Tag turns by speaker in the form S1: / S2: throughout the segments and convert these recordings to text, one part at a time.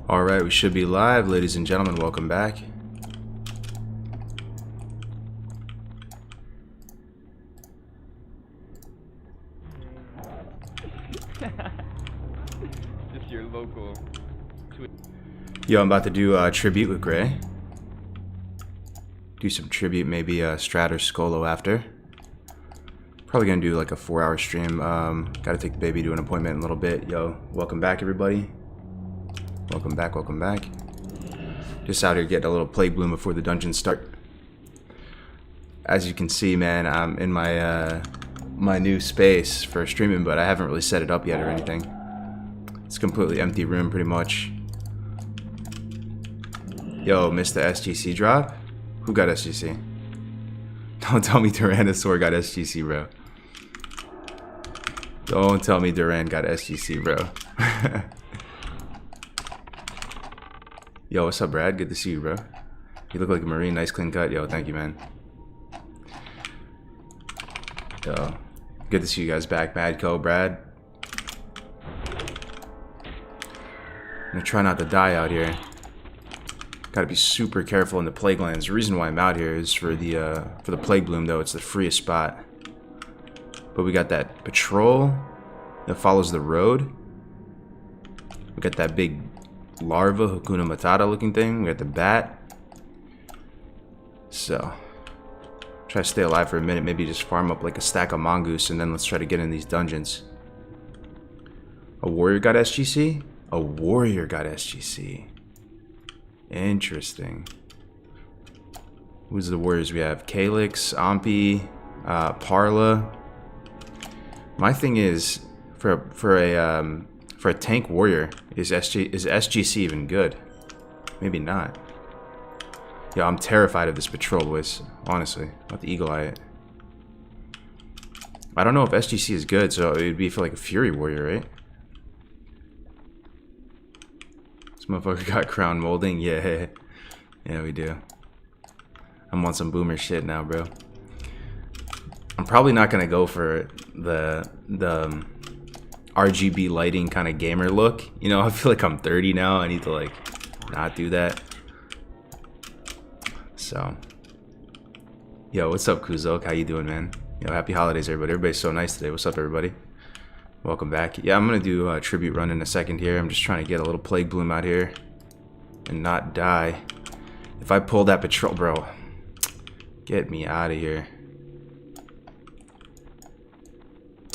S1: Alright, we should be live, ladies and gentlemen. Welcome back.
S2: Just your local.
S1: Yo, I'm about to do a tribute with Gray. Do some tribute, maybe Strat or Skolo after. Probably gonna do like a 4-hour stream. Gotta take the baby to an appointment in a little bit. Yo, welcome back, everybody. Welcome back, welcome back. Just out here getting a little plague bloom before the dungeons start. As you can see, man, I'm in my my new space for streaming, but I haven't really set it up yet or anything. It's a completely empty room, pretty much. Yo, missed the SGC drop? Who got SGC? Don't tell me Tyrannosaur got SGC, bro. Don't tell me Duran got SGC, bro. Yo, what's up, Brad? Good to see you, bro. You look like a Marine. Nice clean cut. Yo, thank you, man. Yo, good to see you guys back. Madco, Brad. I'm gonna try not to die out here. Gotta be super careful in the plague lands. The reason why I'm out here is for the plague bloom, though. It's the freest spot. But we got that patrol that follows the road. We got that big larva, Hakuna Matata looking thing. We got the bat. So, try to stay alive for a minute. Maybe just farm up like a stack of mongoose, and then let's try to get in these dungeons. A warrior got SGC? A warrior got SGC. Interesting. Who's the warriors we have? Calyx, Ampi, Parla. My thing is, for a tank warrior, is SGC even good? Maybe not. Yeah, I'm terrified of this patrol, boys. Honestly, about the eagle eye it. I don't know if SGC is good, so it would be for like a fury warrior, right? This motherfucker got crown molding. Yeah, yeah, we do. I'm on some boomer shit now, bro. I'm probably not gonna go for the RGB lighting kind of gamer look. You know, I feel like I'm 30 now. I need to like not do that. So, yo, what's up, Kuzok? How you doing, man? Yo, happy holidays, everybody. Everybody's so nice today. What's up, everybody? Welcome back. Yeah, I'm gonna do a tribute run in a second here. I'm just trying to get a little plague bloom out here and not die. If I pull that patrol, bro, get me out of here.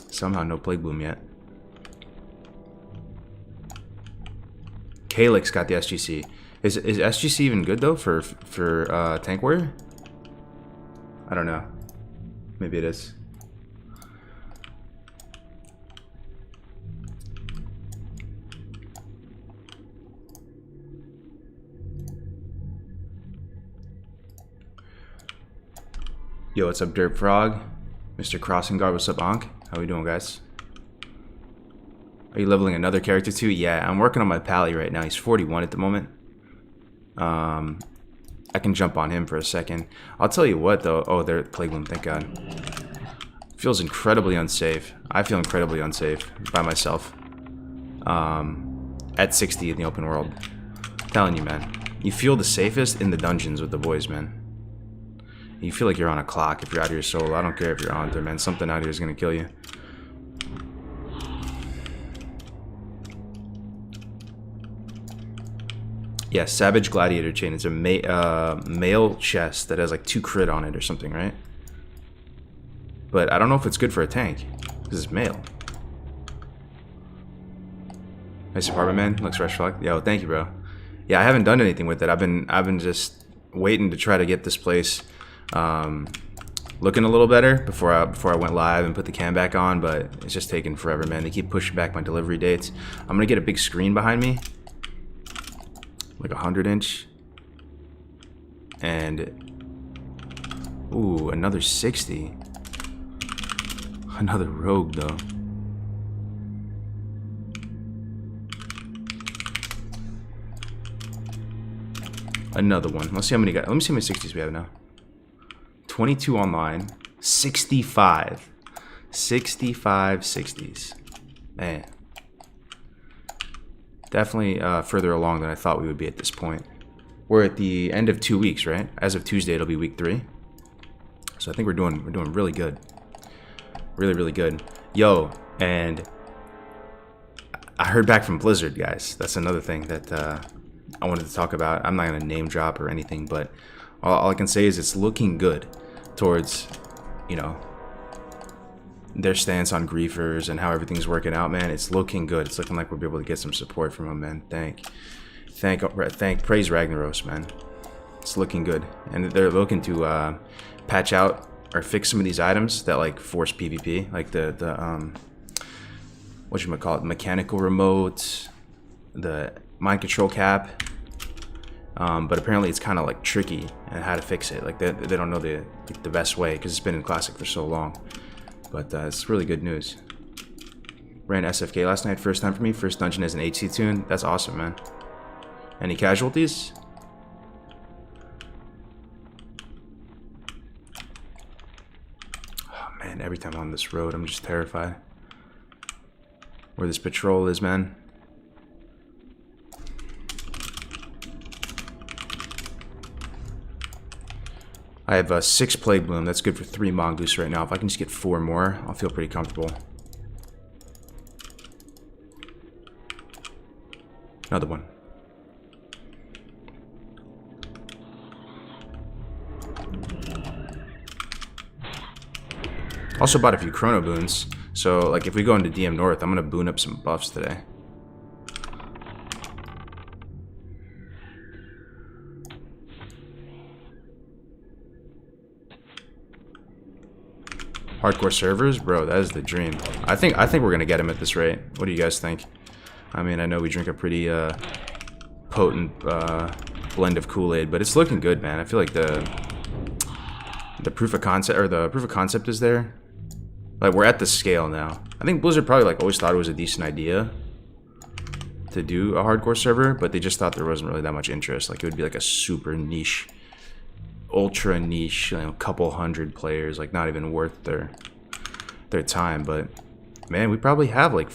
S1: Somehow no plague bloom yet. Calyx got the SGC. Is SGC even good though for tank warrior? I don't know. Maybe it is. Yo, what's up, Dirt Frog? Mr. Crossing Guard, what's up, Ankh? How we doing, guys? Are you leveling another character too? Yeah, I'm working on my Pally right now. He's 41 at the moment. I can jump on him for a second. I'll tell you what, though. Oh, they're at Plague Bloom, thank God. Feels incredibly unsafe. I feel incredibly unsafe by myself. At 60 in the open world. I'm telling you, man. You feel the safest in the dungeons with the boys, man. You feel like you're on a clock if you're out here solo. I don't care if you're on there, man. Something out here is gonna kill you. Yeah, Savage Gladiator Chain. It's a male chest that has like 2 crit on it or something, right? But I don't know if it's good for a tank because it's male. Nice apartment, man. Looks fresh. Yo, thank you, bro. Yeah, I haven't done anything with it. I've been just waiting to try to get this place looking a little better before I went live and put the cam back on, but it's just taking forever, man. They keep pushing back my delivery dates. I'm gonna get a big screen behind me, like a 100-inch, and ooh, another 60. Another rogue though. Another one. Let's see how many guys. Let me see how many 60s we have now. 22 online. 65. 65 60s. Man. Definitely further along than I thought we would be at this point. We're at the end of 2 weeks, right? As of Tuesday, it'll be week 3. So I think we're doing really good. Really, really good. Yo, and I heard back from Blizzard, guys. That's another thing that I wanted to talk about. I'm not going to name drop or anything, but all I can say is it's looking good towards, you know, their stance on griefers and how everything's working out, man. It's looking good. It's looking like we'll be able to get some support from them, man. Praise Ragnaros, man. It's looking good. And they're looking to patch out or fix some of these items that like force PvP, like the whatchamacallit, mechanical remote, the mind control cap. But apparently it's kind of like tricky and how to fix it. Like they don't know the best way because it's been in Classic for so long. But it's really good news. Ran SFK last night, first time for me. First dungeon as an HC tune. That's awesome, man. Any casualties? Oh man, every time I'm on this road, I'm just terrified. Where this patrol is, man. I have 6 Plague Bloom. That's good for 3 Mongoose right now. If I can just get 4 more, I'll feel pretty comfortable. Another one. Also bought a few Chrono Boons. So, like, if we go into DM North, I'm going to boon up some buffs today. Hardcore servers, bro, that is the dream. I think we're gonna get him at this rate. What do you guys think? I mean, I know we drink a pretty potent blend of Kool-Aid, but it's looking good, man. I feel like the proof of concept is there. Like we're at the scale now. I think Blizzard probably like always thought it was a decent idea to do a hardcore server, but they just thought there wasn't really that much interest. Like it would be like a super niche, ultra niche, you know, couple hundred players, like not even worth their time. But man, we probably have like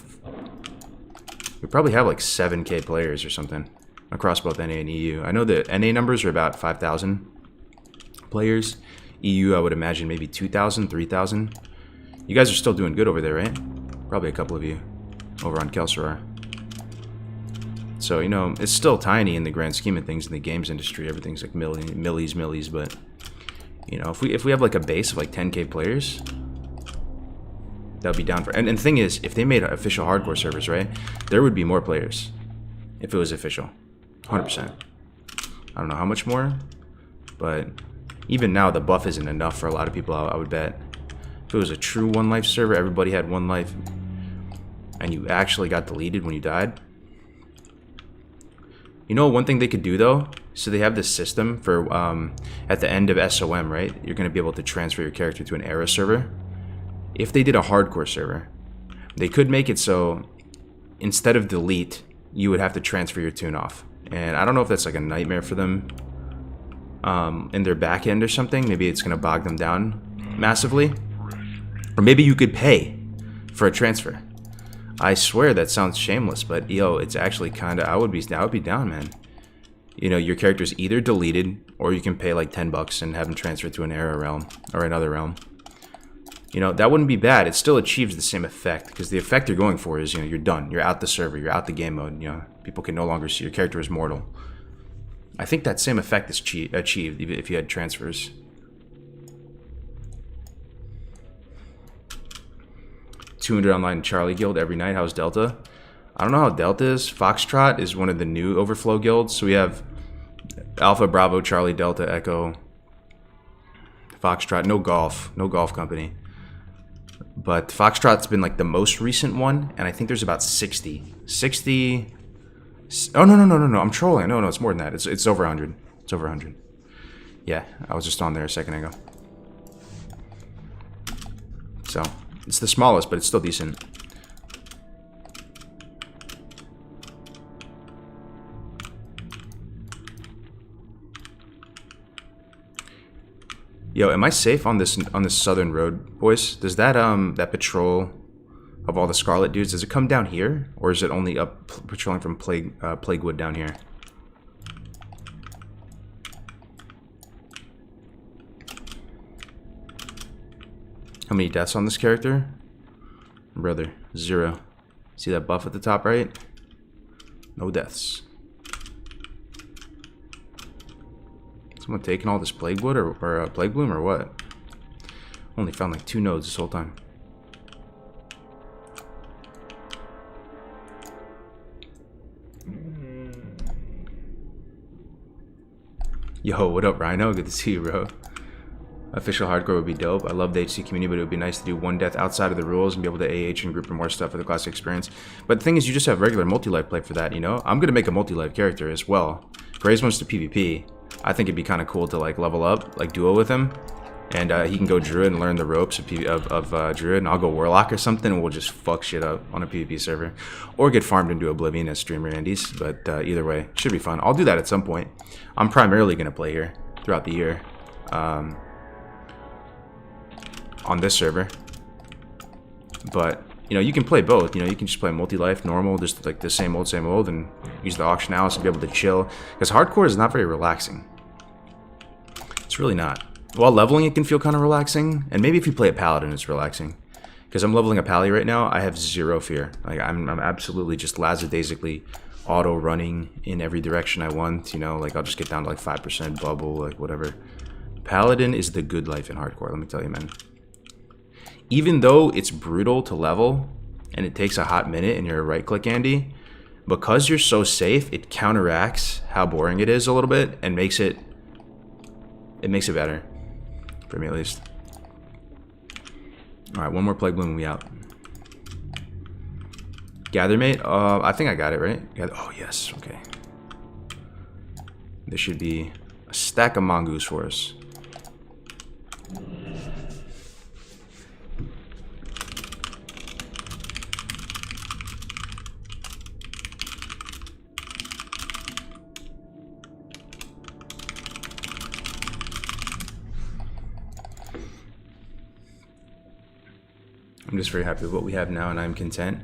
S1: 7K players or something across both NA and EU. I know the NA numbers are about 5,000 players. EU, I would imagine maybe 2,000, 3,000. You guys are still doing good over there, right? Probably a couple of you over on Kelsarar. So, you know, it's still tiny in the grand scheme of things in the games industry. Everything's like millies, but, you know, if we have like a base of like 10K players, that would be down for... And the thing is, if they made official hardcore servers, right, there would be more players if it was official. 100%. I don't know how much more, but even now the buff isn't enough for a lot of people, I would bet. If it was a true one life server, everybody had one life, and you actually got deleted when you died. You know one thing they could do though? So they have this system for at the end of SOM, right? You're going to be able to transfer your character to an era server. If they did a hardcore server, they could make it so instead of delete, you would have to transfer your tune off. And I don't know if that's like a nightmare for them in their back end or something. Maybe it's going to bog them down massively. Or maybe you could pay for a transfer. I swear that sounds shameless, but yo, it's actually kind of, I would be down, man. You know, your character's either deleted or you can pay like 10 bucks and have them transferred to an era realm or another realm. You know, that wouldn't be bad. It still achieves the same effect because the effect you're going for is, you know, you're done. You're out the server. You're out the game mode. You know, people can no longer see your character is mortal. I think that same effect is achieved if you had transfers. $200 online Charlie Guild every night. How's Delta? I don't know how Delta is. Foxtrot is one of the new Overflow guilds. So we have Alpha, Bravo, Charlie, Delta, Echo, Foxtrot. No golf company. But Foxtrot's been like the most recent one, and I think there's about 60. Oh, no. I'm trolling. No, it's more than that. It's over 100. It's over 100. Yeah, I was just on there a second ago. So, it's the smallest, but it's still decent. Yo, am I safe on this southern road, boys? Does that that patrol of all the Scarlet dudes. Does it come down here? Or is it only up patrolling from Plaguewood down here? How many deaths on this character? Brother, 0. See that buff at the top right? No deaths. Someone taking all this Plaguewood or Plague Bloom or what? Only found like 2 nodes this whole time. Yo, what up, Rhino? Good to see you, bro. Official hardcore would be dope. I love the HC community, but it would be nice to do one death outside of the rules and be able to AH and group and more stuff for the classic experience. But the thing is, you just have regular multi-life play for that, you know? I'm gonna make a multi-life character as well. Graves wants to PvP. I think it'd be kind of cool to like level up, like duo with him. And he can go Druid and learn the ropes of Druid, and I'll go Warlock or something, and we'll just fuck shit up on a PvP server. Or get farmed into Oblivion as streamer Andes, but either way, should be fun. I'll do that at some point. I'm primarily going to play here throughout the year on this server. But, you know, you can play both. You know, you can just play multi-life, normal, just like the same old, and use the auction house and be able to chill. Because hardcore is not very relaxing. It's really not. While leveling, it can feel kind of relaxing, and maybe if you play a paladin, it's relaxing. Because I'm leveling a pally right now, I have 0 fear. Like I'm absolutely just lackadaisically auto running in every direction I want. You know, like I'll just get down to like 5% bubble, like whatever. Paladin is the good life in hardcore. Let me tell you, man. Even though it's brutal to level, and it takes a hot minute, and you're a right-click Andy, because you're so safe, it counteracts how boring it is a little bit, and makes it better. For me, at least. Alright, one more Plague Bloom and we out. Gathermate? I think I got it, right? Oh, yes. Okay. There should be a stack of mongoose for us. I'm just very happy with what we have now, and I'm content.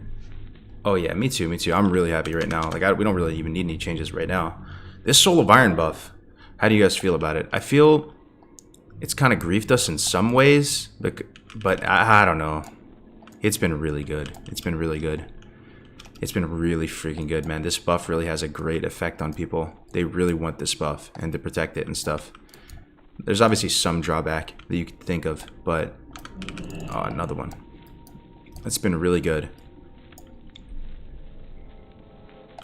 S1: Oh yeah, me too, me too. I'm really happy right now. Like, we don't really even need any changes right now. This Soul of Iron buff, how do you guys feel about it? I feel it's kind of griefed us in some ways, but I don't know. It's been really good. It's been really good. It's been really freaking good, man. This buff really has a great effect on people. They really want this buff and to protect it and stuff. There's obviously some drawback that you could think of, but... Oh, another one. It's been really good.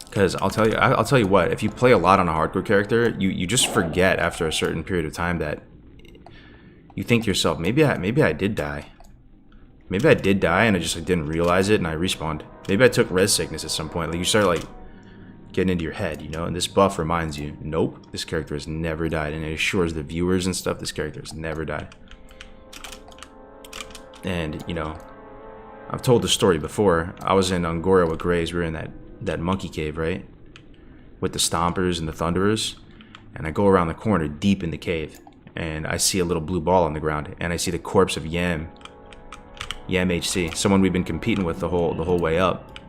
S1: Because I'll tell you what, if you play a lot on a hardcore character, you just forget after a certain period of time that you think to yourself, maybe I did die. Maybe I did die and I just didn't realize it and I respawned. Maybe I took res sickness at some point. Like, you start like getting into your head, you know, and this buff reminds you, nope, this character has never died, and it assures the viewers and stuff this character has never died. And, you know, I've told the story before. I was in Angora with Grays. We were in that monkey cave, right? With the Stompers and the Thunderers. And I go around the corner deep in the cave. And I see a little blue ball on the ground. And I see the corpse of Yam HC. Someone we've been competing with the whole way up.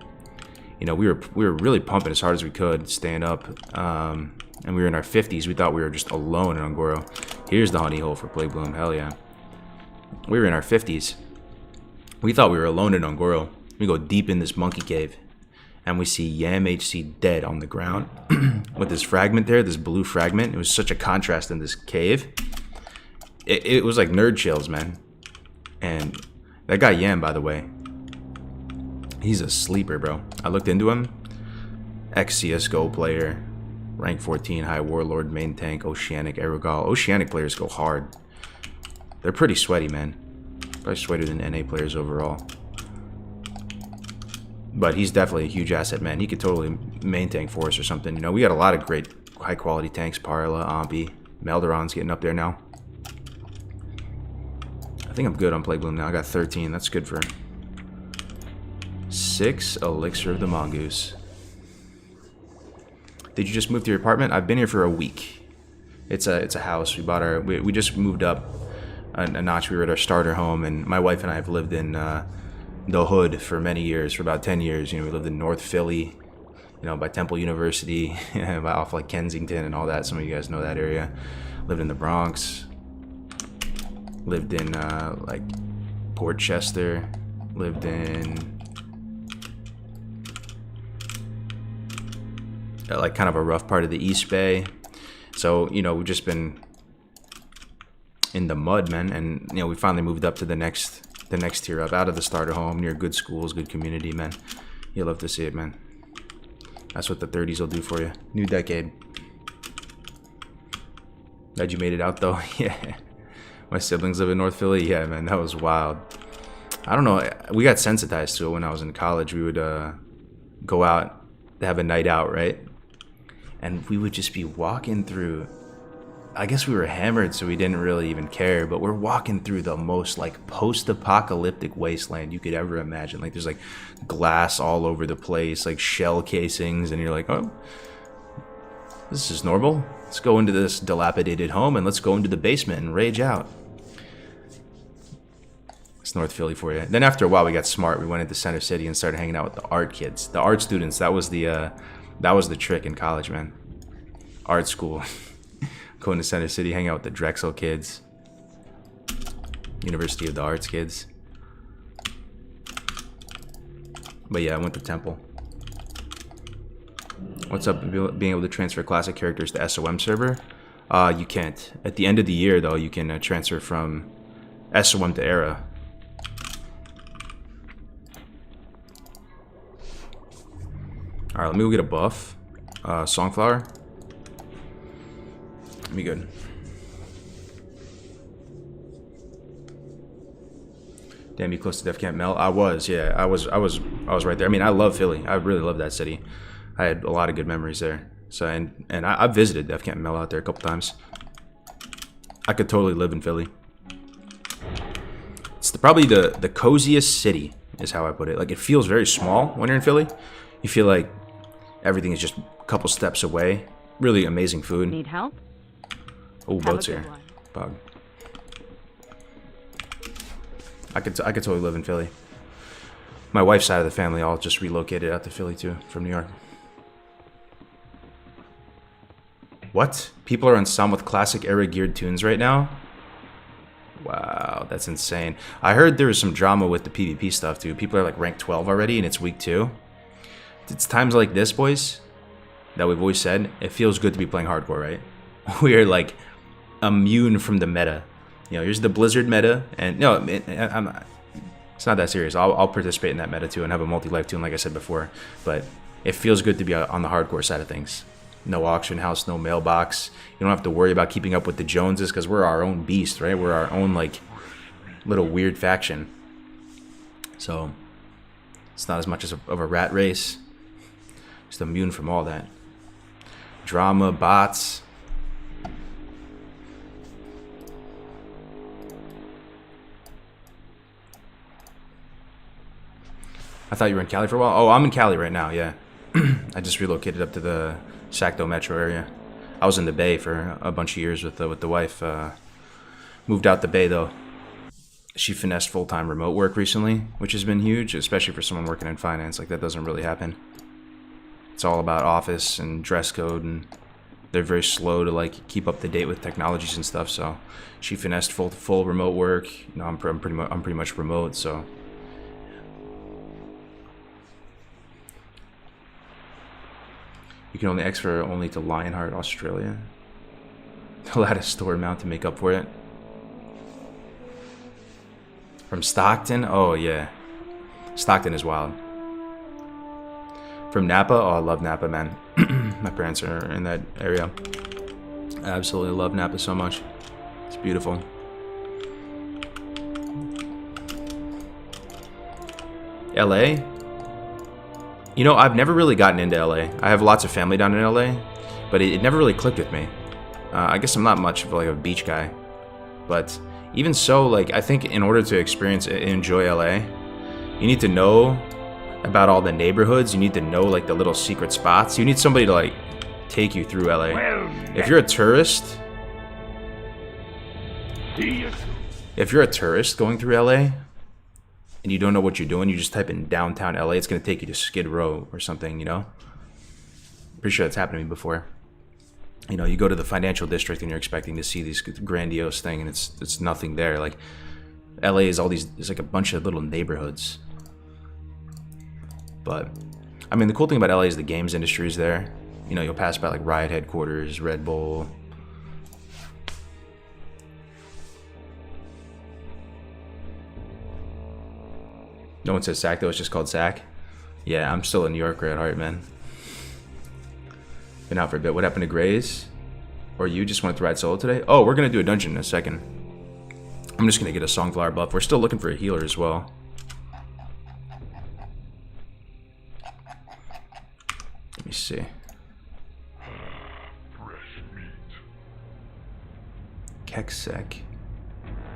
S1: You know, we were really pumping as hard as we could, staying up. And we were in our 50s. We thought we were just alone in Angora. Here's the honey hole for Plague Bloom. Hell yeah. We were in our 50s. We thought we were alone in Ongoro. We go deep in this monkey cave, and we see Yam HC dead on the ground with this fragment there, this blue fragment. It was such a contrast in this cave. It was like nerd chills, man. And that guy Yam, by the way, he's a sleeper, bro. I looked into him. Ex-CSGO player, rank 14, high warlord, main tank, Oceanic, Aerogal. Oceanic players go hard. They're pretty sweaty, man. Probably sweatier than NA players overall. But he's definitely a huge asset, man. He could totally main tank for us or something. You know, we got a lot of great high quality tanks. Parla, Ampi, Melderon's getting up there now. I think I'm good on Plague Bloom now. I got 13. That's good for 6 Elixir of the Mongoose. Did you just move to your apartment? I've been here for a week. It's a house. We just moved up a notch. We were at our starter home, and my wife and I have lived in the hood for many years, for about 10 years. You know, we lived in North Philly, you know, by Temple University, off like Kensington and all that. Some of you guys know that area. Lived in the Bronx. Lived in like Port Chester. Lived in like kind of a rough part of the East Bay. So, you know, we've just been in the mud, man. And, you know, we finally moved up to the next tier up, out of the starter home, near good schools, good community, man. You'll love to see it, man. That's what the 30s will do for you. New decade. Glad you made it out, though. Yeah. My siblings live in North Philly. Yeah, man, that was wild. I don't know. We got sensitized to it when I was in college. We would go out to have a night out, right? And we would just be walking through. I guess we were hammered, so we didn't really even care. But we're walking through the most like post-apocalyptic wasteland you could ever imagine. Like there's like glass all over the place, like shell casings, and you're like, oh, this is normal. Let's go into this dilapidated home and let's go into the basement and rage out. It's North Philly for you. Then after a while, we got smart. We went into Center City and started hanging out with the art kids, the art students. That was the trick in college, man. Art school. Going to Center City, hang out with the Drexel kids, University of the Arts kids. But yeah, I went to Temple. What's up, being able to transfer classic characters to SOM server? You can't. At the end of the year, though, you can transfer from SOM to Era. Alright, let me go get a buff. Songflower. Be good. Damn, you close to Def Camp Mel? I was, yeah. I was right there. I mean, I love Philly. I really love that city. I had a lot of good memories there. So and I visited Def Camp Mel out there a couple times. I could totally live in Philly. It's probably the coziest city, is how I put it. Like, it feels very small when you're in Philly. You feel like everything is just a couple steps away. Really amazing food.
S2: Need help?
S1: Oh, boats here. Bug. I could totally live in Philly. My wife's side of the family all just relocated out to Philly too, from New York. What? People are on some with classic era geared tunes right now? Wow, that's insane. I heard there was some drama with the PvP stuff too. People are like rank 12 already and it's week 2. It's times like this, boys, that we've always said, it feels good to be playing hardcore, right? We're like immune from the meta. You know, here's the Blizzard meta, and no, it's not that serious. I'll participate in that meta too and have a multi-life tune like I said before, but it feels good to be on the hardcore side of things. No auction house, no mailbox. You don't have to worry about keeping up with the Joneses because we're our own beast, right? We're our own like little weird faction. So it's not as much of a rat race. Just immune from all that drama, bots. I thought you were in Cali for a while. Oh, I'm in Cali right now, yeah. I just relocated up to the Sacto metro area. I was in the Bay for a bunch of years with the wife. Moved out the Bay, though. She finessed full-time remote work recently, which has been huge, especially for someone working in finance. Like, that doesn't really happen. It's all about office and dress code, and they're very slow to, like, keep up to date with technologies and stuff, so she finessed full remote work. You know, I'm pretty much remote, so... You can only extra only to Lionheart, Australia. They'll add a store amount to make up for it. From Stockton? Oh, yeah. Stockton is wild. From Napa? Oh, I love Napa, man. My parents are in that area. I absolutely love Napa so much. It's beautiful. LA? You know, I've never really gotten into LA. I have lots of family down in LA, but it never really clicked with me. I guess I'm not much of like a beach guy, but even so, like, I think in order to enjoy LA, you need to know about all the neighborhoods. You need to know like the little secret spots. You need somebody to like take you through LA. If you're a tourist, going through LA, and you don't know what you're doing, you just type in downtown LA, it's going to take you to Skid Row or something, you know? Pretty sure that's happened to me before. You know, you go to the financial district and you're expecting to see this grandiose thing, and it's nothing there. like LA is all these, it's like a bunch of little neighborhoods. But I mean, the cool thing about LA is the games industry is there. You know, you'll pass by like Riot headquarters, Red Bull. No one says SAC though, it's just called SAC. Yeah, I'm still a New Yorker at heart, man. Been out for a bit. What happened to Grays? Or you just went to ride solo today? Oh, we're gonna do a dungeon in a second. I'm just gonna get a Songflower buff. We're still looking for a healer as well. Let me see. Keksek.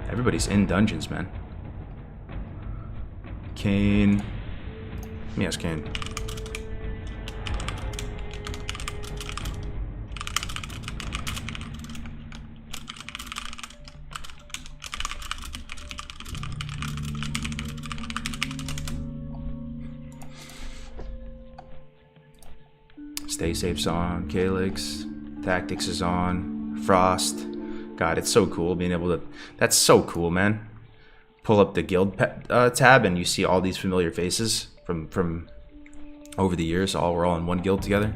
S1: Everybody's in dungeons, man. Kane. Let me ask Kane. Stay Safe's on. Calyx. Tactics is on. Frost. God, it's so cool being able to... That's so cool, man. Pull up the guild tab and you see all these familiar faces from over the years. We're all in one guild together.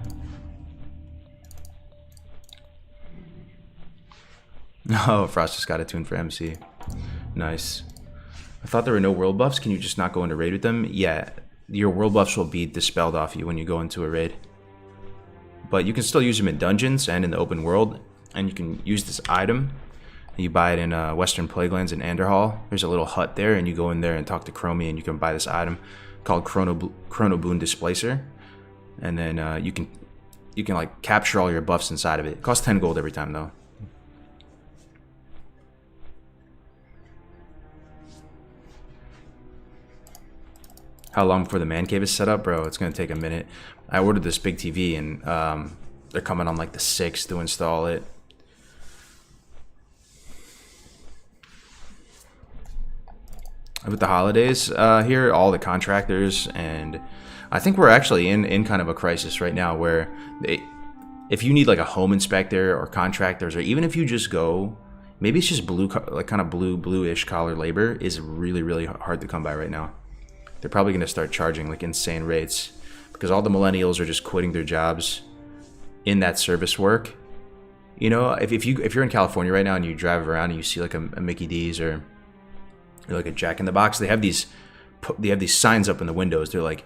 S1: Oh, Frost just got a tune for MC. Nice. I thought there were no world buffs. Can you just not go into raid with them? Yeah, your world buffs will be dispelled off you when you go into a raid. But you can still use them in dungeons and in the open world. And you can use this item. You buy it in Western Plaguelands in Anderhall. There's a little hut there, and you go in there and talk to Chromie, and you can buy this item called Chrono Boon Displacer. And then you can like capture all your buffs inside of it. It costs 10 gold every time though. How long before the man cave is set up, bro? It's gonna take a minute. I ordered this big TV, and they're coming on like the 6th to install it. With the holidays here, all the contractors, and I think we're actually in kind of a crisis right now where if you need like a home inspector or contractors, or even if you just go, maybe it's just blue, like kind of bluish collar labor is really, really hard to come by right now. They're probably going to start charging like insane rates because all the millennials are just quitting their jobs in that service work. You know, if you're in California right now and you drive around and you see like a Mickey D's or like a Jack in the Box, they have these signs up in the windows. They're like,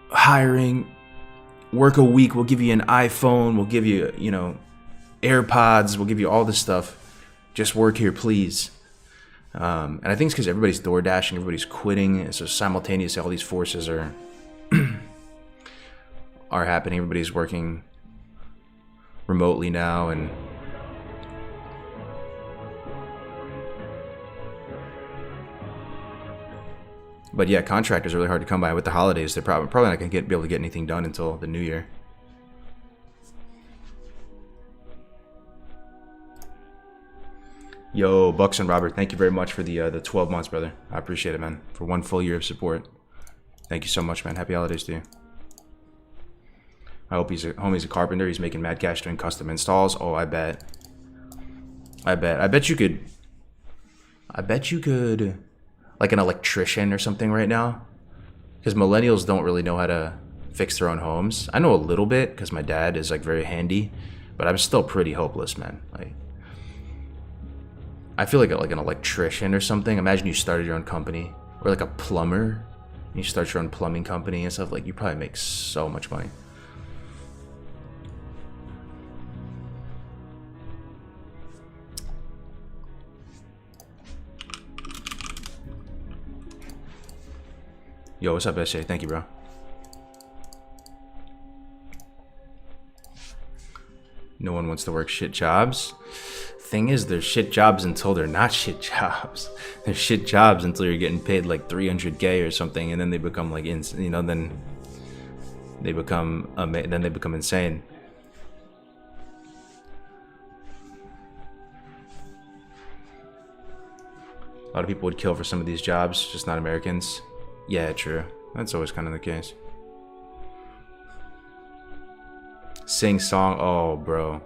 S1: hiring, work a week, we'll give you an iPhone, we'll give you, you know, AirPods, we'll give you all this stuff, just work here please. And I think it's because everybody's door dashing, everybody's quitting, so simultaneously all these forces are are happening. Everybody's working remotely now, and but yeah, contractors are really hard to come by with the holidays. They're probably not going to be able to get anything done until the new year. Yo, Bucks and Robert, thank you very much for the 12 months, brother. I appreciate it, man. For 1 full year of support. Thank you so much, man. Happy holidays to you. I hope homie's a carpenter. He's making mad cash doing custom installs. Oh, I bet you could like an electrician or something right now, because millennials don't really know how to fix their own homes. I know a little bit because my dad is like very handy, but I'm still pretty hopeless, man. Like, I feel like an electrician or something. Imagine you started your own company, or like a plumber, and you start your own plumbing company and stuff. Like, you probably make so much money. Yo, what's up, SJ? Thank you, bro. No one wants to work shit jobs. Thing is, they're shit jobs until they're not shit jobs. They're shit jobs until you're getting paid like 300K or something, and then they become like, you know, then they become insane. lot of people would kill for some of these jobs, just not Americans. Yeah, true. That's always kind of the case. Sing song. Oh, bro.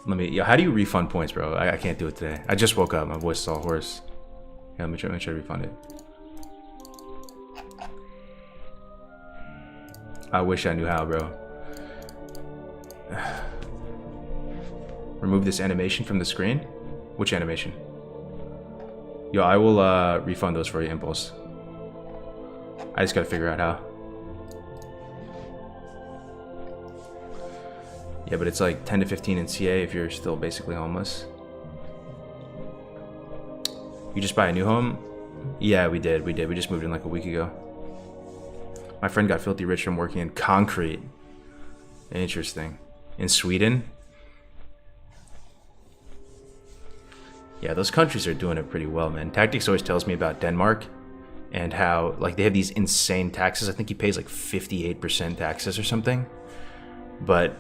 S1: Yo, how do you refund points, bro? I can't do it today. I just woke up. My voice is all hoarse. Yeah, let me try to refund it. I wish I knew how, bro. Remove this animation from the screen? Which animation? Yo, I will refund those for you, Impulse. I just gotta figure out how. Yeah, but it's like 10 to 15 in CA if you're still basically homeless. You just buy a new home? Yeah, we did. We just moved in like a week ago. My friend got filthy rich from working in concrete. Interesting. In Sweden? Yeah, those countries are doing it pretty well, man. Tactics always tells me about Denmark and how, like, they have these insane taxes. I think he pays like 58% taxes or something. But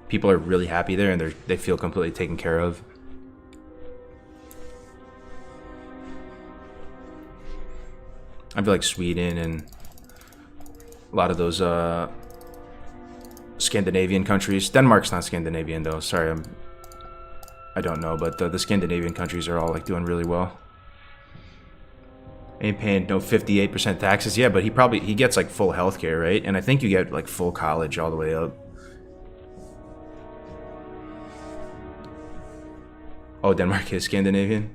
S1: people are really happy there and they feel completely taken care of. I feel like Sweden and a lot of those Scandinavian countries. Denmark's not Scandinavian though. Sorry, I don't know, but the Scandinavian countries are all like doing really well. Ain't paying no 58% taxes. Yeah, but he gets like full healthcare, right? And I think you get like full college all the way up. Oh, Denmark is Scandinavian?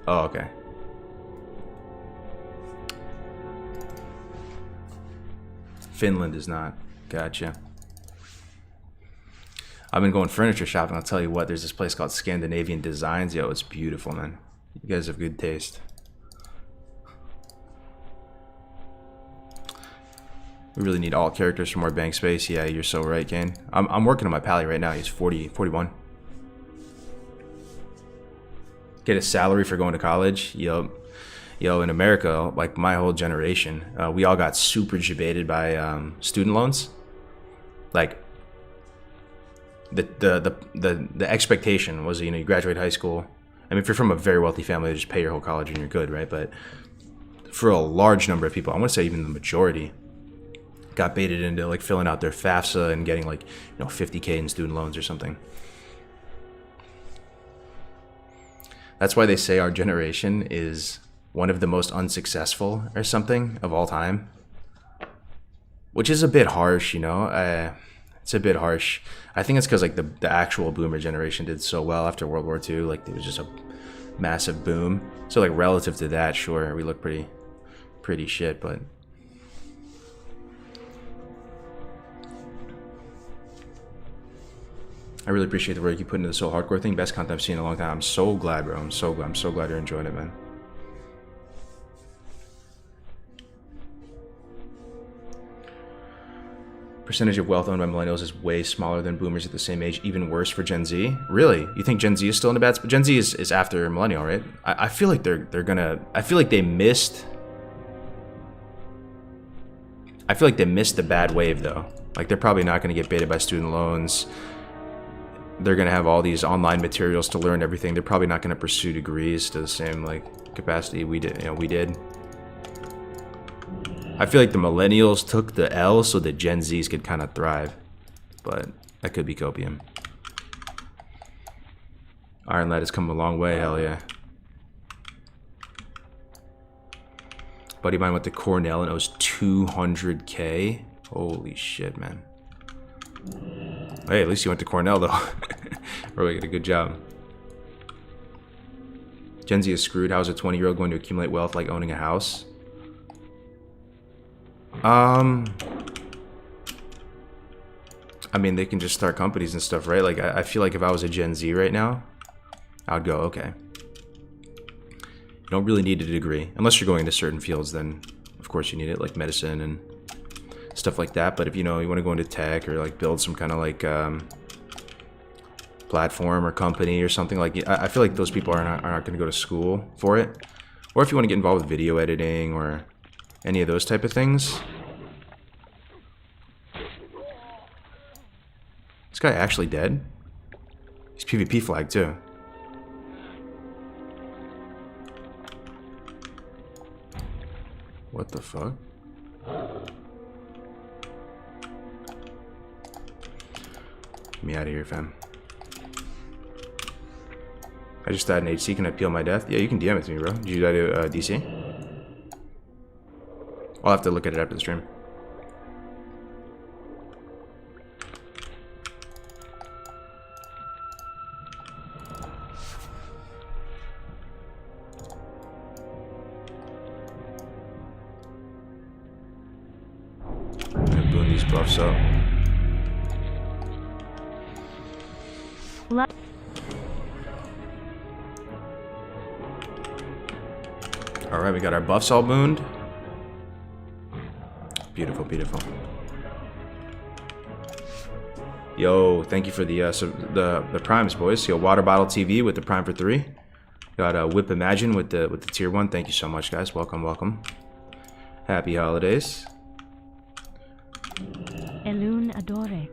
S1: Oh, okay. Finland is not. Gotcha. I've been going furniture shopping. I'll tell you what, there's this place called Scandinavian Designs. Yo, it's beautiful, man. You guys have good taste. We really need all characters for more bank space. Yeah, you're so right, Kane. I'm working on my pally right now. He's 41. Get a salary for going to college. Yo, in America, like my whole generation, we all got super debated by student loans. Like the expectation was, you know, you graduate high school. I mean, if you're from a very wealthy family, they just pay your whole college and you're good, right? But for a large number of people, I want to say even the majority, got baited into like filling out their FAFSA and getting like, you know, 50K in student loans or something. That's why they say our generation is one of the most unsuccessful or something of all time. Which is a bit harsh, you know. It's a bit harsh. I think it's because like the actual boomer generation did so well after World War II. Like it was just a massive boom. So like relative to that, sure, we look pretty shit, but I really appreciate the work you put into the Soul Hardcore thing. Best content I've seen in a long time. I'm so glad, bro. I'm so glad you're enjoying it, man. Percentage of wealth owned by millennials is way smaller than boomers at the same age. Even worse for Gen Z. Really? You think Gen Z is still in a bad spot? Gen Z is after millennial, right? I feel like they're gonna. I feel like they missed the bad wave though. Like they're probably not gonna get baited by student loans. They're gonna have all these online materials to learn everything. They're probably not gonna pursue degrees to the same like capacity we did. You know, we did. I feel like the millennials took the L so that Gen Zs could kind of thrive, but that could be copium. Iron Lad has come a long way, hell yeah. Buddy of mine went to Cornell and owes 200K. Holy shit, man. Hey, at least you went to Cornell though. Really did a good job. Gen Z is screwed. How is a 20-year-old going to accumulate wealth like owning a house? I mean, they can just start companies and stuff, right? Like, I feel like if I was a Gen Z right now, I would go, okay. You don't really need a degree. Unless you're going into certain fields, then of course you need it, like medicine and stuff like that. But if, you know, you want to go into tech or like build some kind of like platform or company or something, like, I feel like those people are not going to go to school for it. Or if you want to get involved with video editing or any of those type of things. This guy actually dead? He's PvP flagged too. What the fuck? Get me out of here, fam. I just died in HC. Can I peel my death? Yeah, you can DM it to me, bro. Did you die to DC? I'll have to look at it after the stream. I'm doing these buffs up. Alright, we got our buffs all booned. Beautiful, beautiful. Yo, thank you for the primes, boys. Yo, Water Bottle TV with the prime for 3. Got Whip Imagine with the tier 1. Thank you so much, guys. Welcome, welcome. Happy holidays.
S2: Elune Adore.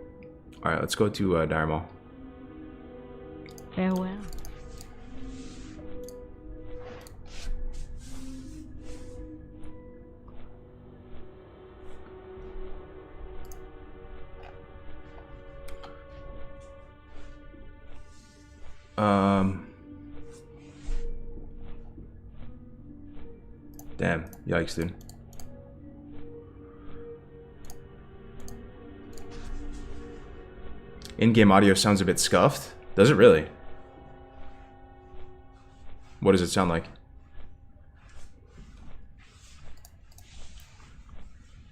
S1: Alright, let's go to Dire Mall.
S2: Farewell.
S1: Damn. Yikes, dude. In-game audio sounds a bit scuffed. Does it really? What does it sound like?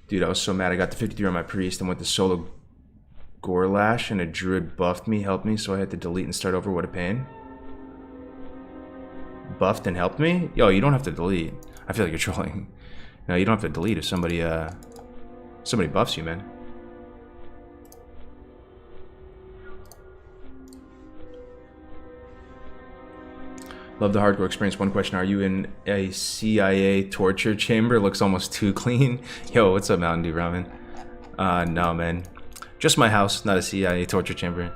S1: Dude, I was so mad. I got the 53 on my priest and went to solo Gorlash, and a druid buffed me, helped me, so I had to delete and start over. What a pain. Buffed and helped me? Yo, you don't have to delete. I feel like you're trolling. No, you don't have to delete if somebody buffs you, man. Love the hardcore experience. One question, are you in a CIA torture chamber? Looks almost too clean. Yo, what's up, Mountain Dew Ramen? No, man. Just my house, not a CIA torture chamber.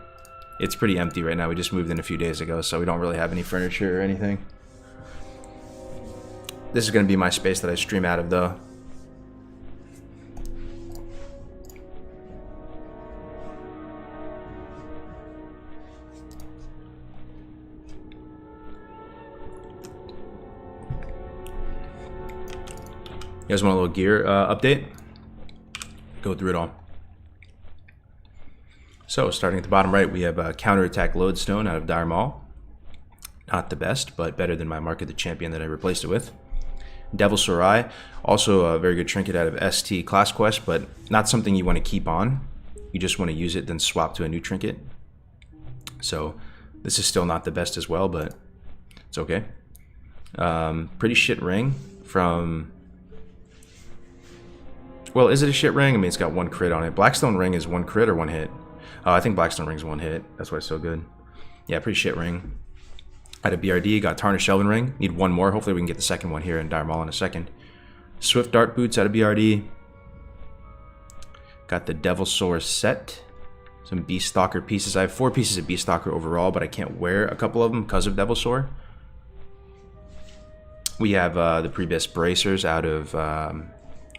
S1: It's pretty empty right now. We just moved in a few days ago, so we don't really have any furniture or anything. This is going to be my space that I stream out of, though. You guys want a little gear update? Go through it all. So, starting at the bottom right, we have Counterattack Lodestone out of Dire Mall. Not the best, but better than my Market the Champion that I replaced it with. Devil Sorai, also a very good trinket out of ST Class Quest, but not something you want to keep on. You just want to use it, then swap to a new trinket. So, this is still not the best as well, but it's okay. Pretty shit ring from... Well, is it a shit ring? I mean, it's got 1 crit on it. Blackstone ring is 1 crit or 1 hit. I think Blackstone ring's 1 hit. That's why it's so good. Yeah, pretty shit ring. Out of BRD, got Tarnished Elven Ring. Need 1 more. Hopefully we can get the second one here in Dire Mall in a second. Swift Dart Boots out of BRD. Got the Devil Soar set. Some Beast Stalker pieces. I have 4 pieces of Beast Stalker overall, but I can't wear a couple of them because of Devil Soar. We have the Pre-Abyss Bracers out of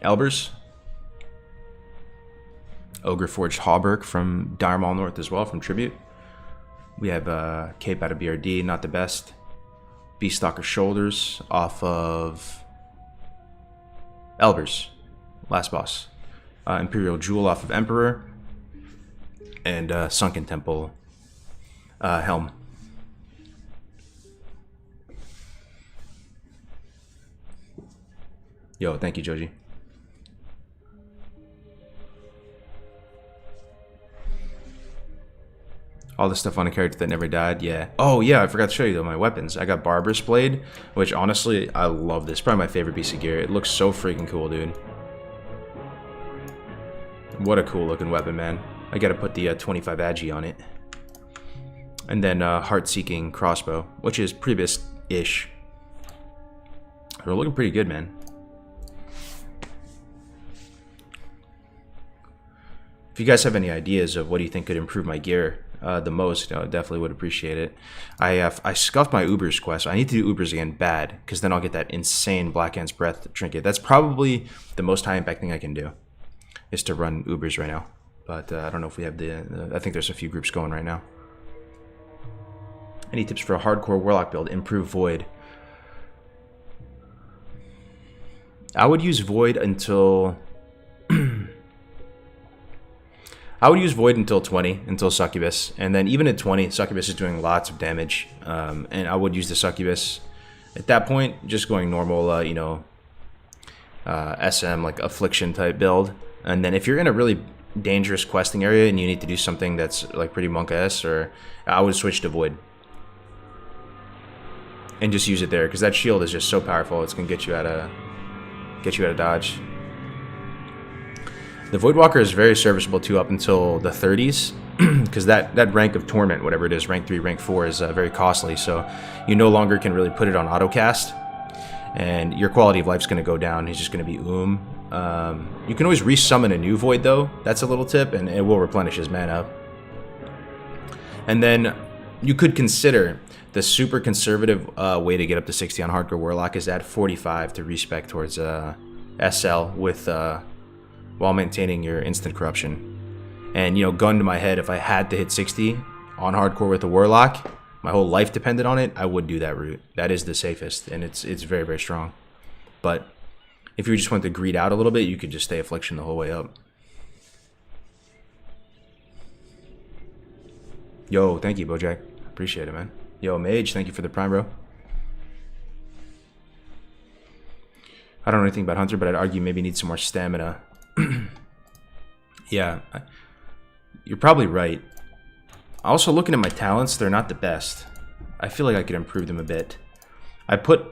S1: Elbers. Ogre Forged Hauberk from Dire Mall North as well, from Tribute. We have Cape out of BRD, not the best. Beast Stalker Shoulders off of Elbers, last boss. Imperial Jewel off of Emperor. And Sunken Temple Helm. Yo, thank you, Joji. All the stuff on a character that never died, yeah. Oh, yeah, I forgot to show you, though, my weapons. I got Barbarous Blade, which, honestly, I love this. Probably my favorite piece of gear. It looks so freaking cool, dude. What a cool-looking weapon, man. I gotta put the 25 Agi on it. And then Heart-Seeking Crossbow, which is Pre-Abyss-ish. They're looking pretty good, man. If you guys have any ideas of what do you think could improve my gear, the most, definitely would appreciate it. I scuffed my Uber's quest. I need to do Uber's again bad, because then I'll get that insane Black Hand's Breath trinket. That's probably the most high impact thing I can do, is to run Uber's right now. But I don't know if we have I think there's a few groups going right now. Any tips for a hardcore Warlock build? Improve Void. I would use Void until... I would use Void until 20, until Succubus. And then even at 20, Succubus is doing lots of damage. And I would use the Succubus. At that point, just going normal, SM, like Affliction type build. And then if you're in a really dangerous questing area and you need to do something that's like pretty monk-esque, or I would switch to Void. And just use it there, because that shield is just so powerful. It's going to get you out of dodge. The Voidwalker is very serviceable too up until the 30s, because that rank of Torment, whatever it is, rank 3, rank 4, is very costly, so you no longer can really put it on autocast, and your quality of life is going to go down. He's just going to be You can always resummon a new Void though, that's a little tip, and it will replenish his mana. And then you could consider the super conservative way to get up to 60 on Hardcore Warlock is add 45 to respec towards SL with while maintaining your instant corruption. And gun to my head, if I had to hit 60 on Hardcore with the Warlock, my whole life depended on it, I would do that route. That is the safest, and it's very, very strong. But if you just want to greed out a little bit, you could just stay Affliction the whole way up. Yo, thank you, Bojack. Appreciate it, man. Yo, Mage, thank you for the prime, bro. I don't know anything about Hunter, but I'd argue maybe need some more stamina. Yeah, you're probably right. Also, looking at my talents, they're not the best. I feel like I could improve them a bit. I put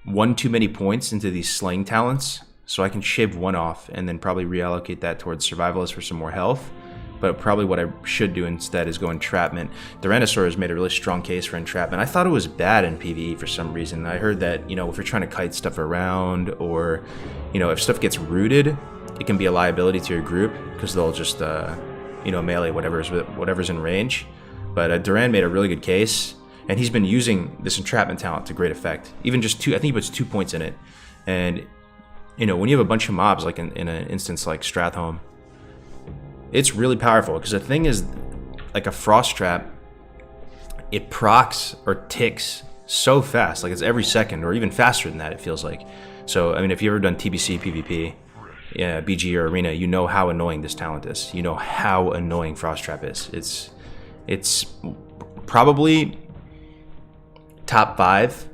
S1: one too many points into these slaying talents, so I can shave one off and then probably reallocate that towards Survivalist for some more health. But probably what I should do instead is go Entrapment. The Tyrannosaur has made a really strong case for Entrapment. I thought it was bad in PvE for some reason. I heard that, if you're trying to kite stuff around, or, if stuff gets rooted, it can be a liability to your group, because they'll just, melee whatever's in range. But Duran made a really good case, and he's been using this Entrapment talent to great effect. Even just I think he puts 2 points in it. And, when you have a bunch of mobs, like in an instance like Stratholme, it's really powerful, because the thing is, like a Frost Trap, it procs or ticks so fast, like it's every second, or even faster than that, it feels like. So, I mean, if you've ever done TBC, PvP, yeah, BG or Arena, you know how annoying this talent is. You know how annoying Frost Trap is. It's probably top 5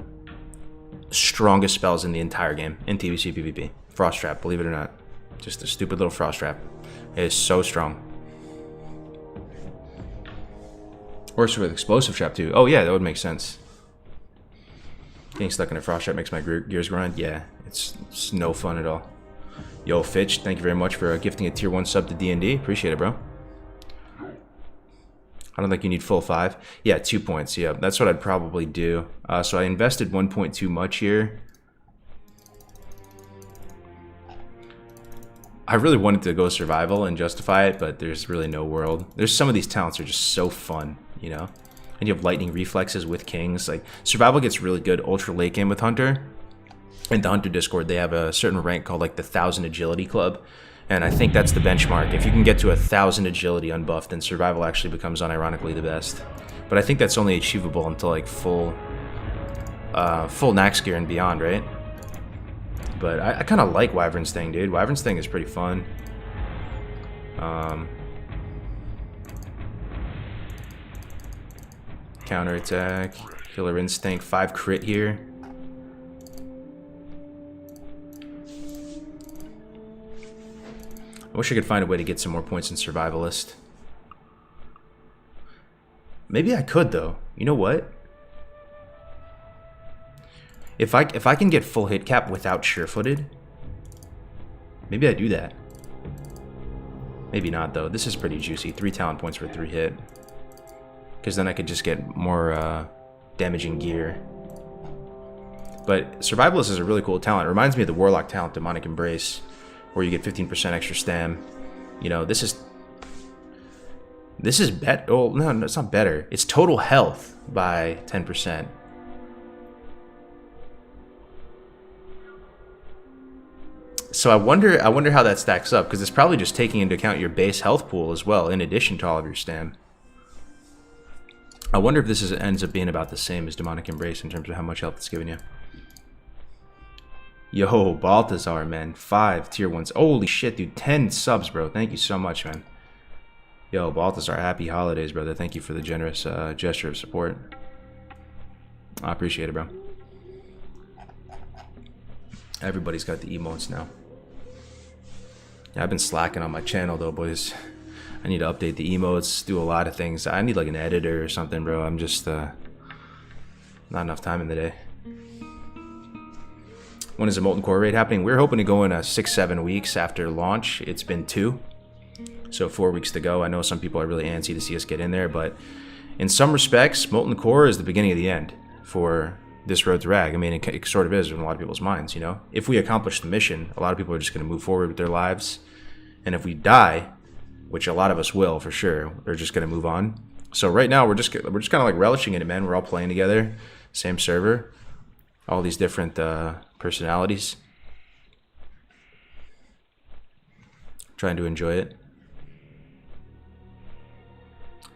S1: strongest spells in the entire game in TBC, PvP. Frost Trap, believe it or not. Just a stupid little Frost Trap. It is so strong. Works with Explosive Trap too. Oh yeah, that would make sense. Getting stuck in a Frost Trap makes my gears grind. Yeah, it's no fun at all. Yo, Fitch, thank you very much for gifting a tier 1 sub to D&D. Appreciate it, bro. I don't think you need full 5. Yeah, 2 points. Yeah, that's what I'd probably do. So I invested 1 point too much here. I really wanted to go survival and justify it, but there's really no world. There's some of these talents are just so fun, And you have lightning reflexes with kings. Like, survival gets really good ultra late game with Hunter. In the Hunter Discord, they have a certain rank called like the 1000 Agility Club. And I think that's the benchmark. If you can get to 1000 agility unbuffed, then survival actually becomes unironically the best. But I think that's only achievable until like full Nax gear and beyond, right? But I kind of like Wyvern's thing, dude. Wyvern's thing is pretty fun. Counterattack, Killer Instinct, 5 crit here. I wish I could find a way to get some more points in Survivalist. Maybe I could though. You know what? If I can get full hit cap without Surefooted, maybe I do that. Maybe not though. This is pretty juicy. 3 talent points for 3 hit. Because then I could just get more damaging gear. But Survivalist is a really cool talent. It reminds me of the Warlock talent, Demonic Embrace, where you get 15% extra stam. This is better. Oh, no, it's not better. It's total health by 10%. So I wonder how that stacks up, because it's probably just taking into account your base health pool as well, in addition to all of your stam. I wonder if this ends up being about the same as Demonic Embrace in terms of how much health it's giving you. Yo, Balthazar, man. 5 tier 1s. Holy shit, dude. 10 subs, bro. Thank you so much, man. Yo, Balthazar, happy holidays, brother. Thank you for the generous gesture of support. I appreciate it, bro. Everybody's got the emotes now. Yeah, I've been slacking on my channel, though, boys. I need to update the emotes, do a lot of things. I need like an editor or something, bro. I'm just not enough time in the day. When is the Molten Core raid happening? We're hoping to go in 6-7 weeks after launch. It's been 2, so 4 weeks to go. I know some people are really antsy to see us get in there, but in some respects, Molten Core is the beginning of the end for this Road to Rag. I mean, it sort of is in a lot of people's minds, you know? If we accomplish the mission, a lot of people are just going to move forward with their lives. And if we die, which a lot of us will for sure, they're just going to move on. So right now, we're just kind of like relishing in it, man. We're all playing together, same server, all these different personalities. Trying to enjoy it.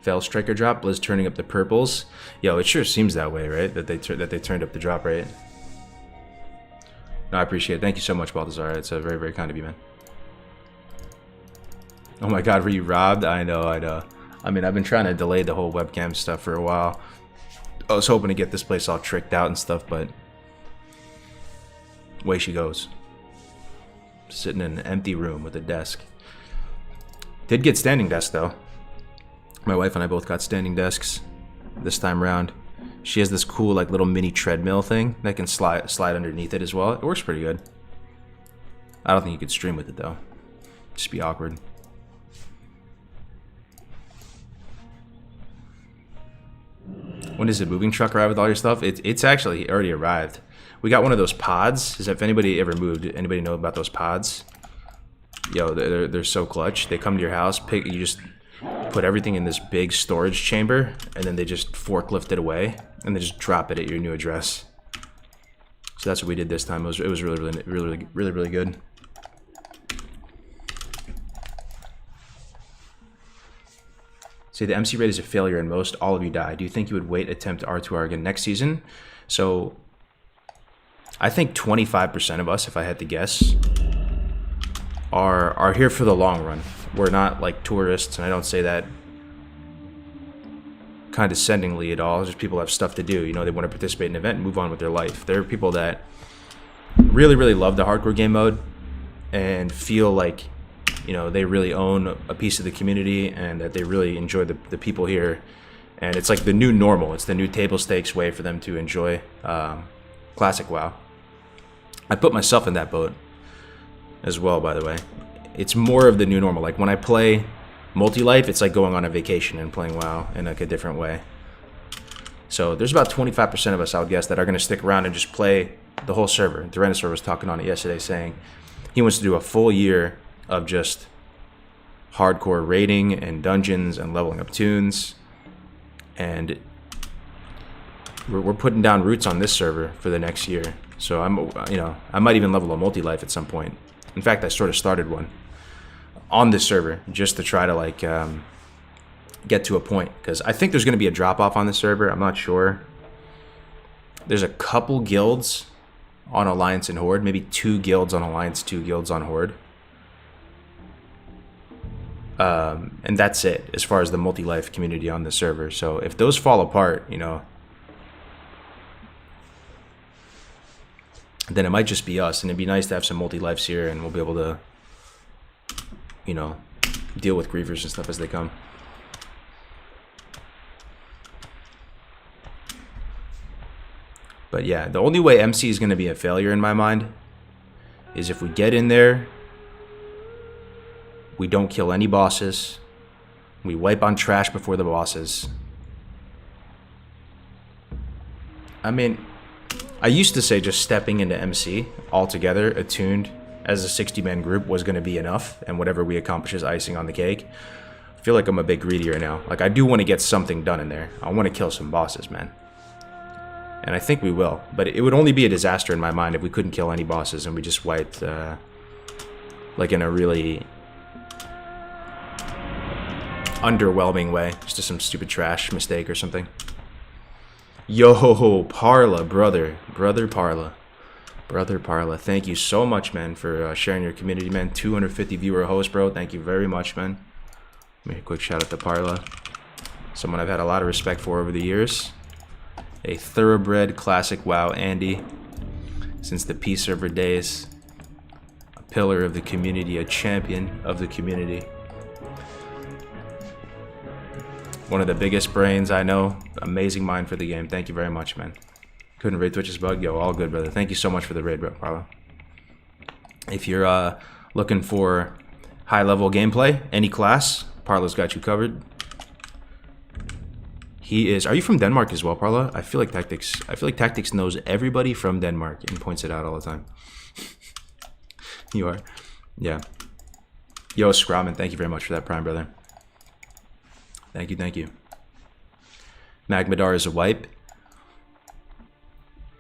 S1: Fell striker drop, Blizz turning up the purples. Yo, it sure seems that way, right? That they turned up the drop rate. No, I appreciate it. Thank you so much, Balthazar. It's very, very kind of you, man. Oh my god, were you robbed? I know. I mean, I've been trying to delay the whole webcam stuff for a while. I was hoping to get this place all tricked out and stuff, but away she goes. Sitting in an empty room with a desk. Did get standing desk, though. My wife and I both got standing desks this time around. She has this cool, like, little mini treadmill thing that can slide underneath it as well. It works pretty good. I don't think you could stream with it, though. Just be awkward. When does the moving truck arrive with all your stuff? It's actually already arrived. We got one of those pods. If anybody ever moved, anybody know about those pods? Yo, they're so clutch. They come to your house, you just put everything in this big storage chamber, and then they just forklift it away, and they just drop it at your new address. So that's what we did this time. It was really good. Say the MC raid is a failure and most all of you die. Do you think you would wait attempt R2R again next season? So I think 25% of us, if I had to guess, are here for the long run. We're not like tourists, and I don't say that condescendingly at all. It's just people have stuff to do. You know, they want to participate in an event and move on with their life. There are people that really love the hardcore game mode and feel like, you know, they really own a piece of the community and that they really enjoy the people here. And it's like the new normal. It's the new table stakes way for them to enjoy classic WoW. I put myself in that boat as well, by the way. It's more of the new normal. Like when I play multi-life, it's like going on a vacation and playing WoW in like a different way. So there's about 25% of us, I would guess, that are going to stick around and just play the whole server. Tyrannosaur was talking on it yesterday, saying he wants to do a full year of just hardcore raiding and dungeons and leveling up tunes. And we're putting down roots on this server for the next year. So I might even level a multi-life at some point. In fact, I sort of started one on this server just to try to like get to a point, because I think there's going to be a drop off on the server. I'm not sure. There's a couple guilds on Alliance and Horde, maybe 2 guilds on Alliance, 2 guilds on Horde. And that's it as far as the multi-life community on the server. So if those fall apart, you know, then it might just be us, and it'd be nice to have some multi-lives here, and we'll be able to, you know, deal with griefers and stuff as they come. But yeah, the only way MC is going to be a failure in my mind is if we get in there, we don't kill any bosses, we wipe on trash before the bosses. I mean, I used to say just stepping into MC altogether, attuned as a 60-man group, was going to be enough, and whatever we accomplish is icing on the cake. feel like I'm a bit greedy right now. Like, I do want to get something done in there. I want to kill some bosses, man. And I think we will. But it would only be a disaster in my mind if we couldn't kill any bosses and we just wiped, like, in a really underwhelming way. Just some stupid trash mistake or something. Yo, Parla, brother. Brother Parla. Brother Parla. Thank you so much, man, for sharing your community, man. 250 viewer host, bro. Thank you very much, man. Make a quick shout out to Parla. Someone I've had a lot of respect for over the years. A thoroughbred classic WoW Andy. Since the P server days. A pillar of the community, a champion of the community. One of the biggest brains I know. Amazing mind for the game. Thank you very much, man. Couldn't raid Twitch's bug. Yo, all good, brother. Thank you so much for the raid, bro, Parla. If you're looking for high-level gameplay, any class, Parla's got you covered. He is. Are you from Denmark as well, Parla? I feel like Tactics knows everybody from Denmark and points it out all the time. You are. Yeah. Yo, Scrawman, thank you very much for that prime, brother. Thank you, thank you. Magmadar is a wipe.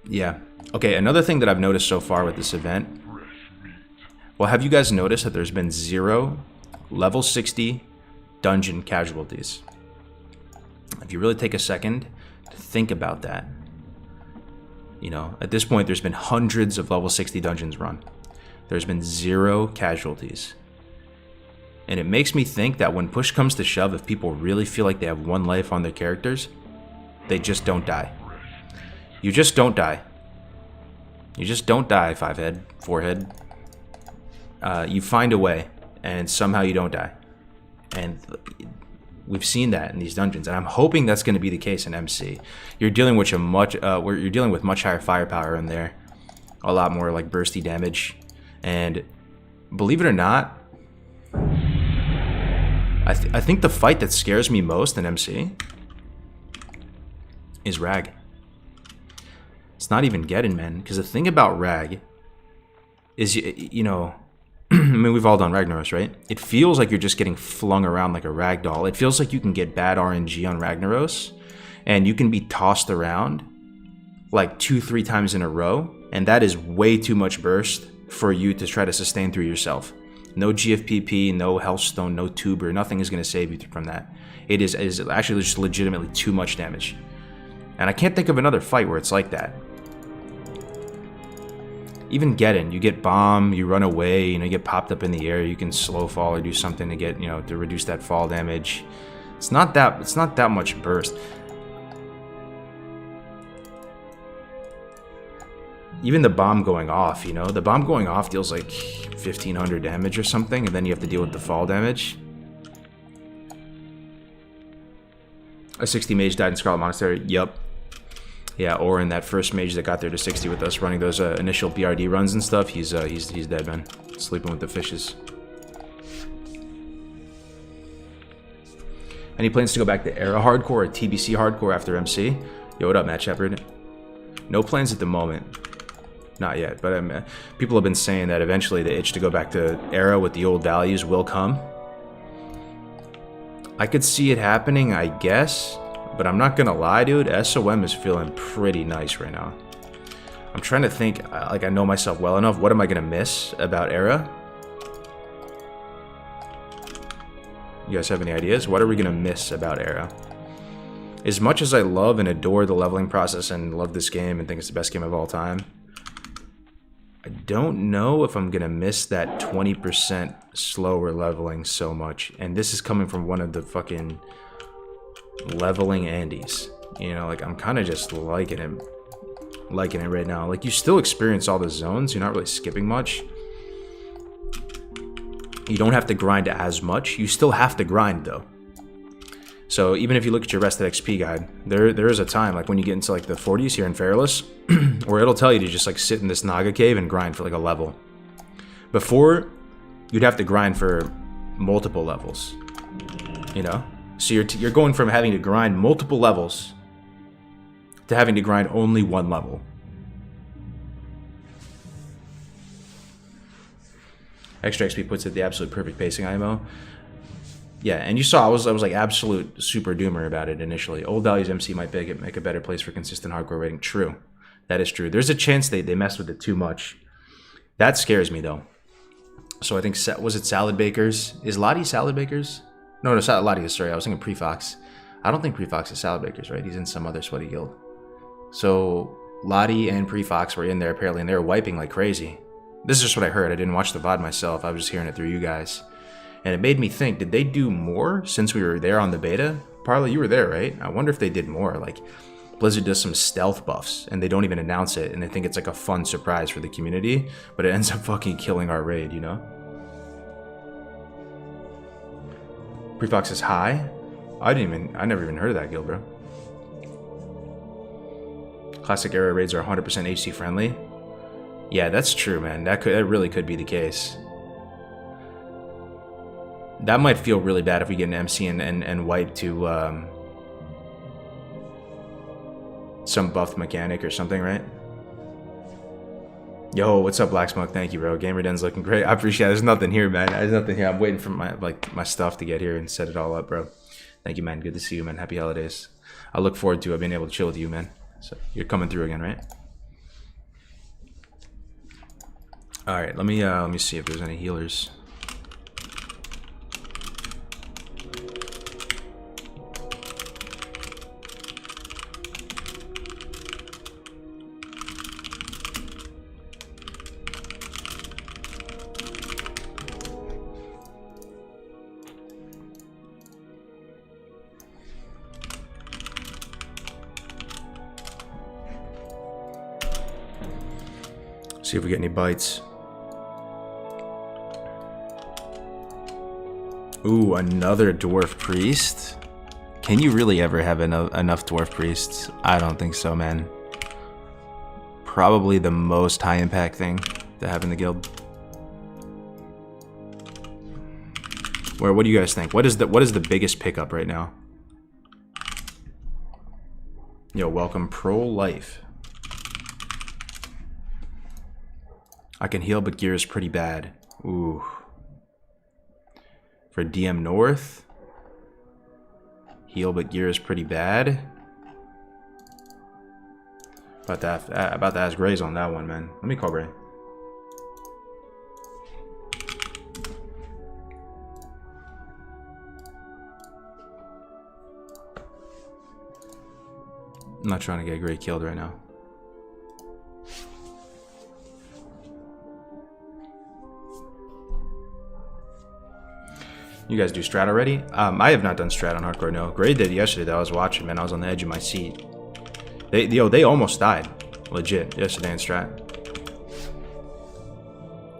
S1: Yeah. Okay, another thing that I've noticed so far with this event. Well, have you guys noticed that there's been 0 level 60 dungeon casualties? If you really take a second to think about that, you know, at this point there's been hundreds of level 60 dungeons run. There's been 0 casualties. And it makes me think that when push comes to shove, if people really feel like they have 1 life on their characters, they just don't die. You just don't die. You just don't die, 5-head, 4-head. You find a way, and somehow you don't die. And we've seen that in these dungeons, and I'm hoping that's going to be the case in MC. You're dealing with you're dealing with much higher firepower in there, a lot more like bursty damage, and believe it or not, I think the fight that scares me most in MC is Rag. It's not even Geddon, man, because the thing about Rag is, you know, I mean, we've all done Ragnaros, right? It feels like you're just getting flung around like a rag doll. It feels like you can get bad RNG on Ragnaros, and you can be tossed around like 2-3 times in a row, and that is way too much burst for you to try to sustain through yourself. No GFPP, no Healthstone, no Tuber, nothing is going to save you from that. It is actually just legitimately too much damage. And I can't think of another fight where it's like that. Even Geddon, you get bomb, you run away, you know, you get popped up in the air, you can slow fall or do something to get, you know, to reduce that fall damage. It's not that much burst. Even the bomb going off, you know, the bomb going off deals like 1500 damage or something, and then you have to deal with the fall damage. A 60 mage died in Scarlet Monastery. Yup. Yeah, Orin, that first mage that got there to 60 with us running those initial BRD runs and stuff, he's dead, man. Sleeping with the fishes. Any plans to go back to Era Hardcore or TBC Hardcore after MC? Yo, what up, Matt Shepard? No plans at the moment. Not yet, but people have been saying that eventually the itch to go back to Era with the old values will come. I could see it happening, I guess, but I'm not gonna lie, dude. SOM is feeling pretty nice right now. I'm trying to think, like, I know myself well enough. What am I gonna miss about Era? You guys have any ideas? What are we gonna miss about Era? As much as I love and adore the leveling process and love this game and think it's the best game of all time, I don't know if I'm gonna miss that 20% slower leveling so much. And this is coming from one of the fucking leveling Andys. You know, like, I'm kind of just liking it right now. Like, you still experience all the zones. You're not really skipping much. You don't have to grind as much. You still have to grind, though. So even if you look at your restedxp guide, there is a time, like when you get into like the 40s here in Fairless, where it'll tell you to just like sit in this Naga cave and grind for like a level. Before, you'd have to grind for multiple levels, you know? So you're going from having to grind multiple levels to having to grind only one level. Extra XP puts it the absolute perfect pacing IMO. Yeah, and you saw I was like absolute super doomer about it initially. Old values MC might make a better place for consistent hardcore rating. True, that is true. There's a chance they messed with it too much. That scares me though. So I think was it Salad Bakers? Is Lottie Salad Bakers? No, Lottie is sorry. I was thinking Prefox. I don't think Prefox is Salad Bakers, right? He's in some other sweaty guild. So Lottie and Prefox were in there apparently, and they were wiping like crazy. This is just what I heard. I didn't watch the VOD myself. I was just hearing it through you guys. And it made me think, did they do more since we were there on the beta? Parley, you were there, right? I wonder if they did more. Like, Blizzard does some stealth buffs, and they don't even announce it, and they think it's like a fun surprise for the community, but it ends up fucking killing our raid, you know? Prefox is high? I never even heard of that guild, bro. Classic era raids are 100% HC friendly. Yeah, that's true, man. That really could be the case. That might feel really bad if we get an MC and wipe to some buffed mechanic or something, right? Yo, what's up, Black Smoke? Thank you, bro. GamerDen's looking great. I appreciate it. There's nothing here, man. There's nothing here. I'm waiting for my stuff to get here and set it all up, bro. Thank you, man. Good to see you, man. Happy holidays. I look forward to being able to chill with you, man. So you're coming through again, right? All right. Let me see if there's any healers. See if we get any bites. Ooh, another dwarf priest? Can you really ever have enough dwarf priests? I don't think so, man. Probably the most high impact thing to have in the guild. What do you guys think? What is the biggest pickup right now? Yo, welcome pro-life. I can heal, but gear is pretty bad. Ooh. For DM North. Heal, but gear is pretty bad. About to ask Grays on that one, man. Let me call Gray. I'm not trying to get Gray killed right now. You guys do strat already? I have not done strat on hardcore, no. Gray did yesterday that I was watching, man. I was on the edge of my seat. They almost died. Legit, yesterday in strat.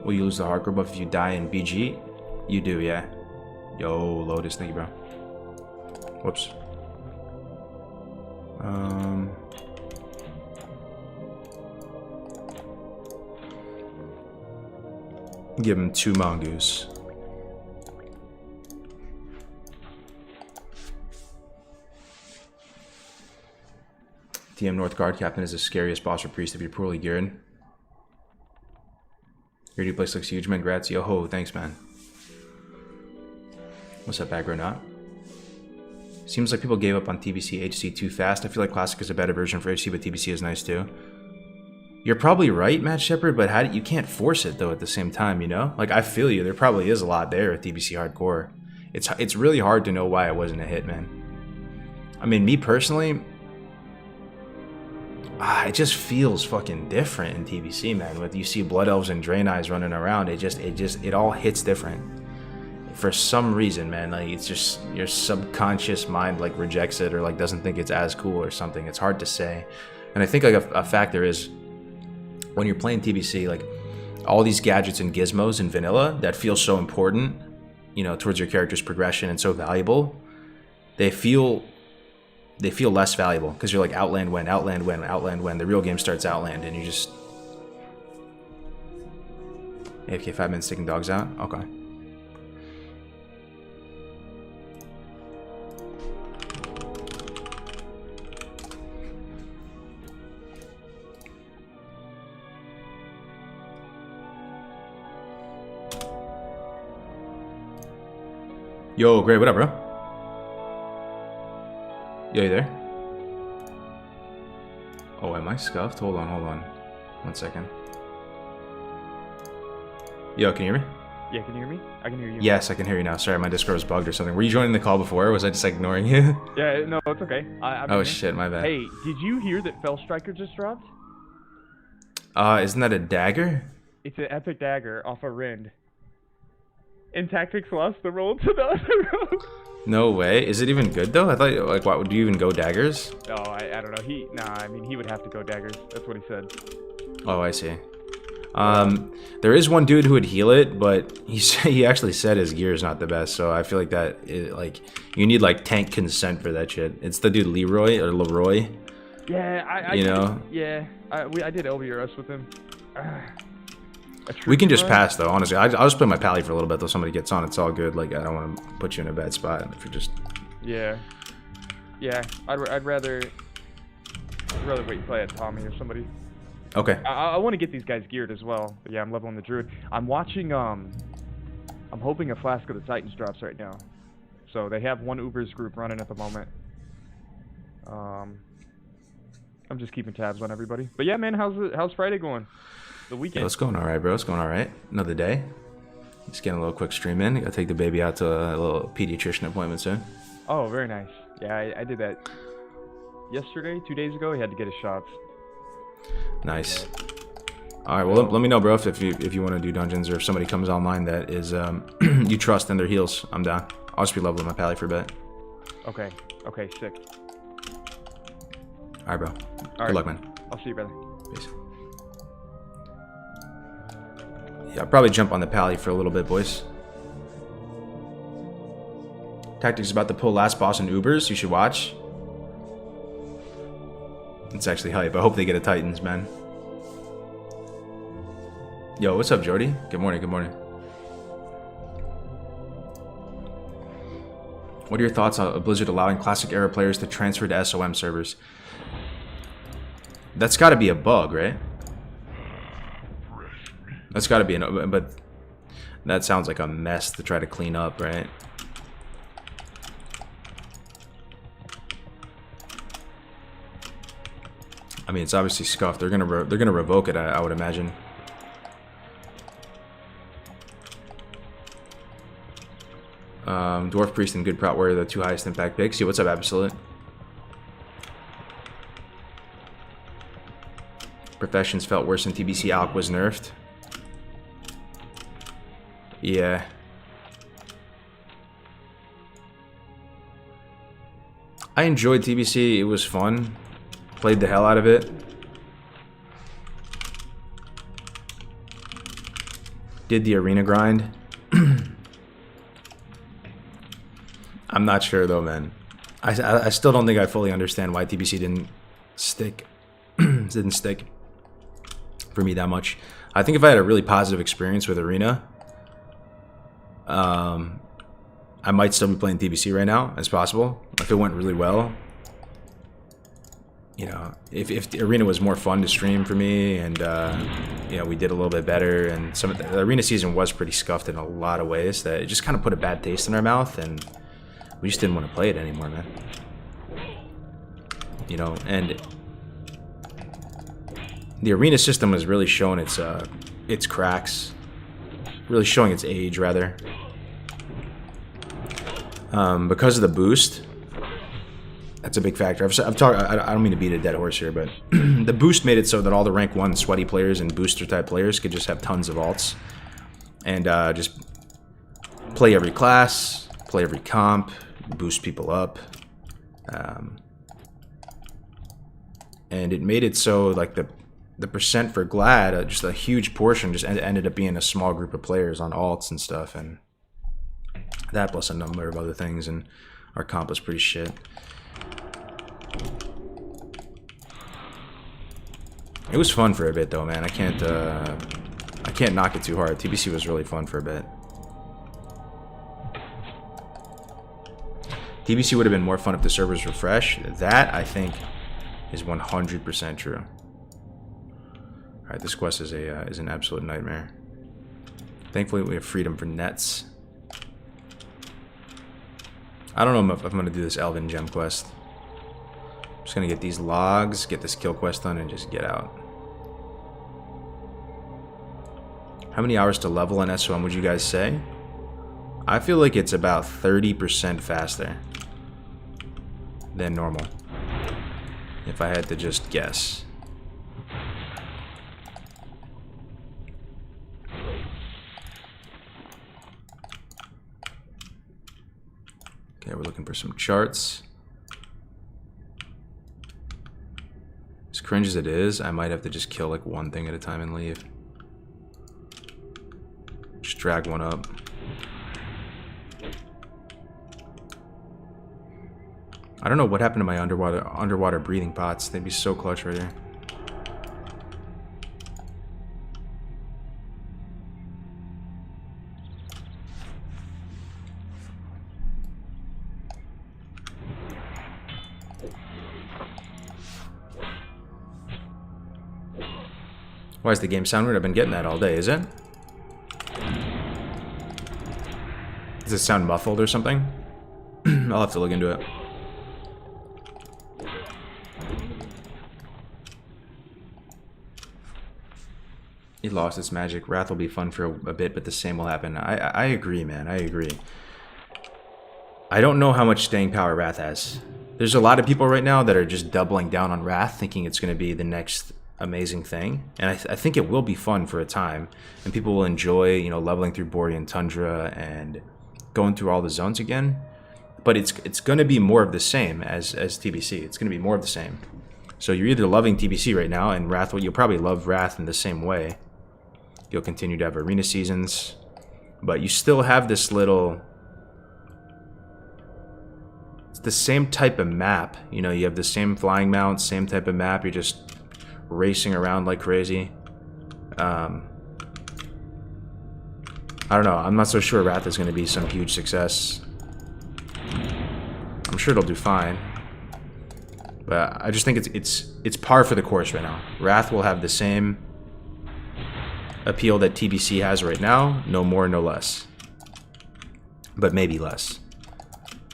S1: Will you lose the hardcore buff if you die in BG? You do, yeah. Yo, Lotus, thank you, bro. Whoops. Give him 2 mongoose. TM North Guard Captain is the scariest boss or priest if you're poorly geared. Your new place looks huge, man. Grats. Yo ho, thanks, man. What's up, aggro not? Seems like people gave up on TBC HC too fast. I feel like Classic is a better version for HC, but TBC is nice too. You're probably right, Matt Shepard, but you can't force it though at the same time, you know? Like, I feel you. There probably is a lot there with TBC Hardcore. It's really hard to know why it wasn't a hit, man. I mean, me personally, it just feels fucking different in TBC, man. When you see Blood Elves and Drain Eyes running around, it all hits different. For some reason, man, like, it's just your subconscious mind like rejects it or like doesn't think it's as cool or something. It's hard to say. And I think like a factor is when you're playing TBC, like all these gadgets and gizmos in vanilla that feel so important, you know, towards your character's progression and so valuable, they feel less valuable because you're like Outland when. The real game starts Outland and you just AFK 5 minutes taking dogs out. Okay. Yo, great. What up, bro? Yo, you there? Oh, am I scuffed? Hold on, hold on. 1 second. Yo, can you hear me?
S2: Yeah, can you hear me? I can hear you.
S1: Yes, I can hear you now. Sorry, my Discord was bugged or something. Were you joining the call before, or was I just ignoring you?
S2: Yeah, no, it's okay. I'm
S1: Oh,
S2: here.
S1: shit, my bad.
S2: Hey, did you hear that Fell Striker just dropped?
S1: Isn't that a dagger?
S2: It's an epic dagger off a Rind. And Tactics lost the roll to the other road.
S1: No way. Is it even good, though? I thought, like, what, would you even go daggers?
S2: No, I don't know. I mean, he would have to go daggers. That's what he said.
S1: Oh, I see. There is one dude who would heal it, but he actually said his gear is not the best, so I feel like you need, like, tank consent for that shit. It's the dude Leroy.
S2: Yeah, I did LBRS with him.
S1: We can just pass, though, honestly. I'll just play my pally for a little bit, though somebody gets on. It's all good. Like, I don't want to put you in a bad spot if you're just...
S2: Yeah. Yeah, I'd rather wait and play at Tommy or somebody.
S1: Okay.
S2: I want to get these guys geared as well. But yeah, I'm leveling the Druid. I'm watching, I'm hoping a Flask of the Titans drops right now. So they have one Ubers group running at the moment. I'm just keeping tabs on everybody. But yeah, man, how's Friday going? The weekend?
S1: Yeah, it's going alright, bro. It's going alright. Another day. Just getting a little quick stream in. Gotta take the baby out to a little pediatrician appointment soon.
S2: Oh, very nice. Yeah, I did that yesterday, 2 days ago. He had to get his shots.
S1: Nice. Alright, well, let me know, bro, if you want to do dungeons, or if somebody comes online that is you trust in their heals. I'm down. I'll just be leveling my pally for a bit.
S2: Okay, sick.
S1: Alright, bro. Good luck, man.
S2: I'll see you, brother.
S1: Peace. Yeah, I'll probably jump on the pally for a little bit, boys. Tactics about to pull last boss in Ubers. You should watch. It's actually hype. I hope they get a Titans, man. Yo, what's up, Jordy? Good morning, good morning. What are your thoughts on Blizzard allowing classic era players to transfer to SOM servers? That's got to be a bug, right? That's got to be but that sounds like a mess to try to clean up, right? I mean, it's obviously scuffed. They're gonna revoke it, I would imagine. Dwarf Priest and Good Prot were the two highest impact picks. Yo, what's up, Absolute? Professions felt worse than TBC. Alc was nerfed. Yeah. I enjoyed TBC. It was fun. Played the hell out of it. Did the arena grind. I'm not sure though, man. I still don't think I fully understand why TBC didn't stick. Didn't stick for me that much. I think if I had a really positive experience with arena, I might still be playing TBC right now, as possible. If it went really well, you know, if the arena was more fun to stream for me, and you know, we did a little bit better, and some of the arena season was pretty scuffed in a lot of ways, that it just kind of put a bad taste in our mouth, and we just didn't want to play it anymore, man. You know, and the arena system was really showing its cracks, really showing its age, rather. Because of the boost, that's a big factor. I don't mean to beat a dead horse here, but the boost made it so that all the rank 1 sweaty players and booster type players could just have tons of alts and just play every class, play every comp, boost people up. And it made it so like the percent for Glad, just a huge portion, just ended up being a small group of players on alts and stuff, and that plus a number of other things, and our comp was pretty shit. It was fun for a bit though, man. I can't knock it too hard. TBC was really fun for a bit. TBC would have been more fun if the servers were fresh. That, I think, is 100% true. Alright, this quest is an absolute nightmare. Thankfully, we have freedom for nets. I don't know if I'm gonna do this Elven Gem quest. I'm just gonna get these logs, get this kill quest done, and just get out. How many hours to level in SOM would you guys say? I feel like it's about 30% faster than normal, if I had to just guess. Okay, we're looking for some charts. As cringe as it is, I might have to just kill like one thing at a time and leave. Just drag one up. I don't know what happened to my underwater breathing pots. They'd be so clutch right here. Why does the game sound weird? I've been getting that all day, is it? Does it sound muffled or something? I'll have to look into it. It lost its magic. Wrath will be fun for a bit, but the same will happen. I agree, man. I agree. I don't know how much staying power Wrath has. There's a lot of people right now that are just doubling down on Wrath, thinking it's going to be the next amazing thing. And I think it will be fun for a time. And people will enjoy, you know, leveling through Borean Tundra and going through all the zones again. But it's going to be more of the same as TBC. It's going to be more of the same. So you're either loving TBC right now, and Wrath, well, you'll probably love Wrath in the same way. You'll continue to have arena seasons, but you still have this little... It's the same type of map. You know, you have the same flying mounts, same type of map. You're just racing around like crazy. I don't know. I'm not so sure Wrath is going to be some huge success. I'm sure it'll do fine. But I just think it's par for the course right now. Wrath will have the same appeal that TBC has right now. No more, no less. But maybe less.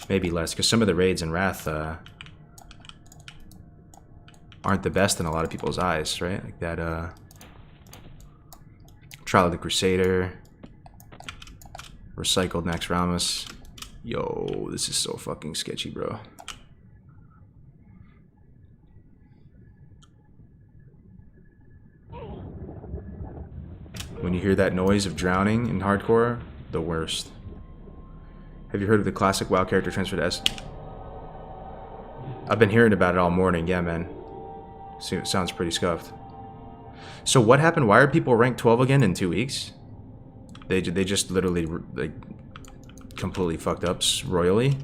S1: Maybe less, because some of the raids in Wrath aren't the best in a lot of people's eyes, right? Like that Trial of the Crusader, Recycled Max Ramos. Yo, this is so fucking sketchy, bro. When you hear that noise of drowning in hardcore, the worst. Have you heard of the classic WoW character transfer to S? I've been hearing about it all morning. Yeah, man. Sounds pretty scuffed. So what happened? Why are people ranked 12 again in 2 weeks? They just literally like completely fucked up royally.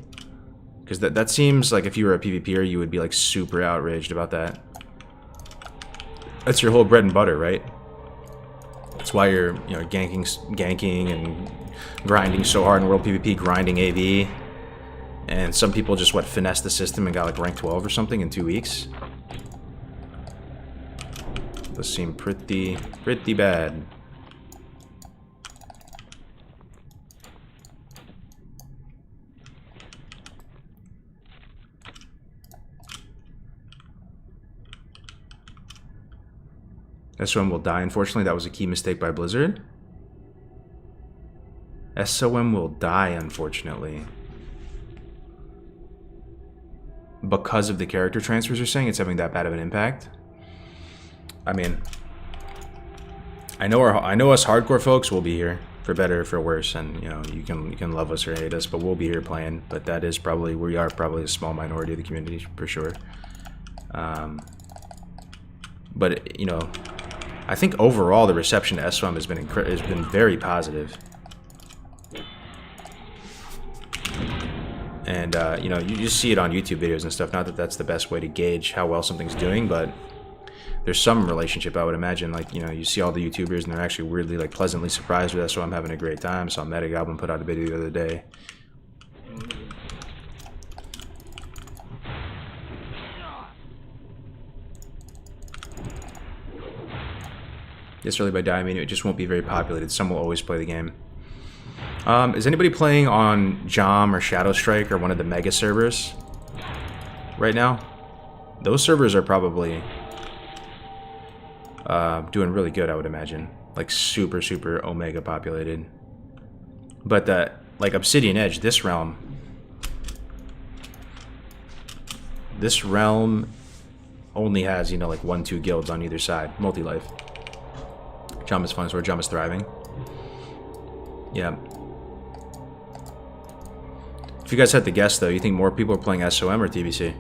S1: Because that seems like if you were a PvPer, you would be like super outraged about that. That's your whole bread and butter, right? That's why you're, you know, ganking and grinding so hard in World PvP, grinding AV. And some people just, what, finessed the system and got like rank 12 or something in 2 weeks. Those seem pretty bad. SOM will die, unfortunately. That was a key mistake by Blizzard. SOM will die, unfortunately. Because of the character transfers, you're saying it's having that bad of an impact? I mean, I know us hardcore folks will be here for better or for worse, and you know, you can love us or hate us, but we'll be here playing. But that is probably, we are probably a small minority of the community for sure. But you know, I think overall the reception to SOM has been very positive. And you know, you just see it on YouTube videos and stuff. Not that that's the best way to gauge how well something's doing, but there's some relationship, I would imagine. Like, you know, you see all the YouTubers and they're actually weirdly, like, pleasantly surprised with SOM having a great time. Saw Metagoblin put out a video the other day. This early by die, I mean, it just won't be very populated. Some will always play the game. Is anybody playing on Jom or Shadow Strike or one of the mega servers right now? Those servers are probably doing really good, I would imagine. Like super, super Omega populated. But like Obsidian Edge, this realm only has, you know, like 1-2 guilds on either side. Multi-life. Jom is fun, is where Jom is thriving. Yeah. If you guys had to guess, though, you think more people are playing SOM or TBC?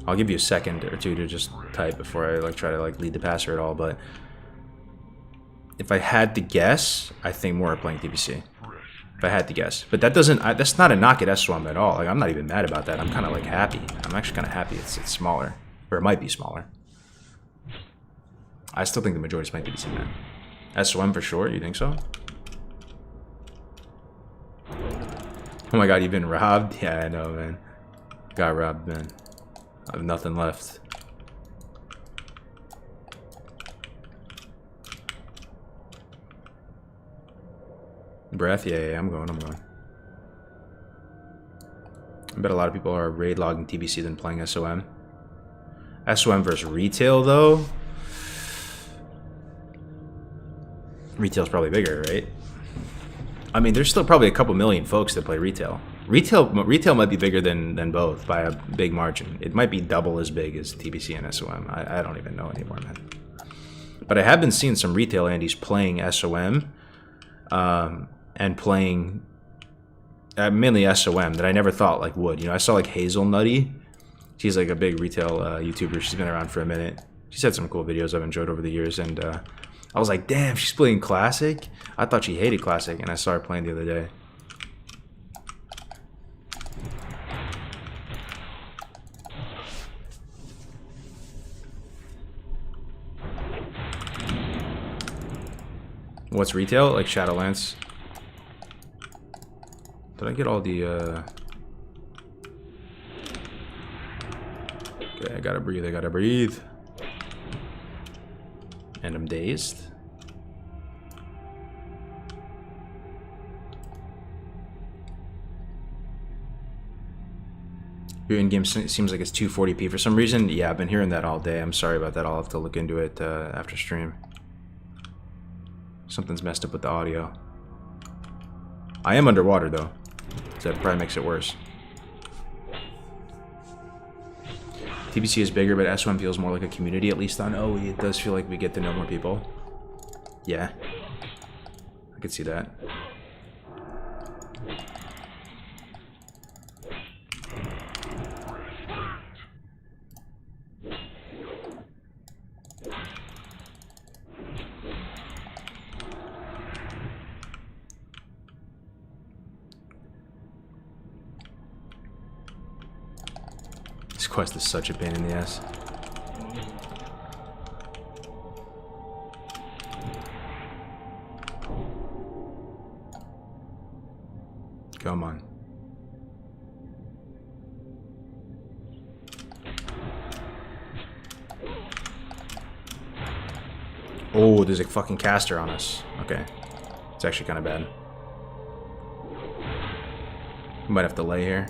S1: I'll give you a second or two to just type before I like try to like lead the passer at all. But if I had to guess, I think more are playing TBC. If I had to guess, but that doesn't. That's not a knock at SOM at all. Like I'm not even mad about that. I'm kind of like happy. I'm actually kind of happy it's smaller, or it might be smaller. I still think the majority is playing TBC, man. SOM for sure. You think so? Oh my god, you've been robbed? Yeah, I know, man. Got robbed, man. I have nothing left. Breath? Yeah, I'm going. I bet a lot of people are raid logging TBC than playing SOM. SOM versus retail, though? Retail's probably bigger, right? I mean, there's still probably a couple million folks that play retail. Retail might be bigger than both by a big margin. It might be double as big as TBC and SOM. I don't even know anymore, man. But I have been seeing some retail Andes playing SOM and playing mainly SOM that I never thought like would. You know, I saw like Hazelnutty. She's like a big retail YouTuber. She's been around for a minute. She's had some cool videos I've enjoyed over the years, and I was like, damn, she's playing Classic? I thought she hated Classic, and I saw her playing the other day. What's retail? Like Shadowlands? Did I get all the, Okay, I gotta breathe. And I'm dazed. Your in-game seems like it's 240p for some reason. Yeah, I've been hearing that all day. I'm sorry about that. I'll have to look into it after stream. Something's messed up with the audio. I am underwater, though. So that probably makes it worse. TBC is bigger, but SOM feels more like a community, at least on OE. It does feel like we get to know more people. Yeah. I could see that. This quest is such a pain in the ass. Come on. Oh, there's a fucking caster on us. Okay. It's actually kind of bad. We might have to lay here.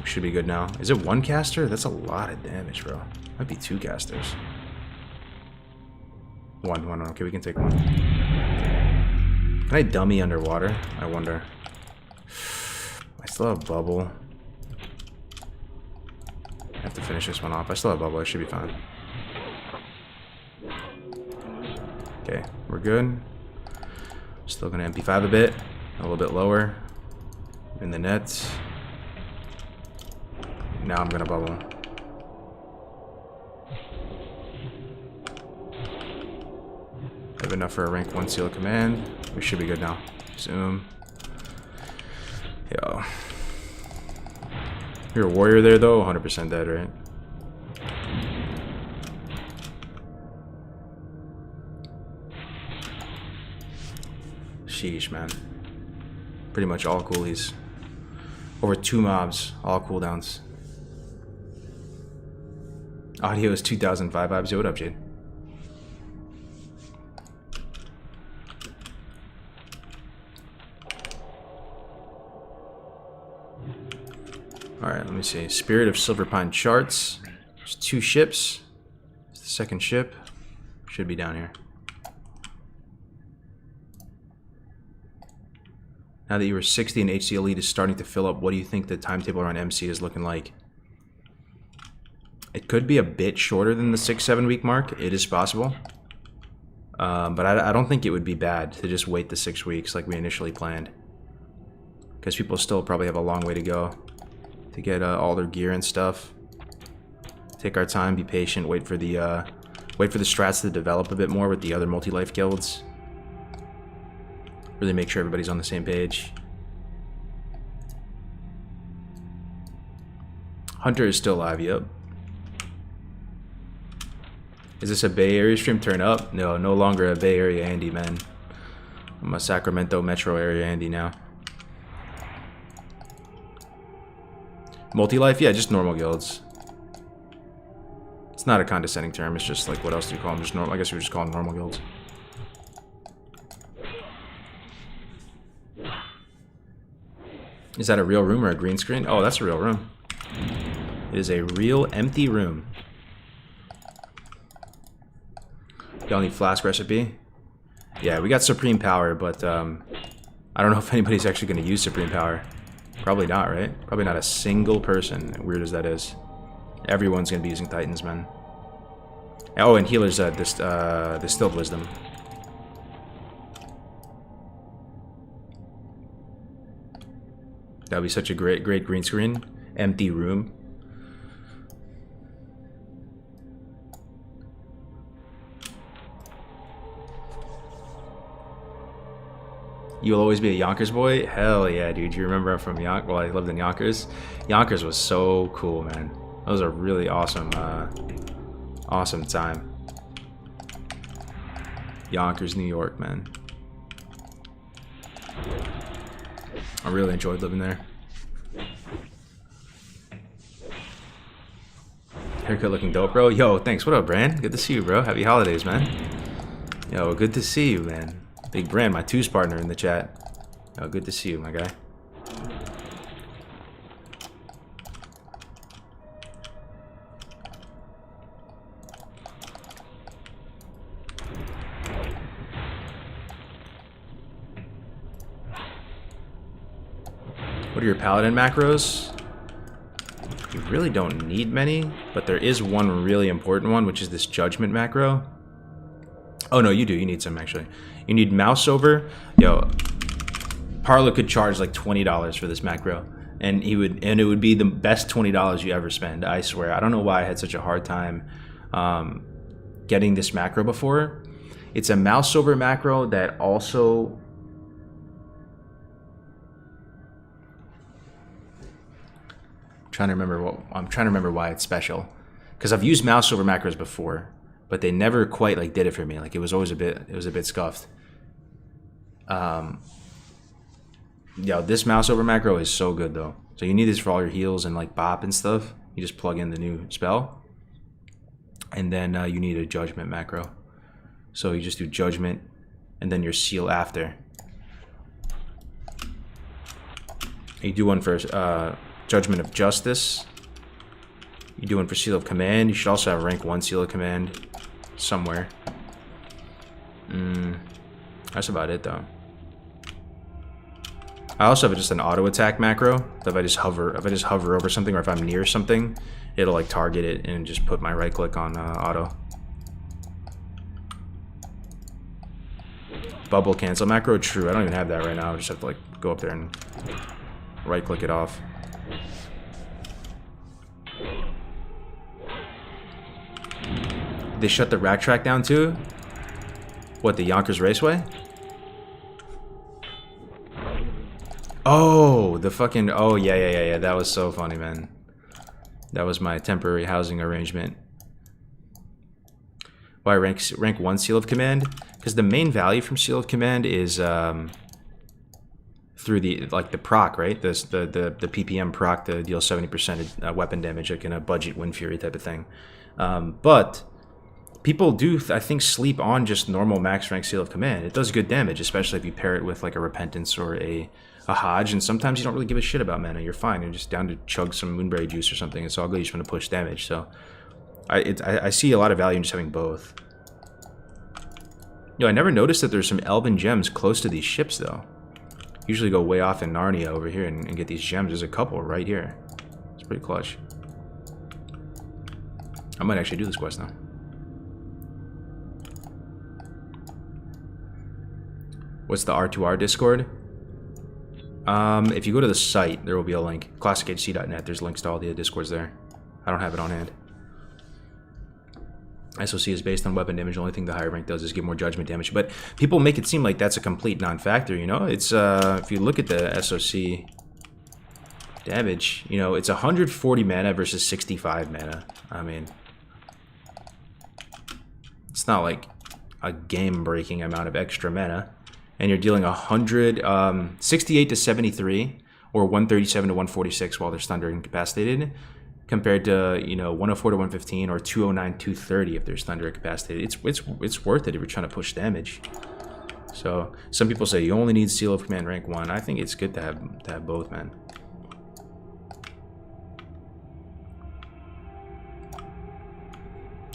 S1: Should be good now. Is it one caster? That's a lot of damage, bro. Might be two casters. One. Okay, we can take one. Can I dummy underwater? I wonder. I still have bubble. I have to finish this one off. I still have bubble. I should be fine. Okay, we're good. Still gonna MP5 a bit. A little bit lower. In the nets. Now I'm gonna bubble. I have enough for a rank 1 seal command. We should be good now. Zoom. Yo. You're a warrior there though? 100% dead, right? Sheesh, man. Pretty much all coolies. Over 2 mobs, all cooldowns. Audio is 2005 vibes. Yo, what up, Jade? Alright, let me see. Spirit of Silverpine charts. There's 2 ships. It's the second ship. Should be down here. Now that you were 60 and HC Elite is starting to fill up, what do you think the timetable around MC is looking like? It could be a bit shorter than the 6-7 week mark. It is possible. But I don't think it would be bad to just wait the 6 weeks like we initially planned. Because people still probably have a long way to go to get all their gear and stuff. Take our time, be patient, wait for the strats to develop a bit more with the other multi-life guilds. Really make sure everybody's on the same page. Hunter is still alive, yep. Is this a Bay Area stream? Turn up? No, no longer a Bay Area Andy, man. I'm a Sacramento metro area Andy now. Multi-life? Yeah, just normal guilds. It's not a condescending term, it's just like, what else do you call them? Just normal, I guess we would just call them normal guilds. Is that a real room or a green screen? Oh, that's a real room. It is a real empty room. Y'all need flask recipe? Yeah, we got supreme power, but I don't know if anybody's actually going to use supreme power. Probably not, right? Probably not a single person, weird as that is. Everyone's going to be using Titans, man. Oh, and healers, distilled wisdom. That would be such a great green screen. Empty room. You'll always be a Yonkers boy? Hell yeah, dude. You remember I'm from Yonkers? Well, I lived in Yonkers. Yonkers was so cool, man. That was a really awesome, awesome time. Yonkers, New York, man. I really enjoyed living there. Haircut looking dope, bro. Yo, thanks. What up, Brand? Good to see you, bro. Happy holidays, man. Yo, good to see you, man. Big Brand, my twos partner in the chat. Yo, good to see you, my guy. What are your paladin macros? You really don't need many, but there is one really important one, which is this judgment macro. Oh no, you do. You need some actually. You need mouse over. Yo, Parla could charge like $20 for this macro, and it would be the best $20 you ever spend. I swear. I don't know why I had such a hard time getting this macro before. It's a mouse over macro that also. I'm trying to remember why it's special, because I've used mouse over macros before, but they never quite like did it for me. Like it was a bit scuffed. Yo, this mouse over macro is so good though. So you need this for all your heals and like bop and stuff. You just plug in the new spell, and then you need a judgment macro. So you just do judgment, and then your seal after. You do one for Judgment of Justice. You do one for Seal of Command. You should also have rank 1 Seal of Command somewhere. That's about it though. I also have just an auto attack macro. That if I just hover over something, or if I'm near something, it'll like target it and just put my right click on auto. Bubble cancel macro, true. I don't even have that right now. I just have to like go up there and right click it off. They shut the rack track down too? What, the Yonkers Raceway? Oh, the fucking, oh yeah, that was so funny, man. That was my temporary housing arrangement. Why rank 1 Seal of Command? Because the main value from Seal of Command is through the proc, right? The PPM proc to deal 70% weapon damage, like in a budget Wind Fury type of thing. But people do, I think, sleep on just normal max rank Seal of Command. It does good damage, especially if you pair it with like a Repentance or a Hodge, and sometimes you don't really give a shit about mana. You're fine. You're just down to chug some Moonberry juice or something. It's all good. You just want to push damage. So I see a lot of value in just having both. Yo, I never noticed that there's some Elven gems close to these ships, though. Usually go way off in Narnia over here and get these gems. There's a couple right here. It's pretty clutch. I might actually do this quest now. What's the R2R Discord? If you go to the site, there will be a link. ClassicHC.net. There's links to all the Discords there. I don't have it on hand. SOC is based on weapon damage. The only thing the higher rank does is give more judgment damage. But people make it seem like that's a complete non-factor, you know? It's, if you look at the SOC damage, you know, it's 140 mana versus 65 mana. I mean, it's not like a game-breaking amount of extra mana. And you're dealing 68 to 73, or 137 to 146 while they're stunned or incapacitated, compared to, you know, 104 to 115 or 209 230 if they're stunned or incapacitated. It's worth it if you're trying to push damage. So some people say you only need Seal of Command rank 1. I think it's good to have both, man.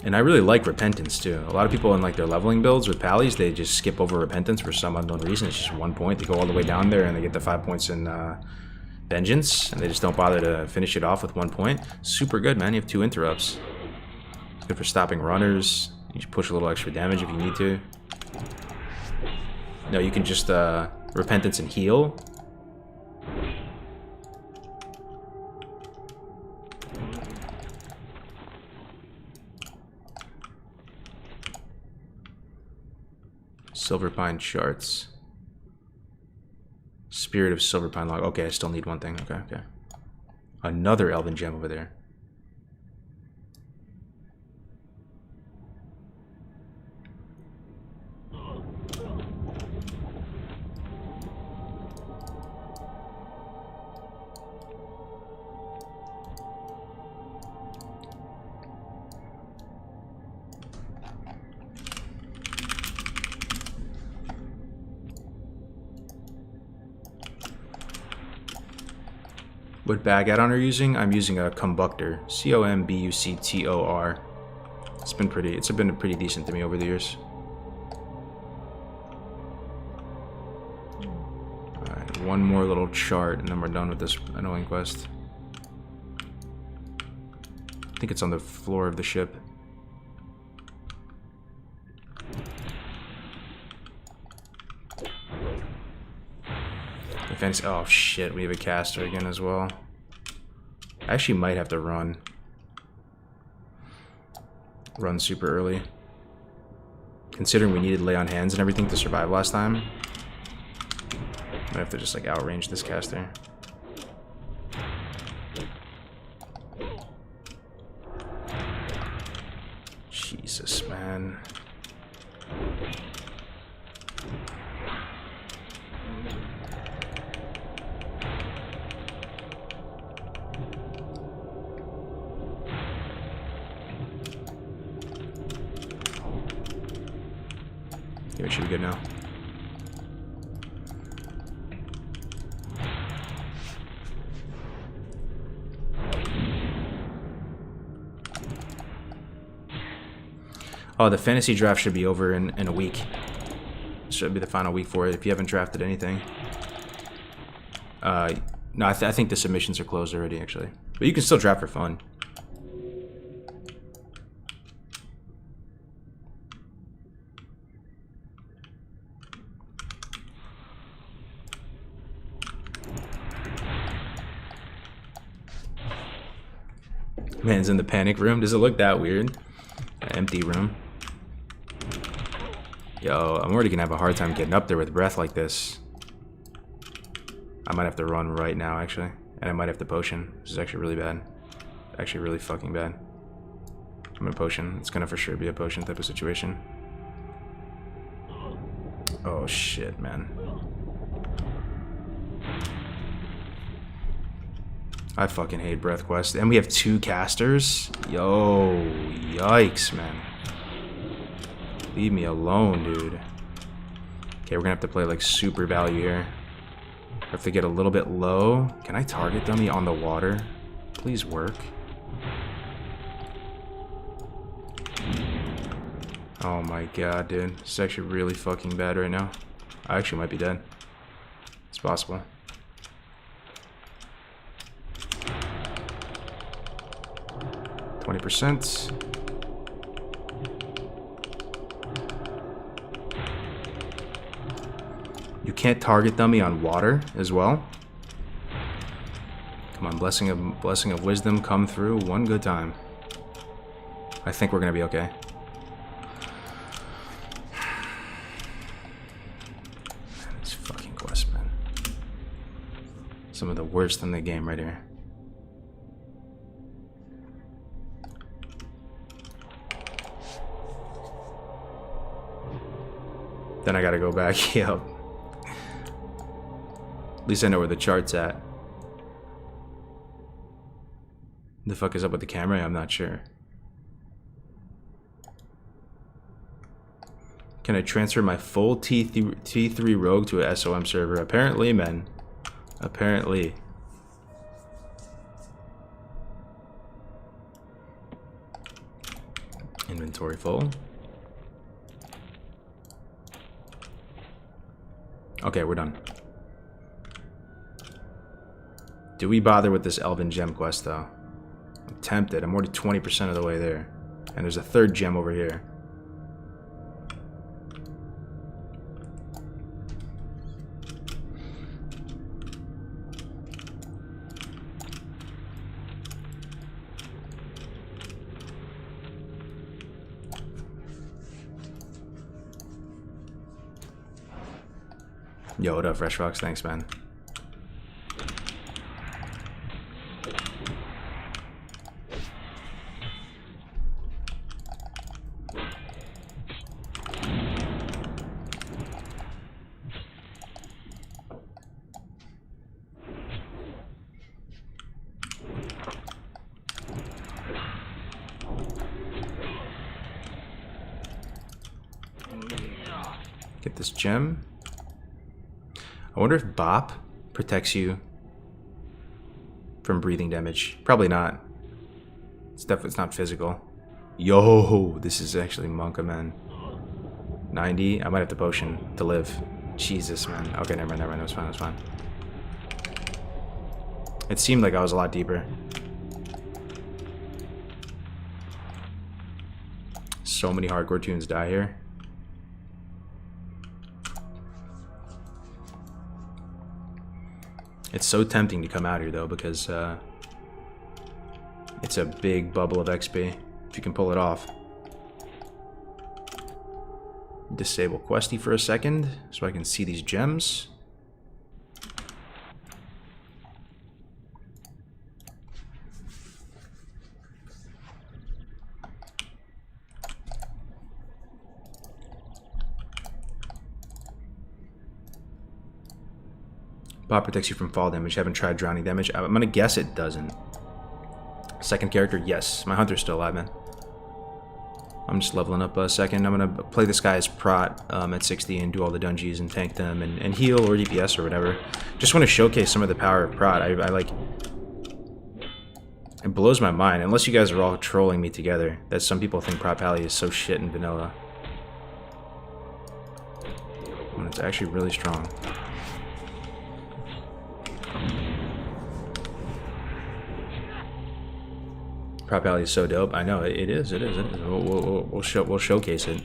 S1: And I really like Repentance too. A lot of people in like their leveling builds with Pallies, they just skip over Repentance for some unknown reason. It's just 1 point. They go all the way down there and they get the 5 points in Vengeance, and they just don't bother to finish it off with 1 point. Super good, man. You have 2 interrupts. It's good for stopping runners. You can push a little extra damage if you need to. No, you can just Repentance and heal. Silverpine Charts. Spirit of Silverpine Log. Okay, I still need one thing. Okay, okay. Another Elven Gem over there. What bag add-on are you using? I'm using a Combuctor. C-O-M-B-U-C-T-O-R. It's been pretty decent to me over the years. Alright, one more little chart and then we're done with this annoying quest. I think it's on the floor of the ship. Fantasy. Oh shit, we have a caster again as well. I actually might have to run. Run super early. Considering we needed lay on hands and everything to survive last time. Might have to just like outrange this caster. Jesus, man. It should be good now. Oh, the fantasy draft should be over in a week. Should be the final week for it if you haven't drafted anything. No, I think the submissions are closed already, actually. But you can still draft for fun. Man's in the panic room. Does it look that weird? An empty room. Yo, I'm already gonna have a hard time getting up there with breath like this. I might have to run right now, actually. And I might have to potion. This is actually really bad. Actually really fucking bad. I'm gonna potion. It's gonna for sure be a potion type of situation. Oh shit, man. I fucking hate Breath Quest. And we have 2 casters? Yo, yikes, man. Leave me alone, dude. Okay, we're gonna have to play like super value here. I have to get a little bit low. Can I target dummy on the water? Please work. Oh my god, dude. This is actually really fucking bad right now. I actually might be dead. It's possible. %. You can't target dummy on water as well. Come on, blessing of wisdom come through one good time. I think we're gonna be okay. These fucking quests, man. Some of the worst in the game right here. Then I gotta go back. Yep. At least I know where the chart's at. The fuck is up with the camera? I'm not sure. Can I transfer my full T3 rogue to a SOM server? Apparently, men. Apparently. Inventory full. Okay, we're done. Do we bother with this Elven Gem quest, though? I'm tempted. I'm already 20% of the way there. And there's a third gem over here. Yo, what up, Fresh Fox? Thanks, man. Get this gem. I wonder if Bop protects you from breathing damage. Probably not. It's not physical. Yo, this is actually Monka, man. 90. I might have to potion to live. Jesus, man. Okay, never mind. That was fine. That was fine. It seemed like I was a lot deeper. So many hardcore tunes die here. It's so tempting to come out here, though, because it's a big bubble of XP, if you can pull it off. Disable Questy for a second, so I can see these gems. Bot protects you from fall damage. Haven't tried drowning damage. I'm gonna guess it doesn't. Second character, yes. My hunter's still alive, man. I'm just leveling up a second. I'm gonna play this guy as Prot at 60 and do all the dungeons and tank them and heal or DPS or whatever. Just want to showcase some of the power of Prot. I like... It blows my mind, unless you guys are all trolling me together, that some people think Prot Pally is so shit in vanilla. When it's actually really strong. Prop Alley is so dope. I know it is. It is. We'll showcase it.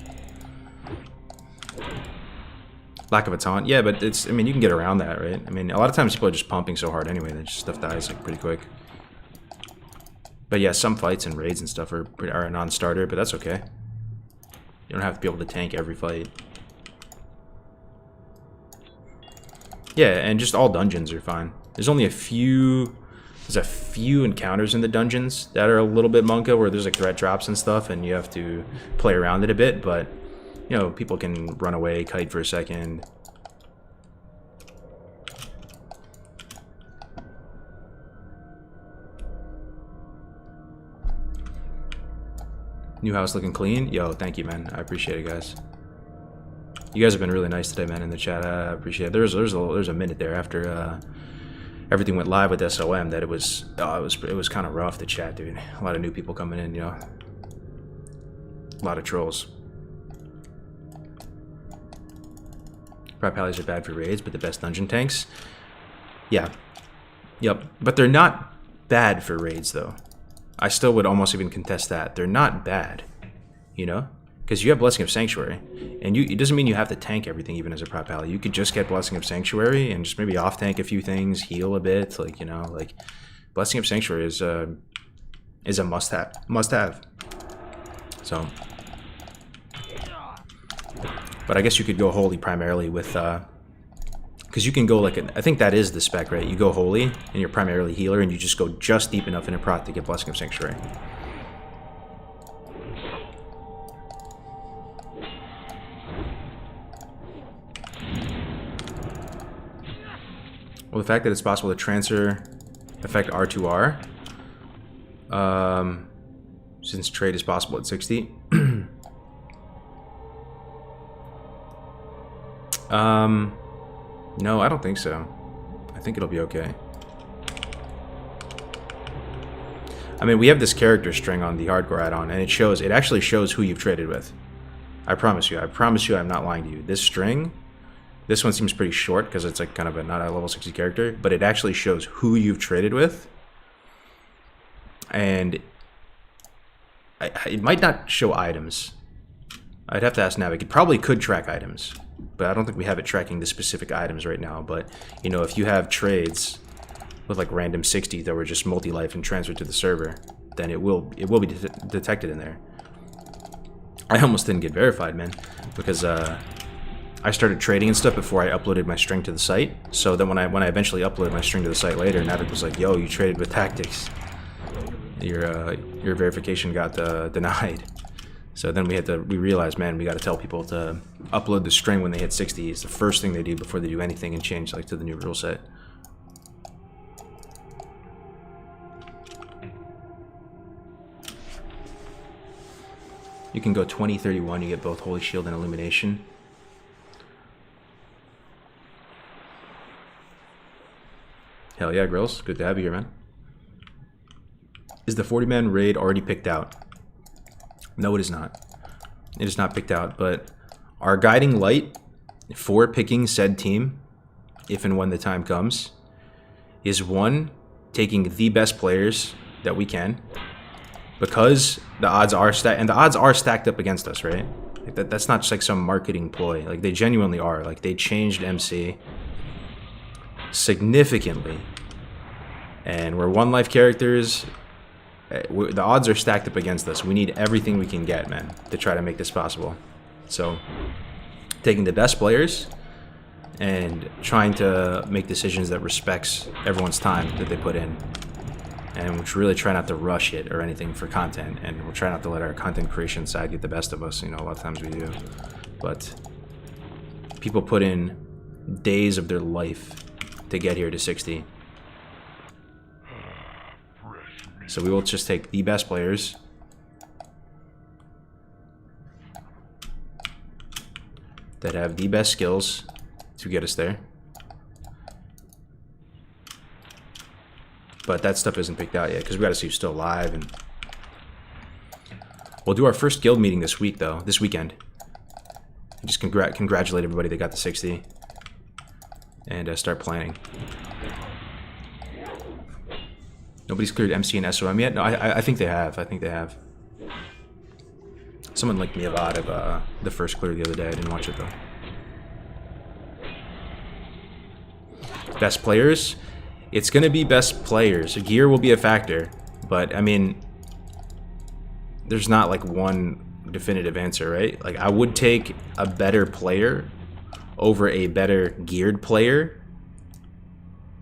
S1: Lack of a taunt, yeah, but it's. I mean, you can get around that, right? I mean, a lot of times people are just pumping so hard anyway that stuff dies like pretty quick. But yeah, some fights and raids and stuff are a non-starter, but that's okay. You don't have to be able to tank every fight. Yeah, and just all dungeons are fine. There's only a few. There's a few encounters in the dungeons that are a little bit Monka, where there's like threat drops and stuff, and you have to play around it a bit, but, you know, people can run away, kite for a second. New house looking clean. Yo, thank you, man. I appreciate it, guys. You guys have been really nice today, man, in the chat. I appreciate it. There's a minute there after everything went live with SOM that it was kind of rough to chat, dude. A lot of new people coming in, you know. A lot of trolls. Prop pallies are bad for raids, but the best dungeon tanks. Yeah. Yep. But they're not bad for raids, though. I still would almost even contest that. They're not bad, you know? Because you have Blessing of Sanctuary. And it doesn't mean you have to tank everything even as a prop pally. You could just get Blessing of Sanctuary and just maybe off-tank a few things, heal a bit. Like, you know, like... Blessing of Sanctuary is a must-have. So... But I guess you could go Holy primarily with... Because you can go like... I think that is the spec, right? You go Holy, and you're primarily healer, and you just go just deep enough in a prot to get Blessing of Sanctuary. Well, the fact that it's possible to transfer effect R2R, since trade is possible at 60. No, I don't think so. I think it'll be okay. I mean, we have this character string on the hardcore add-on, and it actually shows who you've traded with. I promise you I'm not lying to you. This string, this one seems pretty short because it's like kind of not a level 60 character, but it actually shows who you've traded with. And it might not show items. I'd have to ask Nav. It probably could track items, but I don't think we have it tracking the specific items right now. But, you know, if you have trades with like random 60 that were just multi-life and transferred to the server, then it will be detected in there. I almost didn't get verified, man, because I started trading and stuff before I uploaded my string to the site. So then when I eventually uploaded my string to the site later, Navik was like, "Yo, you traded with Tactics. Your verification got denied." So then we realized, man, we got to tell people to upload the string when they hit 60. It's the first thing they do before they do anything and change like to the new rule set. You can go 20-31. You get both Holy Shield and Illumination. Hell yeah, Grills. Good to have you here, man. Is the 40-man raid already picked out? No, it is not. It is not picked out, but our guiding light for picking said team, if and when the time comes, is one, taking the best players that we can, because the odds are stacked, and the odds are stacked up against us, right? Like that's not just like some marketing ploy. Like they genuinely are. Like they changed MC significantly, and we're one life characters. The odds are stacked up against us. We need everything we can get, man, to try to make this possible. So, taking the best players and trying to make decisions that respects everyone's time that they put in. And we'll really try not to rush it or anything for content. And we'll try not to let our content creation side get the best of us. You know, a lot of times we do. But people put in days of their life to get here to 60. So we will just take the best players that have the best skills to get us there. But that stuff isn't picked out yet because we got to see who's still alive. And we'll do our first guild meeting this week, though, this weekend. And just congratulate everybody that got the 60 and start planning. Nobody's cleared MC and SOM yet? No, I think they have. I think they have. Someone linked me a lot of the first clear the other day. I didn't watch it, though. Best players? It's going to be best players. Gear will be a factor. But, I mean, there's not, like, one definitive answer, right? Like, I would take a better player over a better geared player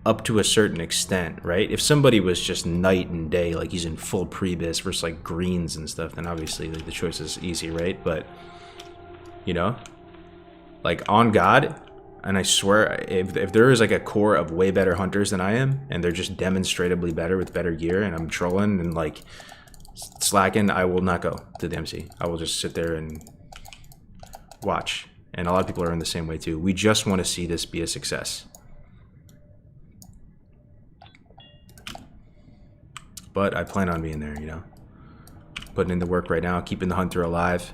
S1: up to a certain extent, right? If somebody was just night and day, like he's in full prebis versus like greens and stuff, then obviously like, the choice is easy, right? But, you know, like on God, and I swear, if there is like a core of way better hunters than I am, and they're just demonstrably better with better gear, and I'm trolling, and like, slacking, I will not go to the MC. I will just sit there and watch. And a lot of people are in the same way too. We just want to see this be a success. But I plan on being there, you know. Putting in the work right now, keeping the hunter alive.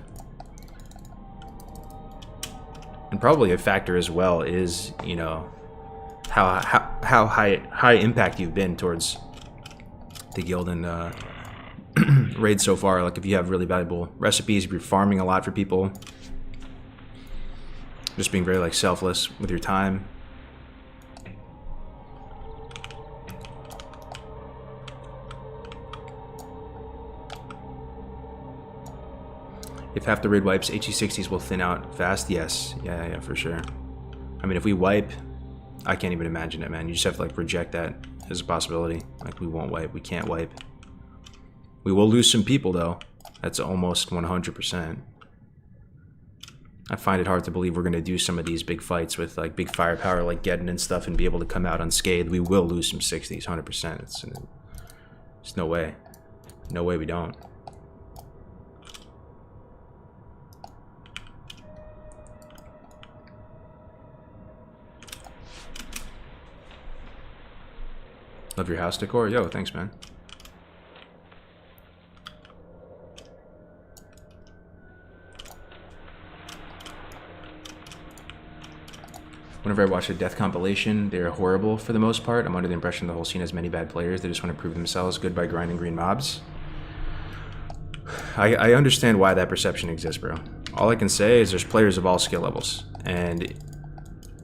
S1: And probably a factor as well is, you know, how high impact you've been towards the guild and raid so far. Like if you have really valuable recipes, if you're farming a lot for people, just being very like selfless with your time. If half the raid wipes, HE60s will thin out fast. Yes, yeah, for sure. I mean, if we wipe, I can't even imagine it, man. You just have to like reject that as a possibility. Like we won't wipe, we can't wipe. We will lose some people though. That's almost 100%. I find it hard to believe we're gonna do some of these big fights with like big firepower, like Geddon and stuff, and be able to come out unscathed. We will lose some 60s, 100%. It's no way. No way we don't. Love your house decor. Yo, thanks, man. Whenever I watch a death compilation, they're horrible for the most part. I'm under the impression the whole scene has many bad players. They just want to prove themselves good by grinding green mobs. I understand why that perception exists, bro. All I can say is there's players of all skill levels. And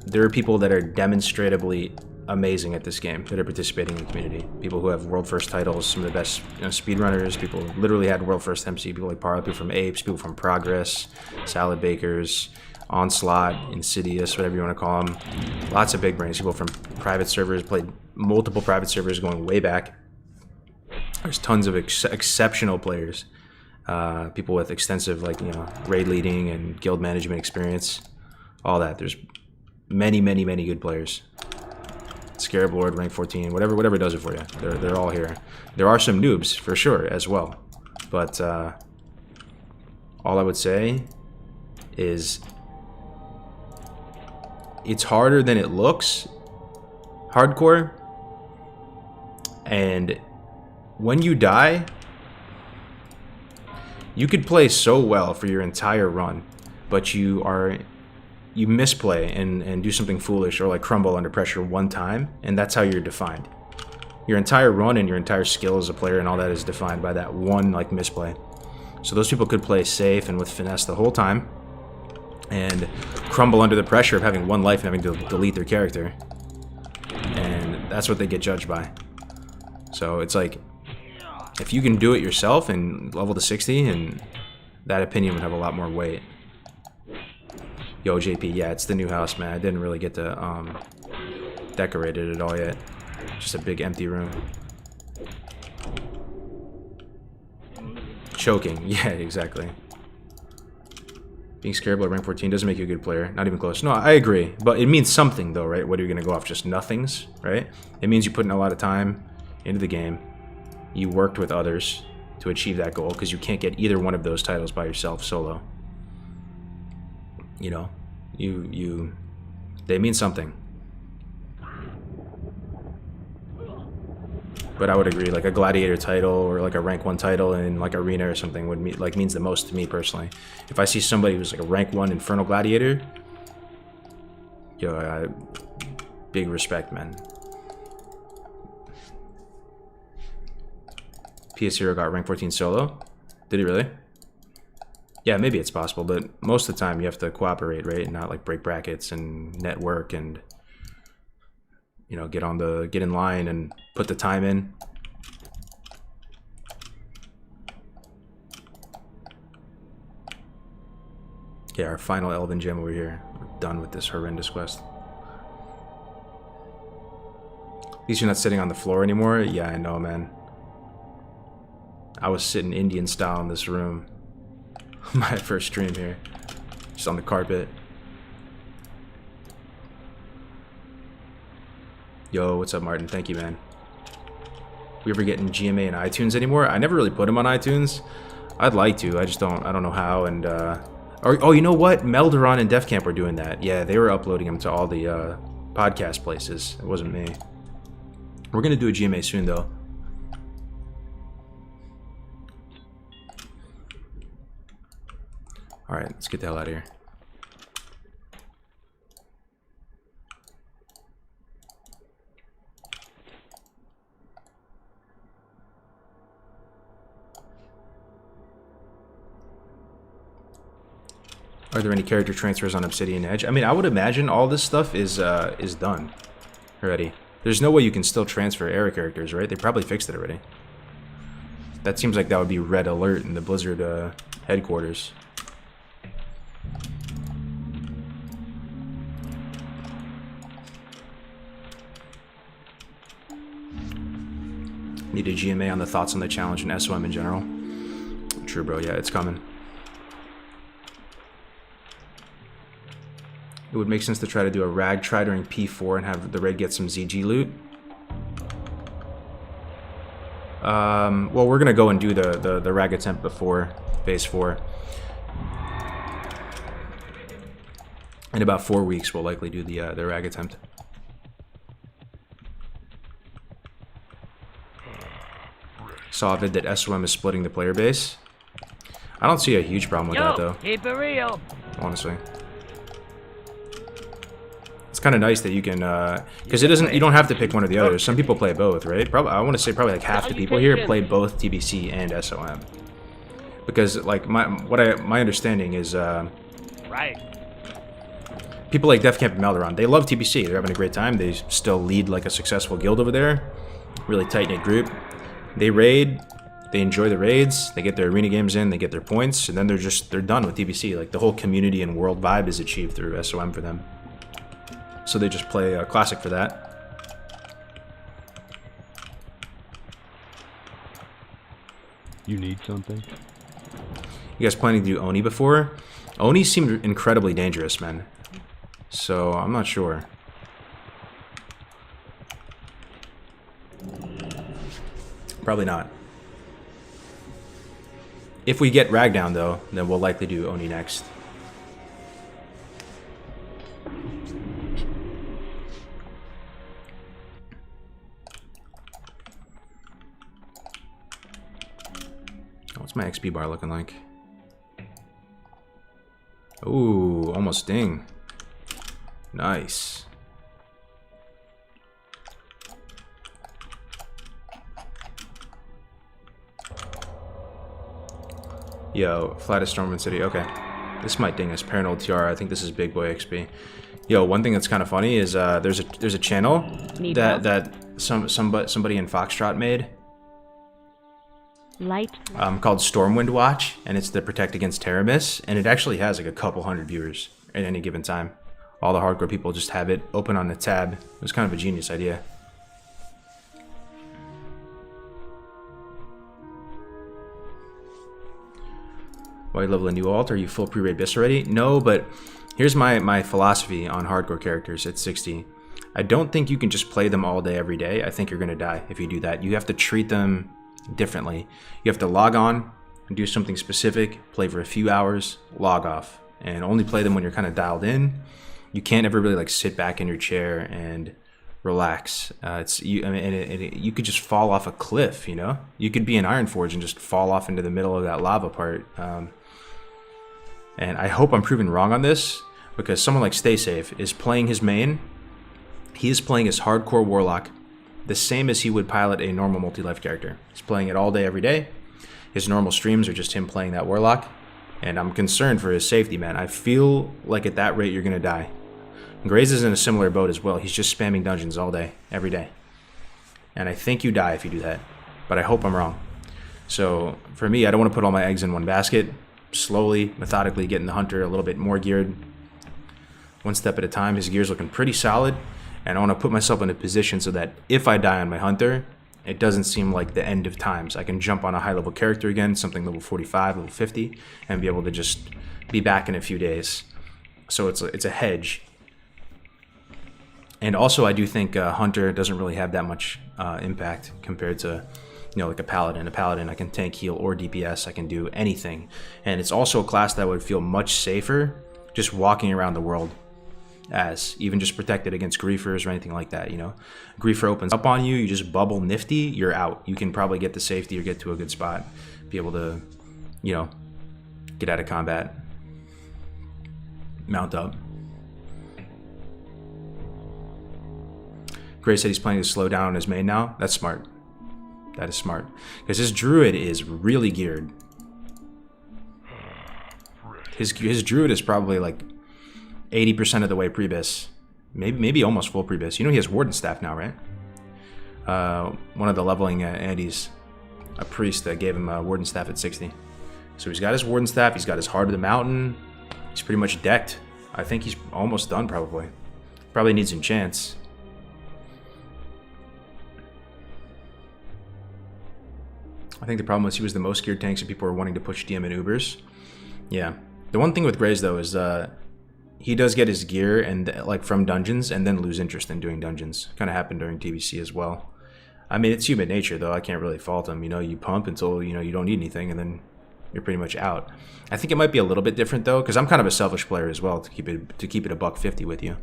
S1: there are people that are demonstrably amazing at this game that are participating in the community. People who have world first titles, some of the best speedrunners, people who literally had world first MC, people like Parla, people from Apes, people from Progress, Salad Bakers, Onslaught, Insidious, whatever you want to call them. Lots of big brains. People from private servers, played multiple private servers going way back. There's tons of exceptional players. People with extensive like, you know, raid leading and guild management experience. All that. There's many good players. Scarab Lord, rank 14, whatever does it for you. They're all here. There are some noobs, for sure, as well. But all I would say is it's harder than it looks. Hardcore. And when you die, you could play so well for your entire run, but you misplay and do something foolish or like crumble under pressure one time, and that's how you're defined. Your entire run and your entire skill as a player and all that is defined by that one like misplay. So those people could play safe and with finesse the whole time and crumble under the pressure of having one life and having to delete their character. And that's what they get judged by. So it's like, if you can do it yourself and level to 60, and that opinion would have a lot more weight. Yo, JP, yeah, it's the new house, man. I didn't really get to decorate it at all yet. Just a big empty room. Choking, yeah, exactly. Being scared about rank 14 doesn't make you a good player. Not even close. No, I agree. But it means something, though, right? What are you going to go off? Just nothings, right? It means you put in a lot of time into the game. You worked with others to achieve that goal, because you can't get either one of those titles by yourself solo. You know, they mean something. But I would agree, like a gladiator title or like a rank 1 title in like arena or something would means the most to me personally. If I see somebody who's like a rank 1 infernal gladiator, yo, big respect, man. PS0 got rank 14 solo. Did he really? Yeah, maybe it's possible, but most of the time you have to cooperate, right? And not like break brackets and network and, you know, get in line and put the time in. Yeah, our final Elven gem over here. We're done with this horrendous quest. At least you're not sitting on the floor anymore. Yeah, I know, man. I was sitting Indian style in this room. My first stream here. Just on the carpet. Yo, what's up, Martin? Thank you, man. we ever get in GMA and iTunes anymore. I never really put them on iTunes. I'd like to. I don't know how. And oh, you know what? Melderon and Def Camp were doing that. Yeah, they were uploading them to all the podcast places. It wasn't me. We're gonna do a GMA soon, though. All right, let's get the hell out of here. Are there any character transfers on Obsidian Edge? I mean, I would imagine all this stuff is done already. There's no way you can still transfer era characters, right? They probably fixed it already. That seems like that would be red alert in the Blizzard headquarters. Need a GMA on the thoughts on the challenge and SOM in general. True, bro. Yeah, it's coming. It would make sense to try to do a rag try during P4 and have the raid get some ZG loot. Well, we're gonna go and do the rag attempt before phase 4. In about 4 weeks, we'll likely do the rag attempt. Saw a vid that SOM is splitting the player base. I don't see a huge problem with that, though.
S3: Keep it real.
S1: Honestly. It's kind of nice that you can, because it doesn't. You don't have to pick one or the other. Some people play both, right? Probably, I want to say probably like half the people here play both TBC and SOM. Because like my understanding is,
S3: Right.
S1: people like Def Camp and Melderon, they love TBC. They're having a great time. They still lead like a successful guild over there. Really tight knit group. They raid. They enjoy the raids. They get their arena games in. They get their points, and then they're done with TBC. Like the whole community and world vibe is achieved through SOM for them. So they just play a classic for that.
S4: You need something?
S1: You guys planning to do Oni before? Oni seemed incredibly dangerous, man. So I'm not sure. Probably not. If we get Ragdown, though, then we'll likely do Oni next. What's my XP bar looking like? Ooh, almost ding. Nice. Yo, flattest Stormwind City. Okay. This might ding us. Paranoid TR. I think this is Big Boy XP. Yo, one thing that's kind of funny is there's a channel that somebody in Foxtrot made.
S5: Light.
S1: Called Stormwind Watch, and it's the Protect Against Terramiss, and it actually has like a couple hundred viewers at any given time. All the hardcore people just have it open on the tab. It was kind of a genius idea. Why level a new alt? Are you full pre-raid bis already? No, but here's my philosophy on hardcore characters at 60. I don't think you can just play them all day every day. I think you're gonna die if you do that. You have to treat them differently. You have to log on and do something specific, play for a few hours, log off, and only play them when you're kind of dialed in. You can't ever really like sit back in your chair and relax. You could just fall off a cliff, you know? You could be in Ironforge and just fall off into the middle of that lava part. And I hope I'm proven wrong on this, because someone like Stay Safe is playing his main. He is playing his hardcore warlock the same as he would pilot a normal multi-life character. He's playing it all day, every day. His normal streams are just him playing that warlock. And I'm concerned for his safety, man. I feel like at that rate you're gonna die. Graze is in a similar boat as well. He's just spamming dungeons all day, every day. And I think you die if you do that. But I hope I'm wrong. So for me, I don't want to put all my eggs in one basket. Slowly, methodically getting the hunter a little bit more geared. One step at a time. His gear's looking pretty solid. And I want to put myself in a position so that if I die on my hunter, it doesn't seem like the end of times. I can jump on a high level character again, something level 45, level 50, and be able to just be back in a few days. So it's a hedge. And also, I do think Hunter doesn't really have that much impact compared to, you know, like a Paladin. A Paladin, I can tank, heal, or DPS. I can do anything. And it's also a class that would feel much safer just walking around the world as, even just protected against griefers or anything like that, you know. Griefer opens up on you, you just bubble nifty, you're out. You can probably get to safety or get to a good spot, be able to, you know, get out of combat, mount up. Gray said he's planning to slow down on his main now. That's smart. That is smart. Because his druid is really geared. His druid is probably like 80% of the way pre-bis. Maybe almost full pre-bis. You know he has Warden Staff now, right? One of the leveling Andes, a priest that gave him a Warden Staff at 60. So he's got his Warden Staff, he's got his Heart of the Mountain. He's pretty much decked. I think he's almost done probably. Probably needs enchants. I think the problem was he was the most geared tank, so people were wanting to push DM and Ubers. Yeah. The one thing with Grays though is he does get his gear and like from dungeons and then lose interest in doing dungeons. Kind of happened during TBC as well. I mean, it's human nature though. I can't really fault him. You know, you pump until, you know, you don't need anything and then you're pretty much out. I think it might be a little bit different though, because I'm kind of a selfish player as well, to keep it a $150 with you.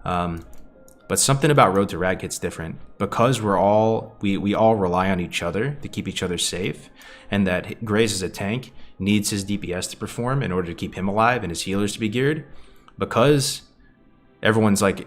S1: But something about Road to Rag hits different because we all rely on each other to keep each other safe, and that Grays as a tank needs his DPS to perform in order to keep him alive and his healers to be geared. Because everyone's like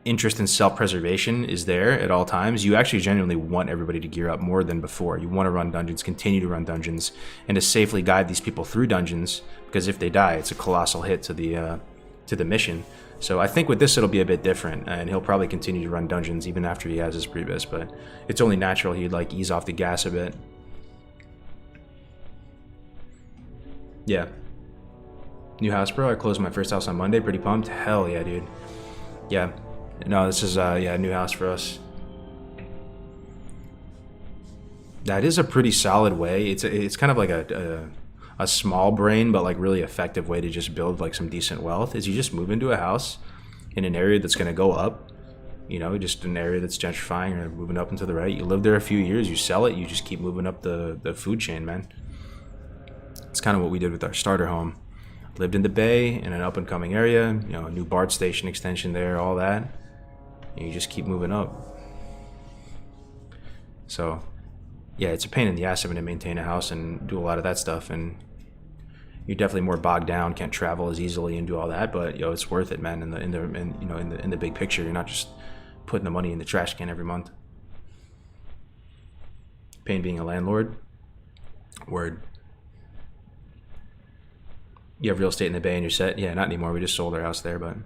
S1: interest in self-preservation is there at all times, you actually genuinely want everybody to gear up more than before. You want to run dungeons, continue to run dungeons, and to safely guide these people through dungeons, because if they die, it's a colossal hit to the mission. So I think with this it'll be a bit different, and he'll probably continue to run dungeons even after he has his pre-bis, but it's only natural he'd like ease off the gas a bit. Yeah. New house, bro. I closed my first house on Monday. Pretty pumped. Hell yeah, dude. Yeah. No, this is yeah, new house for us. That is a pretty solid way. It's kind of like a small brain but like really effective way to just build like some decent wealth, is you just move into a house in an area that's going to go up, you know, just an area that's gentrifying or moving up and to the right. You live there a few years, you sell it, you just keep moving up the food chain, man. It's kind of what we did with our starter home. Lived in the Bay in an up and coming area, you know, a new BART station extension there, all that, and you just keep moving up. So yeah, it's a pain in the ass having to maintain a house and do a lot of that stuff, and you're definitely more bogged down, can't travel as easily and do all that, but yo, it's worth it, man. In the big picture, you're not just putting the money in the trash can every month. Pain being a landlord. Word. You have real estate in the Bay and you're set? Yeah, not anymore. We just sold our house there, but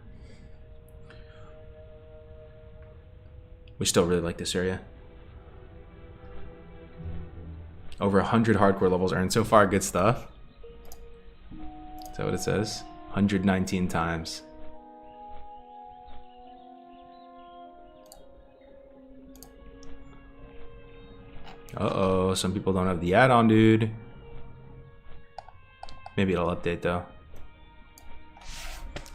S1: we still really like this area. Over 100 hardcore levels earned so far. Good stuff. Is that what it says? 119 times. Uh-oh, some people don't have the add-on, dude. Maybe it'll update, though.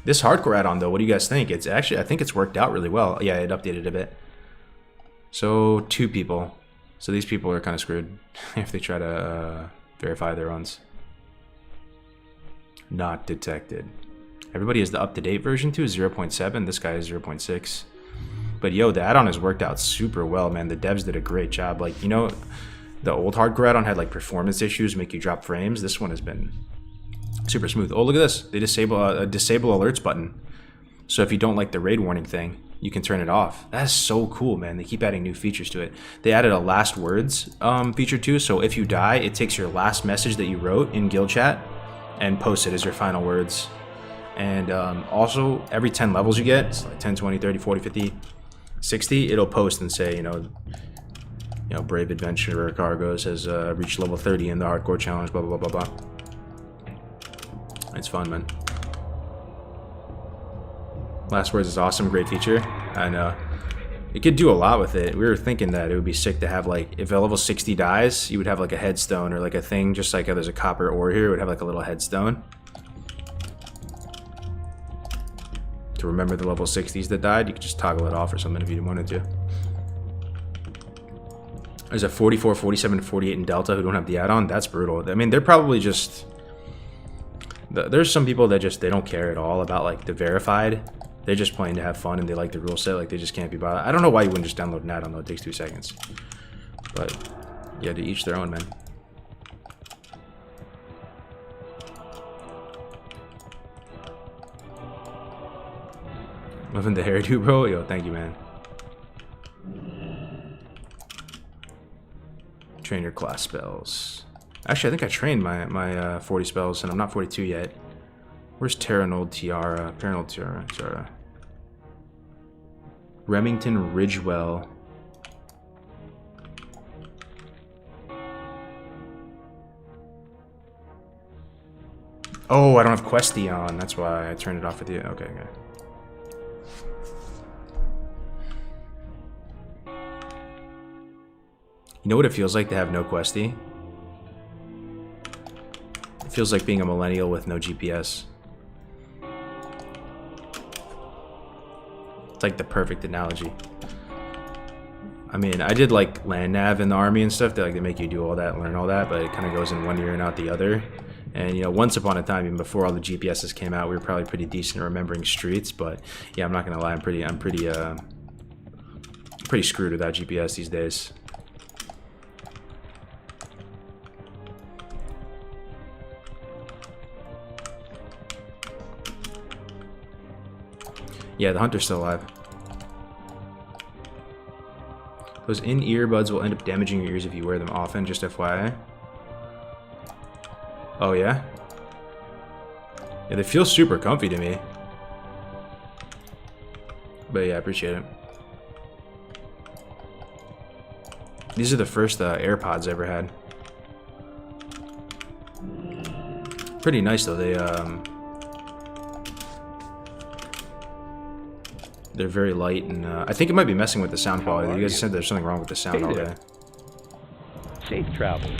S1: This hardcore add-on, though, what do you guys think? It's actually, I think it's worked out really well. Yeah, it updated a bit. So, 2 people. So these people are kind of screwed if they try to verify their runs. Not detected. Everybody has the up-to-date version too, 0.7. This guy is 0.6. But yo, the add-on has worked out super well, man. The devs did a great job. Like, you know, the old hardcore add-on had like performance issues, make you drop frames. This one has been super smooth. Oh, look at this. They disable a disable alerts button. So if you don't like the raid warning thing, you can turn it off. That's so cool, man. They keep adding new features to it. They added a last words feature too. So if you die, it takes your last message that you wrote in guild chat and posts it as your final words. And also, every 10 levels you get, it's like 10, 20, 30, 40, 50, 60, it'll post and say, you know, Brave Adventurer Cargos has reached level 30 in the hardcore challenge, blah, blah, blah, blah, blah. It's fun, man. Last words is awesome, great feature. I know. It could do a lot with it. We were thinking that it would be sick to have, like, if a level 60 dies, you would have like a headstone or like a thing, just like how there's a copper ore here, it would have like a little headstone. to remember the level 60s that died. You could just toggle it off or something if you wanted to. There's a 44, 47, 48 in Delta who don't have the add-on. That's brutal. I mean, they're probably just... There's some people that just, they don't care at all about, like, the verified. They're just playing to have fun and they like the rule set. Like, they just can't be bothered. I don't know why you wouldn't just download an add-on, though. It takes 2 seconds. But, yeah, to each their own, man. Loving the hairdo, bro. Yo, thank you, man. Train your class spells. Actually, I think I trained my 40 spells, and I'm not 42 yet. Where's Terranold Tiara? Paranoid Tiara. Remington Ridgewell. Oh, I don't have Questy on. That's why I turned it off with you. Okay, okay. You know what it feels like to have no Questy? It feels like being a millennial with no GPS. It's like the perfect analogy. I mean, I did like land nav in the army and stuff. They make you do all that, learn all that, but it kind of goes in one ear and out the other. And you know, once upon a time, even before all the GPSs came out, we were probably pretty decent at remembering streets. But yeah, I'm not gonna lie, I'm pretty screwed without GPS these days. Yeah, the hunter's still alive. Those in-ear buds will end up damaging your ears if you wear them often, just FYI. Oh, yeah? Yeah, they feel super comfy to me. But yeah, I appreciate it. These are the first AirPods I ever had. Pretty nice, though. They're very light, and I think it might be messing with the sound quality. You guys said there's something wrong with the sound all day.
S4: Safe travel.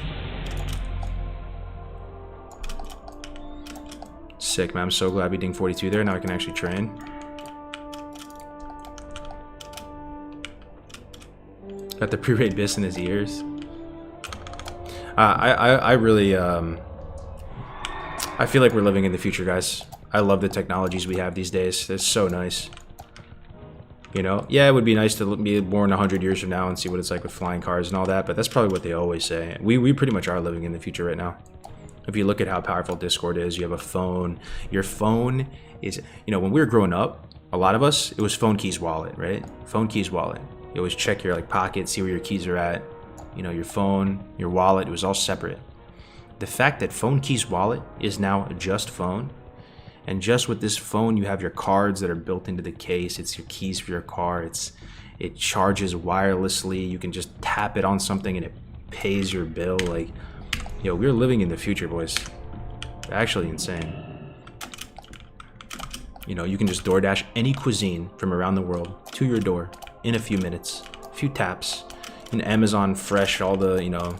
S1: Sick, man. I'm so glad we dinged 42 there. Now I can actually train. Got the pre-raid biss in his ears. I really, I feel like we're living in the future, guys. I love the technologies we have these days. It's so nice. You know, yeah, it would be nice to be born 100 years from now and see what it's like with flying cars and all that, but that's probably what they always say. We pretty much are living in the future right now. If you look at how powerful Discord is, you have a phone. Your phone is, you know, when we were growing up, a lot of us, it was phone keys wallet, right? Phone keys wallet. You always check your like pocket, see where your keys are at. You know, your phone, your wallet, it was all separate. The fact that phone keys wallet is now just phone. And just with this phone, you have your cards that are built into the case. It's your keys for your car. It charges wirelessly. You can just tap it on something and it pays your bill. Like, yo, we're living in the future, boys. Actually insane. You know, you can just DoorDash any cuisine from around the world to your door in a few minutes, a few taps. And Amazon Fresh all the, you know,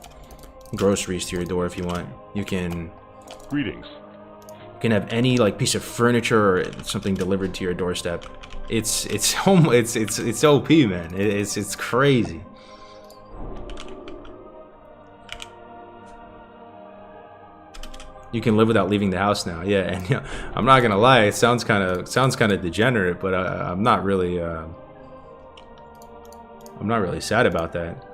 S1: groceries to your door if you want. You can...
S4: Greetings.
S1: You can have any like piece of furniture or something delivered to your doorstep. It's OP, man. It's crazy. You can live without leaving the house now. Yeah, and you know, I'm not gonna lie, it sounds kind of degenerate, but I'm not really sad about that.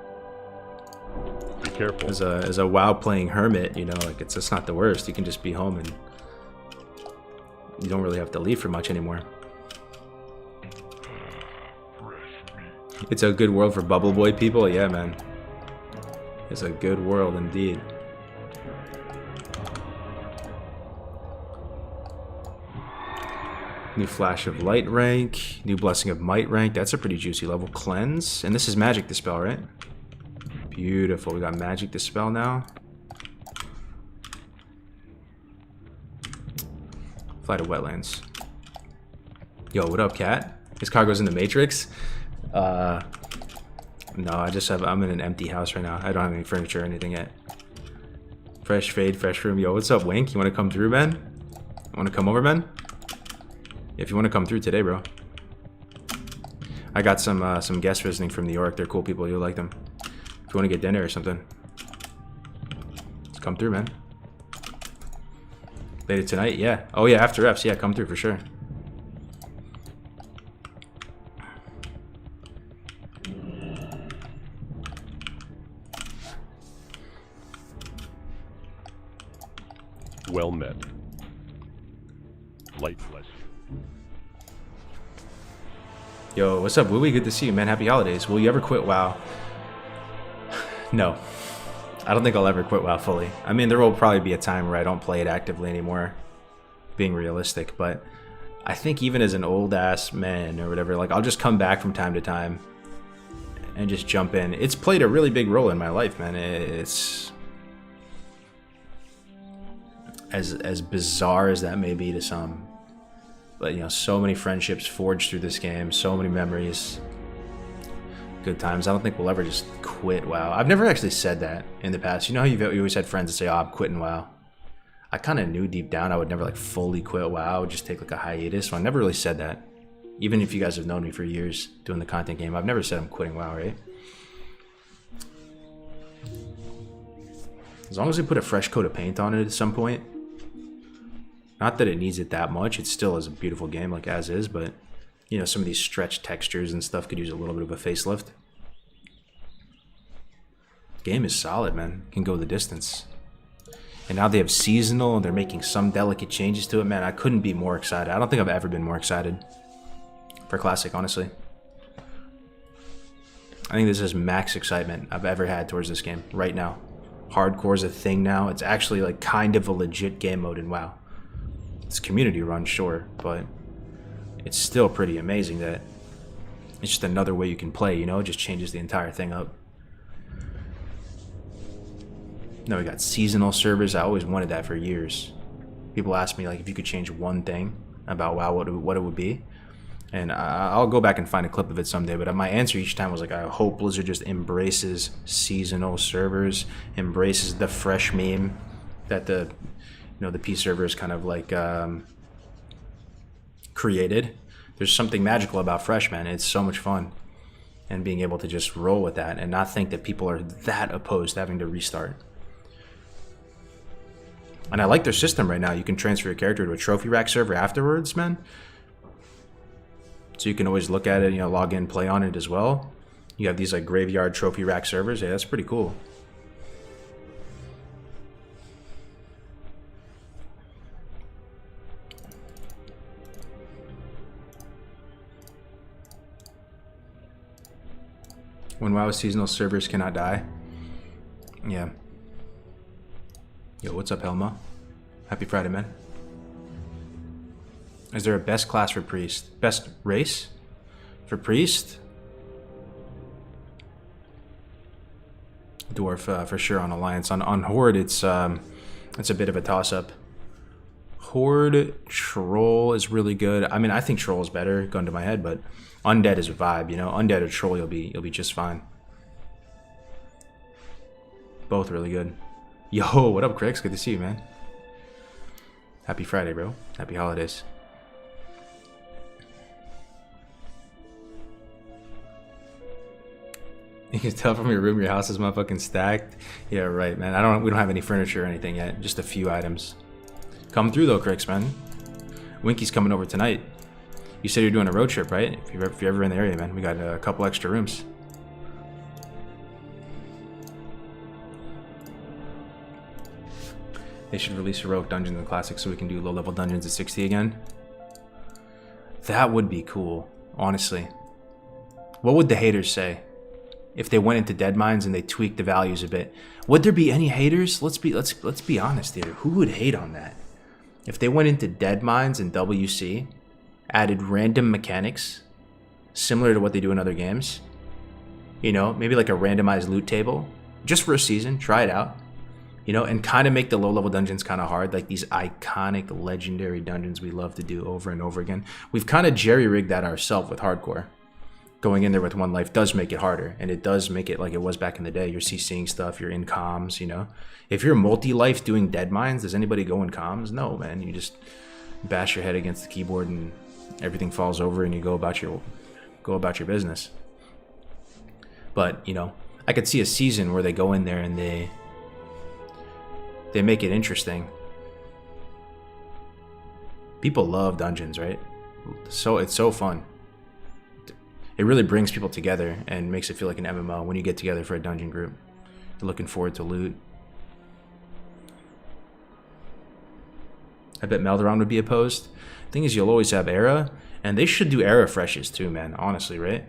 S4: Be careful.
S1: As a WoW playing hermit, you know, like it's not the worst. You can just be home and you don't really have to leave for much anymore. It's a good world for Bubble Boy people. Yeah, man. It's a good world indeed. New Flash of Light rank. New Blessing of Might rank. That's a pretty juicy level. Cleanse. And this is Magic Dispel, right? Beautiful. We got Magic Dispel now. Fly to Wetlands. Yo, what up, cat? His cargo's in the Matrix? No, I'm in an empty house right now. I don't have any furniture or anything yet. Fresh fade, fresh room. Yo, what's up, Wink? You want to come through, man? Want to come over, man? If you want to come through today, bro. I got some guests visiting from New York. They're cool people. You'll like them. If you want to get dinner or something, just come through, man. Later tonight, yeah. Oh yeah, after Fs, yeah, come through for sure.
S4: Well met. Light flesh.
S1: Yo, what's up, Wooey? Good to see you, man. Happy holidays. Will you ever quit WoW? No. I don't think I'll ever quit WoW fully. I mean, there will probably be a time where I don't play it actively anymore, being realistic, but I think even as an old-ass man or whatever, like, I'll just come back from time to time and just jump in. It's played a really big role in my life, man. It's... As bizarre as that may be to some, but you know, so many friendships forged through this game, so many memories, good times. I don't think we'll ever just quit WoW. I've never actually said that in the past. You know how you always had friends that say, "Oh, I'm quitting WoW." I kind of knew deep down I would never like fully quit WoW. I would just take like a hiatus. So I never really said that. Even if you guys have known me for years doing the content game, I've never said I'm quitting WoW, right? As long as we put a fresh coat of paint on it at some point. Not that it needs it that much. It still is a beautiful game, like as is, but you know, some of these stretched textures and stuff could use a little bit of a facelift. Game is solid, man. Can go the distance. And now they have seasonal, and they're making some delicate changes to it, man. I couldn't be more excited. I don't think I've ever been more excited for Classic, honestly. I think this is max excitement I've ever had towards this game right now. Hardcore is a thing now. It's actually like kind of a legit game mode in WoW. It's community run, sure, but it's still pretty amazing that it's just another way you can play, you know? It just changes the entire thing up. No, we got seasonal servers. I always wanted that for years. People ask me like if you could change one thing about WoW, what it would be. And I'll go back and find a clip of it someday, but my answer each time was like, I hope Blizzard just embraces seasonal servers, embraces the fresh meme that the P server is kind of like created. There's something magical about fresh, man. It's so much fun. And being able to just roll with that and not think that people are that opposed to having to restart. And I like their system right now. You can transfer your character to a trophy rack server afterwards, man. So you can always look at it, you know, log in, play on it as well. You have these like graveyard trophy rack servers. Yeah, that's pretty cool. When WoW seasonal servers cannot die. Yeah. Yo, what's up, Helma? Happy Friday, man. Is there a best class for Priest? Best race? For Priest? Dwarf, for sure on Alliance. On Horde, it's a bit of a toss-up. Horde, Troll is really good. I mean, I think Troll is better, gun to my head, but Undead is a vibe, you know? Undead or Troll, you'll be just fine. Both really good. Yo, what up, Crix? Good to see you, man. Happy Friday, bro. Happy holidays. You can tell from your room your house is motherfucking stacked. Yeah, right, man. We don't have any furniture or anything yet. Just a few items. Come through though, Crix, man. Winky's coming over tonight. You said you're doing a road trip, right? If you're ever in the area, man, we got a couple extra rooms. They should release heroic dungeons in the classic so we can do low-level dungeons at 60 again. That would be cool, honestly. What would the haters say if they went into Dead Mines and they tweaked the values a bit? Would there be any haters? Let's be honest here. Who would hate on that? If they went into Dead Mines and WC, added random mechanics similar to what they do in other games, you know, maybe like a randomized loot table, just for a season, try it out. You know, and kind of make the low-level dungeons kind of hard, like these iconic, legendary dungeons we love to do over and over again. We've kind of jerry-rigged that ourselves with hardcore. Going in there with one life does make it harder, and it does make it like it was back in the day. You're CCing stuff, you're in comms, you know. If you're multi-life doing Dead Mines, does anybody go in comms? No, man. You just bash your head against the keyboard and everything falls over and you go about your business. But, you know, I could see a season where they go in there and they make it interesting. People love dungeons, right? So it's so fun. It really brings people together and makes it feel like an MMO when you get together for a dungeon group. You're looking forward to loot. I bet Melderon would be opposed. Thing is, you'll always have era, and they should do era freshes too, man. Honestly, right?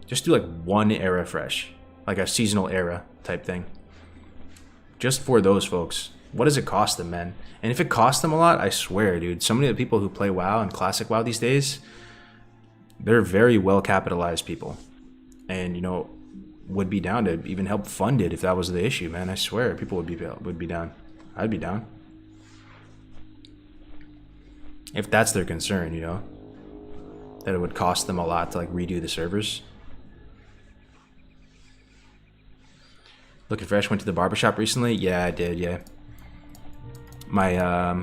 S1: Just do like one era fresh, like a seasonal era type thing. Just for those folks. What does it cost them, man? And if it costs them a lot, I swear, dude, so many of the people who play WoW and Classic WoW these days, they're very well capitalized people. And, you know, would be down to even help fund it if that was the issue, man. I swear, people would be down. I'd be down. If that's their concern, you know, that it would cost them a lot to like redo the servers. Looking fresh, went to the barbershop recently? Yeah, I did, yeah. My,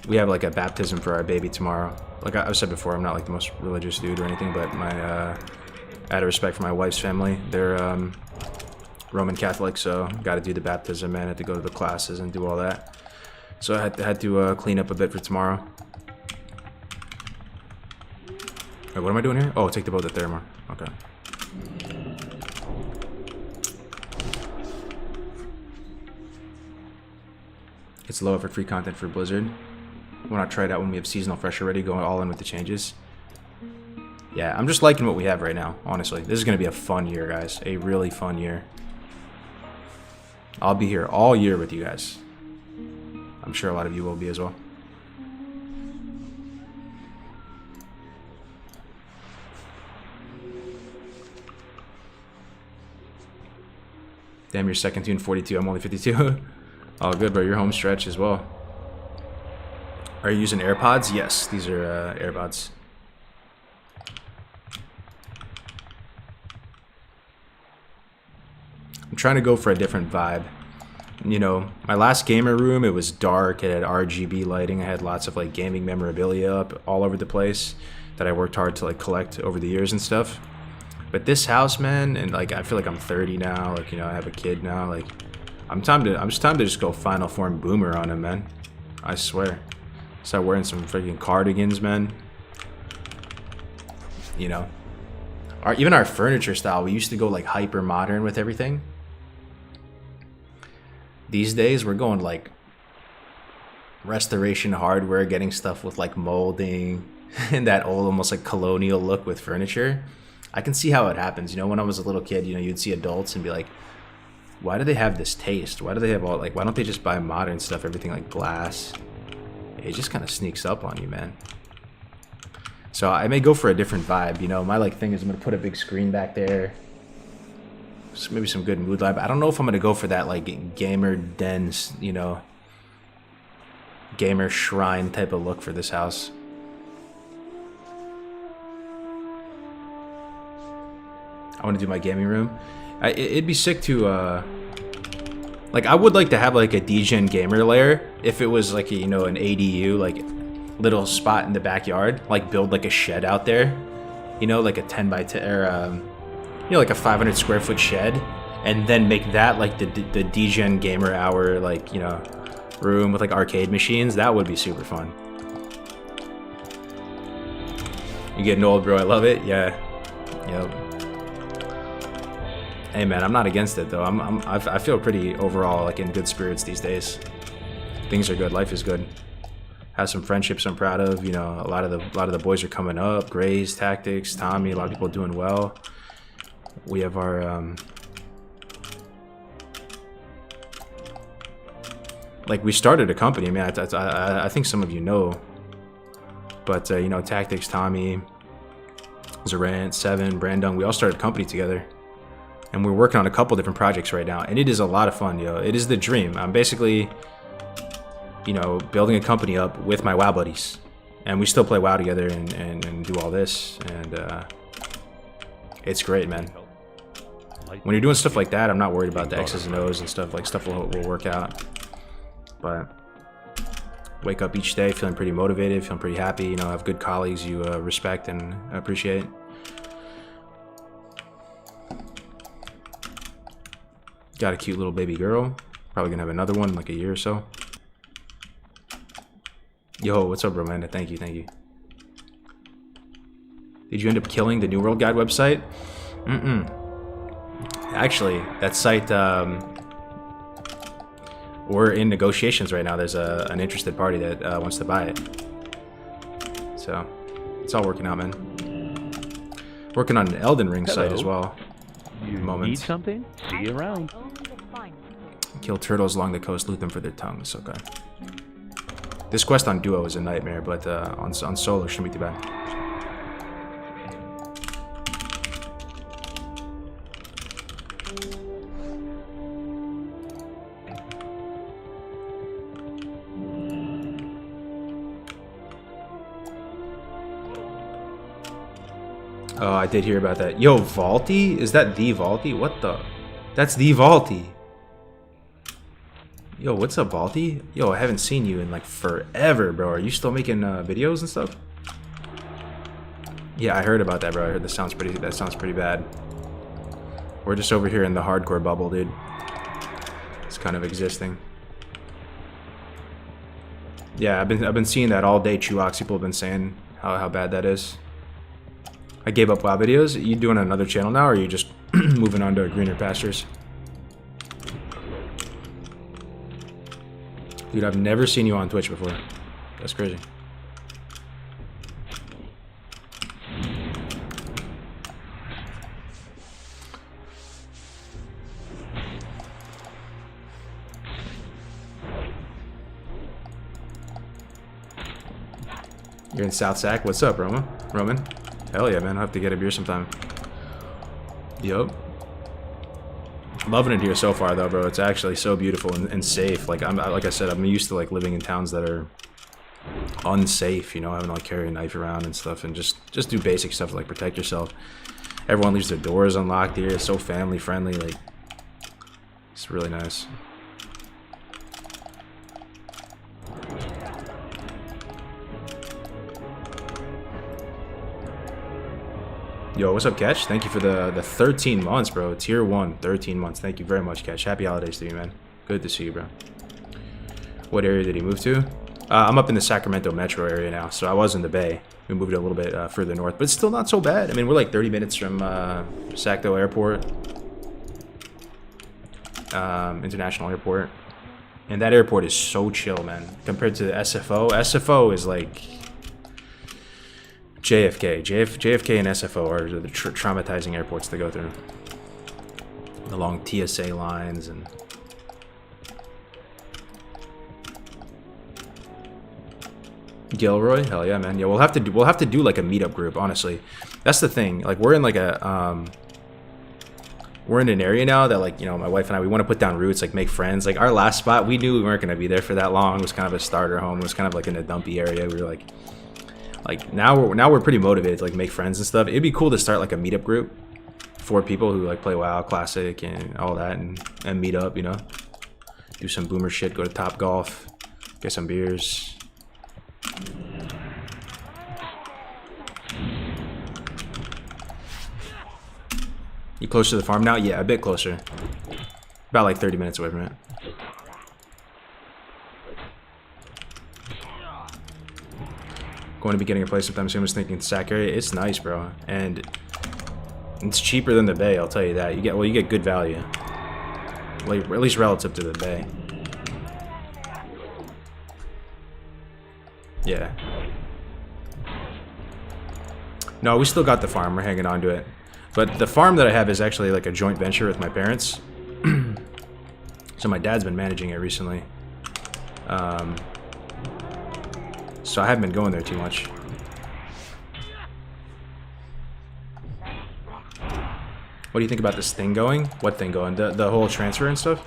S1: we have like a baptism for our baby tomorrow. Like I've said before, I'm not like the most religious dude or anything, but my, out of respect for my wife's family, they're Roman Catholic, so got to do the baptism, man. I had to go to the classes and do all that. So I had to clean up a bit for tomorrow. Wait, what am I doing here? Oh, take the boat to Theramore. Okay. It's low effort free content for Blizzard. Why not try it out when we have seasonal fresh already, going all in with the changes? Yeah, I'm just liking what we have right now, honestly. This is going to be a fun year, guys. A really fun year. I'll be here all year with you guys. I'm sure a lot of you will be as well. Damn, you're second tune 42. I'm only 52. Oh, good, bro. You're home stretch as well. Are you using AirPods? Yes, these are AirPods. I'm trying to go for a different vibe. You know, my last gamer room, it was dark. It had RGB lighting. I had lots of like gaming memorabilia up all over the place that I worked hard to like collect over the years and stuff. But this house, man, and like I feel like I'm 30 now. Like, you know, I have a kid now. Like, I'm time to just go final form boomer on him, man. I swear. Start wearing some freaking cardigans, man. You know, even our furniture style, we used to go like hyper modern with everything. These days, we're going like restoration hardware, getting stuff with like molding and that old almost like colonial look with furniture. I can see how it happens. You know, when I was a little kid, you know, you'd see adults and be like, why do they have this taste? Why do they have all, like, why don't they just buy modern stuff, everything like glass? It just kind of sneaks up on you, man. So I may go for a different vibe, you know. My like thing is I'm going to put a big screen back there. Maybe some good mood light. I don't know if I'm going to go for that like gamer den, you know, gamer shrine type of look for this house. I want to do my gaming room. It'd be sick to, like, I would like to have like a DGen gamer lair if it was like a, you know, an ADU, like little spot in the backyard, like build like a shed out there, you know, like a 10 by 10 or you know, like a 500 square foot shed, and then make that like the DGen gamer hour, like, you know, room with like arcade machines. That would be super fun. You getting old, bro? I love it. Yeah. Yep. Hey man, I'm not against it though. I feel pretty overall like in good spirits these days. Things are good. Life is good. Have some friendships I'm proud of. You know, a lot of the boys are coming up. Grays, Tactics, Tommy. A lot of people doing well. We have our like we started a company, man. I think some of you know, but you know, Tactics, Tommy, Zarant, Seven, Brandon. We all started a company together. And we're working on a couple different projects right now, and it is a lot of fun, yo. It is the dream. I'm basically, you know, building a company up with my WoW buddies, and we still play WoW together and do all this, and it's great, man. When you're doing stuff like that, I'm not worried about the X's and O's and stuff. Like, stuff will work out. But wake up each day feeling pretty motivated, feeling pretty happy, you know, have good colleagues you respect and appreciate. Got a cute little baby girl. Probably gonna have another one in like a year or so. Yo, what's up, Romanda? Thank you, thank you. Did you end up killing the New World Guide website? Actually, that site, we're in negotiations right now. There's an interested party that wants to buy it. So, it's all working out, man. Working on an Elden Ring site as well.
S4: You
S1: Moment.
S4: need something? See you around.
S1: Kill turtles along the coast, loot them for their tongues. Okay. This quest on duo is a nightmare, but on solo shouldn't be too bad. Oh, I did hear about that. Yo, Vaulty? Is that the Vaulty? What the? That's the Vaulty. Yo, what's up, Vaulty? Yo, I haven't seen you in like forever, bro. Are you still making videos and stuff? Yeah, I heard about that, bro. I heard that sounds pretty bad. We're just over here in the hardcore bubble, dude. It's kind of existing. Yeah, I've been seeing that all day. Chuox people have been saying how bad that is. I gave up WoW videos. Are you doing another channel now, or are you just moving on to greener pastures? Dude, I've never seen you on Twitch before. That's crazy. You're in South Sac? What's up, Roman? Hell yeah, man. I'll have to get a beer sometime. Yup. Loving it here so far, though, bro. It's actually so beautiful and safe. Like I said, I'm used to like living in towns that are unsafe. You know, having to like carry a knife around and stuff, and just do basic stuff like protect yourself. Everyone leaves their doors unlocked here. It's so family friendly. Like, it's really nice. Yo, what's up, Catch? Thank you for the 13 months, bro. Tier 1, 13 months. Thank you very much, Catch. Happy holidays to you, man. Good to see you, bro. What area did he move to? I'm up in the Sacramento metro area now, so I was in the Bay. We moved a little bit further north, but it's still not so bad. I mean, we're like 30 minutes from Sacto Airport. International Airport. And that airport is so chill, man. Compared to the SFO. SFO is like JFK. JFK and SFO are the traumatizing airports to go through. The long TSA lines and... Gilroy? Hell yeah, man. Yeah, we'll have to do like a meetup group, honestly. That's the thing. Like, we're in like a we're in an area now that, like, you know, my wife and I, we want to put down roots, like make friends. Like, our last spot, we knew we weren't going to be there for that long. It was kind of a starter home. It was kind of like in a dumpy area. We were like now we're pretty motivated to like make friends and stuff. It'd be cool to start like a meetup group for people who like play WoW Classic and all that, and meet up, you know, do some boomer shit, go to Top Golf, get some beers. You close to the farm now? Yeah, a bit closer. About like 30 minutes away from it. Going to be getting a place sometime soon. I was thinking Sac area. It's nice, bro, and it's cheaper than the Bay. I'll tell you that. You get good value, like at least relative to the Bay. Yeah. No, we still got the farm. We're hanging on to it. But the farm that I have is actually like a joint venture with my parents. So my dad's been managing it recently. So I haven't been going there too much. What do you think about this thing going? What thing going? The whole transfer and stuff?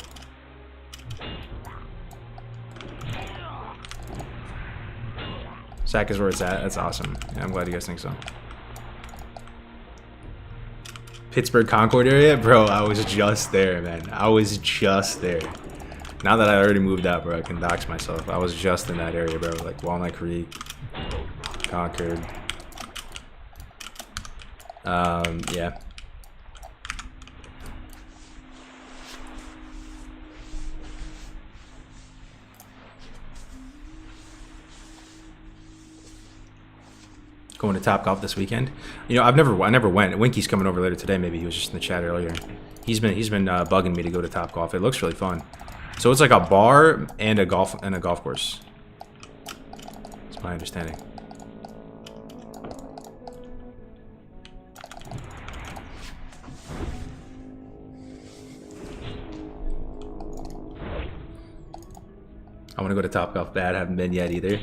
S1: Sac is where it's at. That's awesome. Yeah, I'm glad you guys think so. Pittsburgh Concord area? Bro, I was just there, man. I was just there. Now that I already moved out, bro, I can dox myself. I was just in that area, bro. Like Walnut Creek, Concord. Yeah. Going to Topgolf this weekend. You know, I never went. Winky's coming over later today. Maybe he was just in the chat earlier. He's been bugging me to go to Topgolf. It looks really fun. So it's like a bar and a golf course. That's my understanding. I want to go to Topgolf bad. I haven't been yet either.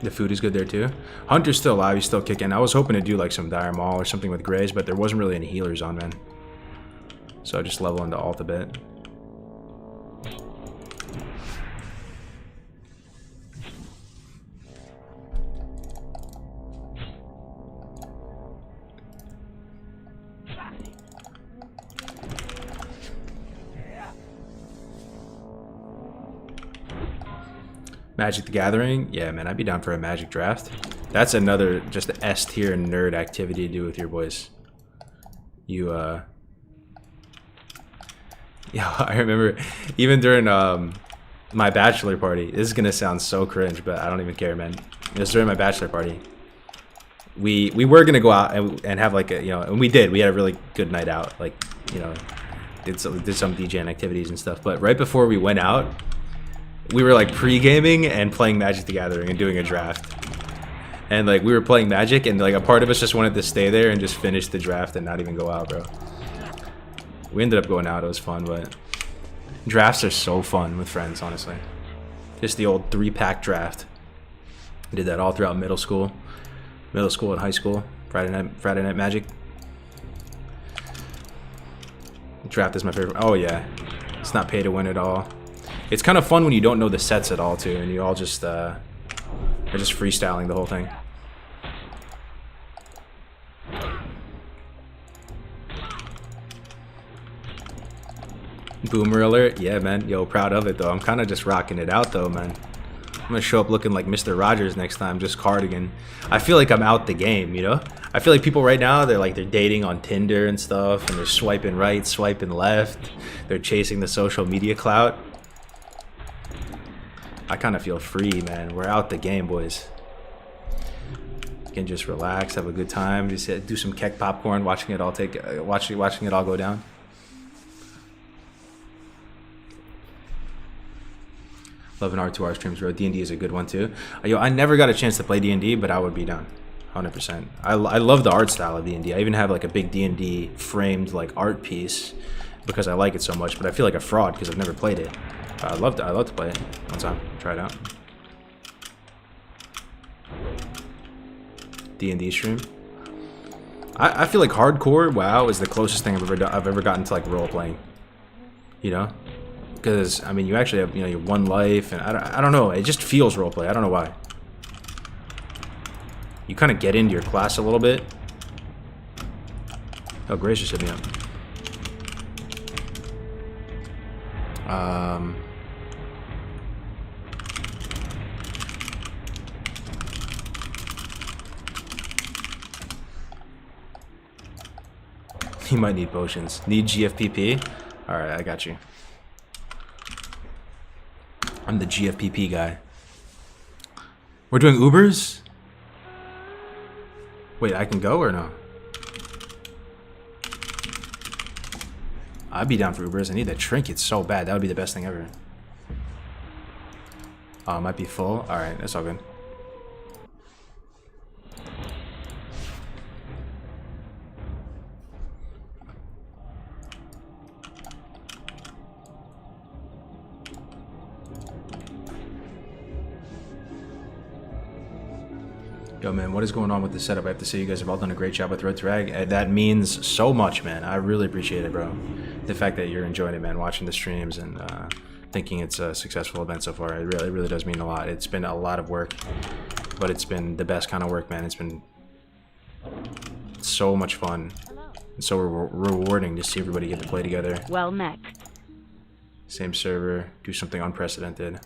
S1: The food is good there too. Hunter's still alive. He's still kicking. I was hoping to do like some Dire Maul or something with Grays, but there wasn't really any healers on, man. So I just level into alt a bit. Magic the Gathering? Yeah, man, I'd be down for a Magic draft. That's another just S tier nerd activity to do with your boys. You, yeah, I remember even during my bachelor party. This is gonna sound so cringe, but I don't even care, man. It was during my bachelor party. We were gonna go out and have like a, you know, and we did. We had a really good night out, like, you know, did some DJing activities and stuff. But right before we went out, we were like pre-gaming and playing Magic the Gathering and doing a draft. And like we were playing Magic and like a part of us just wanted to stay there and just finish the draft and not even go out, bro. We ended up going out. It was fun, but drafts are so fun with friends, honestly. Just the old 3-pack draft. I did that all throughout middle school and high school. Friday night Magic. Draft is my favorite. Oh yeah, it's not pay to win at all. It's kind of fun when you don't know the sets at all, too, and you all just are just freestyling the whole thing. Boomer alert. Yeah, man. Yo, proud of it, though. I'm kind of just rocking it out, though, man. I'm going to show up looking like Mr. Rogers next time, just cardigan. I feel like I'm out the game, you know? I feel like people right now, they're dating on Tinder and stuff, and they're swiping right, swiping left. They're chasing the social media clout. I kind of feel free, man. We're out the game, boys. You can just relax, have a good time, just do some kek popcorn, watching it all go down. Love an R2R streams, bro. D&D is a good one too. Yo, I never got a chance to play D&D, but I would be down, 100%. I love the art style of D&D. I even have like a big D&D framed like art piece because I like it so much. But I feel like a fraud because I've never played it. I'd love to play it one time. Try it out. D&D stream. I feel like hardcore WoW is the closest thing I've ever gotten to like role playing. You know, because I mean you actually have, you know, your one life, and I don't know. It just feels role play. I don't know why. You kind of get into your class a little bit. Oh, Grace just hit me up. You might need potions. Need GFPP? Alright, I got you. I'm the GFPP guy. We're doing Ubers? Wait, I can go or no? I'd be down for Ubers. I need that trinket so bad. That would be the best thing ever. Oh, it might be full. Alright, that's all good. Yo, man, what is going on with the setup? I have to say you guys have all done a great job with Road to Rag. That means so much, man. I really appreciate it, bro. The fact that you're enjoying it, man, watching the streams and thinking it's a successful event so far. It really does mean a lot. It's been a lot of work. but it's been the best kind of work, man. It's been so much fun. And so rewarding to see everybody get to play together.
S5: Well met.
S1: Same server, do something unprecedented.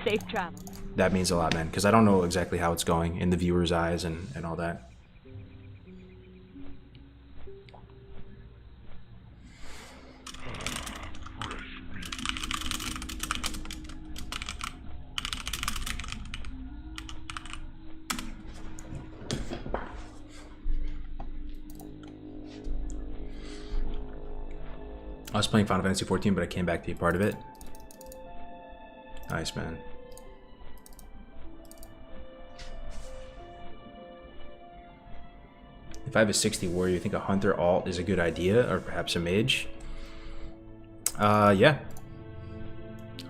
S5: Safe travel.
S1: That means a lot, man, because I don't know exactly how it's going in the viewer's eyes and all that. I was playing Final Fantasy 14, but I came back to be part of it. Nice, man. If I have a 60 warrior, you think a hunter alt is a good idea, or perhaps a mage? Yeah.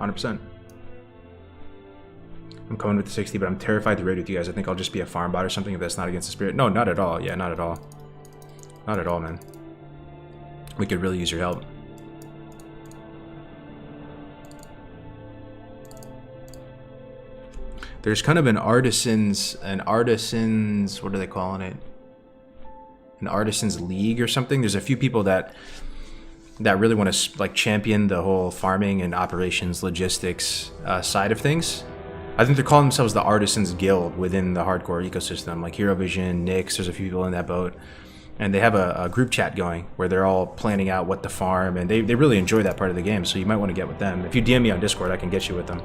S1: 100%. I'm coming with the 60, but I'm terrified to raid with you guys. I think I'll just be a farm bot or something if that's not against the spirit. No, not at all. Yeah, not at all. Not at all, man. We could really use your help. There's kind of an artisans, what are they calling it? An artisans league or something. There's a few people that really want to like champion the whole farming and operations logistics side of things. I think they're calling themselves the Artisans Guild within the hardcore ecosystem, like Hero Vision, Nyx, there's a few people in that boat. And they have a group chat going where they're all planning out what to farm, and they really enjoy that part of the game, so you might want to get with them. If you DM me on Discord, I can get you with them.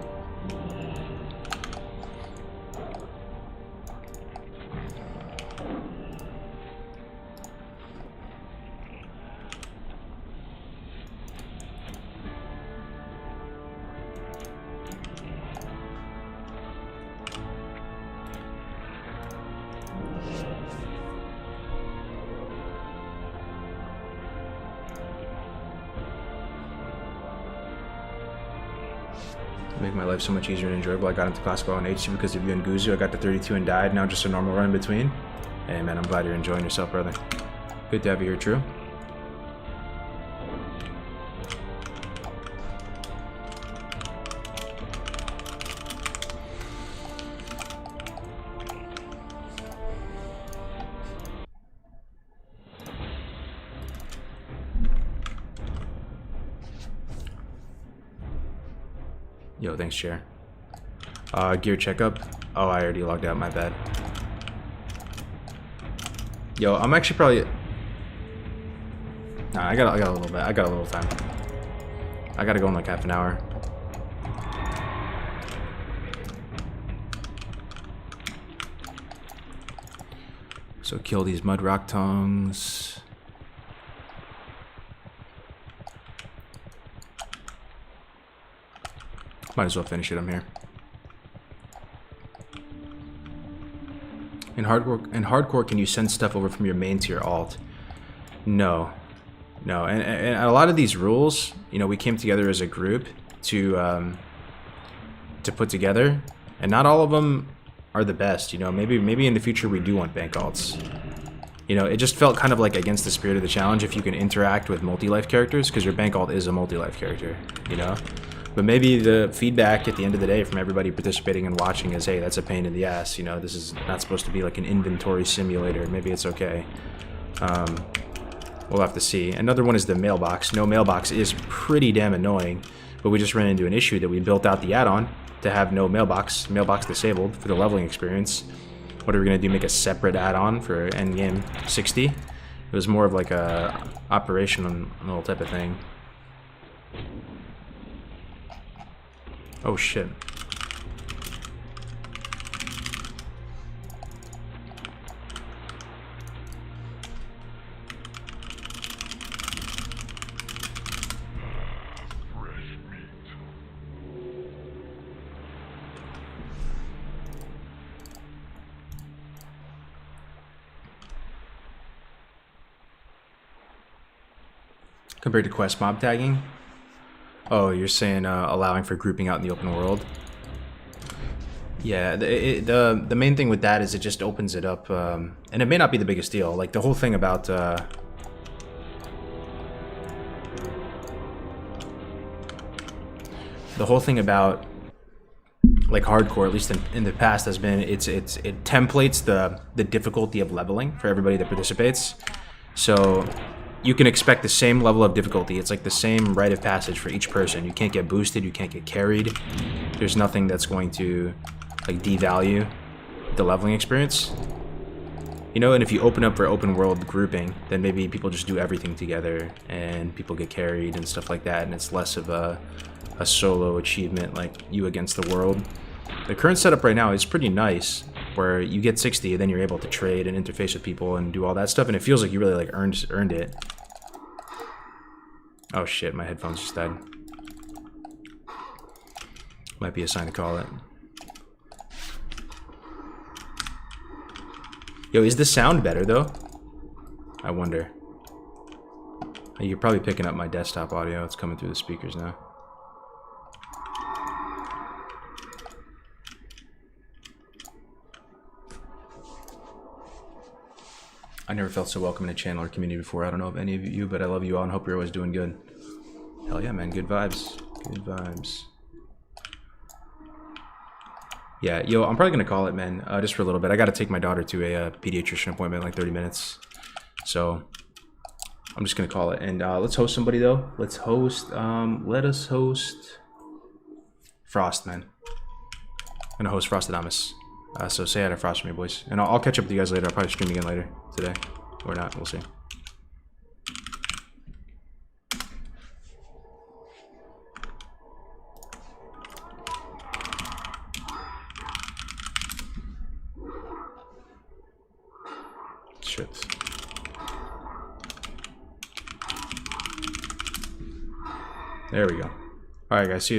S1: Make my life so much easier and enjoyable. I got into classical on HC because of you and Guzu. I got to 32 and died. Now just a normal run in between. Hey man, I'm glad you're enjoying yourself, brother. Good to have you here, True. Yo, thanks, Chair. Gear checkup. Oh, I already logged out, my bad. Yo, I'm actually probably... Nah, I got a little bit. I got a little time. I gotta go in like half an hour. So kill these mud rock tongues. Might as well finish it. I'm here. In hardcore, can you send stuff over from your main to your alt? No, no. And a lot of these rules, you know, we came together as a group to put together, and not all of them are the best. You know, maybe in the future we do want bank alts. You know, it just felt kind of like against the spirit of the challenge if you can interact with multi-life characters, because your bank alt is a multi-life character. You know. But maybe the feedback at the end of the day from everybody participating and watching is, hey, that's a pain in the ass. You know, this is not supposed to be like an inventory simulator. Maybe it's okay. We'll have to see. Another one is the mailbox. No mailbox is pretty damn annoying, but we just ran into an issue that we built out the add-on to have no mailbox disabled for the leveling experience. What are we going to do, make a separate add-on for endgame 60? It was more of like a operational type of thing. Oh shit. Compared to quest mob tagging? Oh, you're saying allowing for grouping out in the open world? Yeah, the main thing with that is it just opens it up, and it may not be the biggest deal. Like the whole thing about the whole thing about like hardcore, at least in the past, has been it templates the difficulty of leveling for everybody that participates. So you can expect the same level of difficulty. It's like the same rite of passage for each person. You can't get boosted, you can't get carried. There's nothing that's going to like devalue the leveling experience. You know, and if you open up for open world grouping, then maybe people just do everything together and people get carried and stuff like that, and it's less of a solo achievement like you against the world. The current setup right now is pretty nice, where you get 60 and then you're able to trade and interface with people and do all that stuff, and it feels like you really like earned it. Oh shit, my headphones just died. Might be a sign to call it. Yo, is the sound better though? I wonder. You're probably picking up my desktop audio. It's coming through the speakers now. I never felt so welcome in a channel or community before. I don't know of any of you, but I love you all and hope you're always doing good. Hell yeah, man. Good vibes. Good vibes. Yeah, yo, I'm probably going to call it, man, just for a little bit. I got to take my daughter to a pediatrician appointment in like 30 minutes. So I'm just going to call it. And let's host somebody, though. Let's host, let us host Frost, man. I'm going to host Frostadamus. So say hi to Frost for me, boys. And I'll catch up with you guys later. I'll probably stream again later today. Or not, we'll see. Shit. There we go. Alright guys, see you.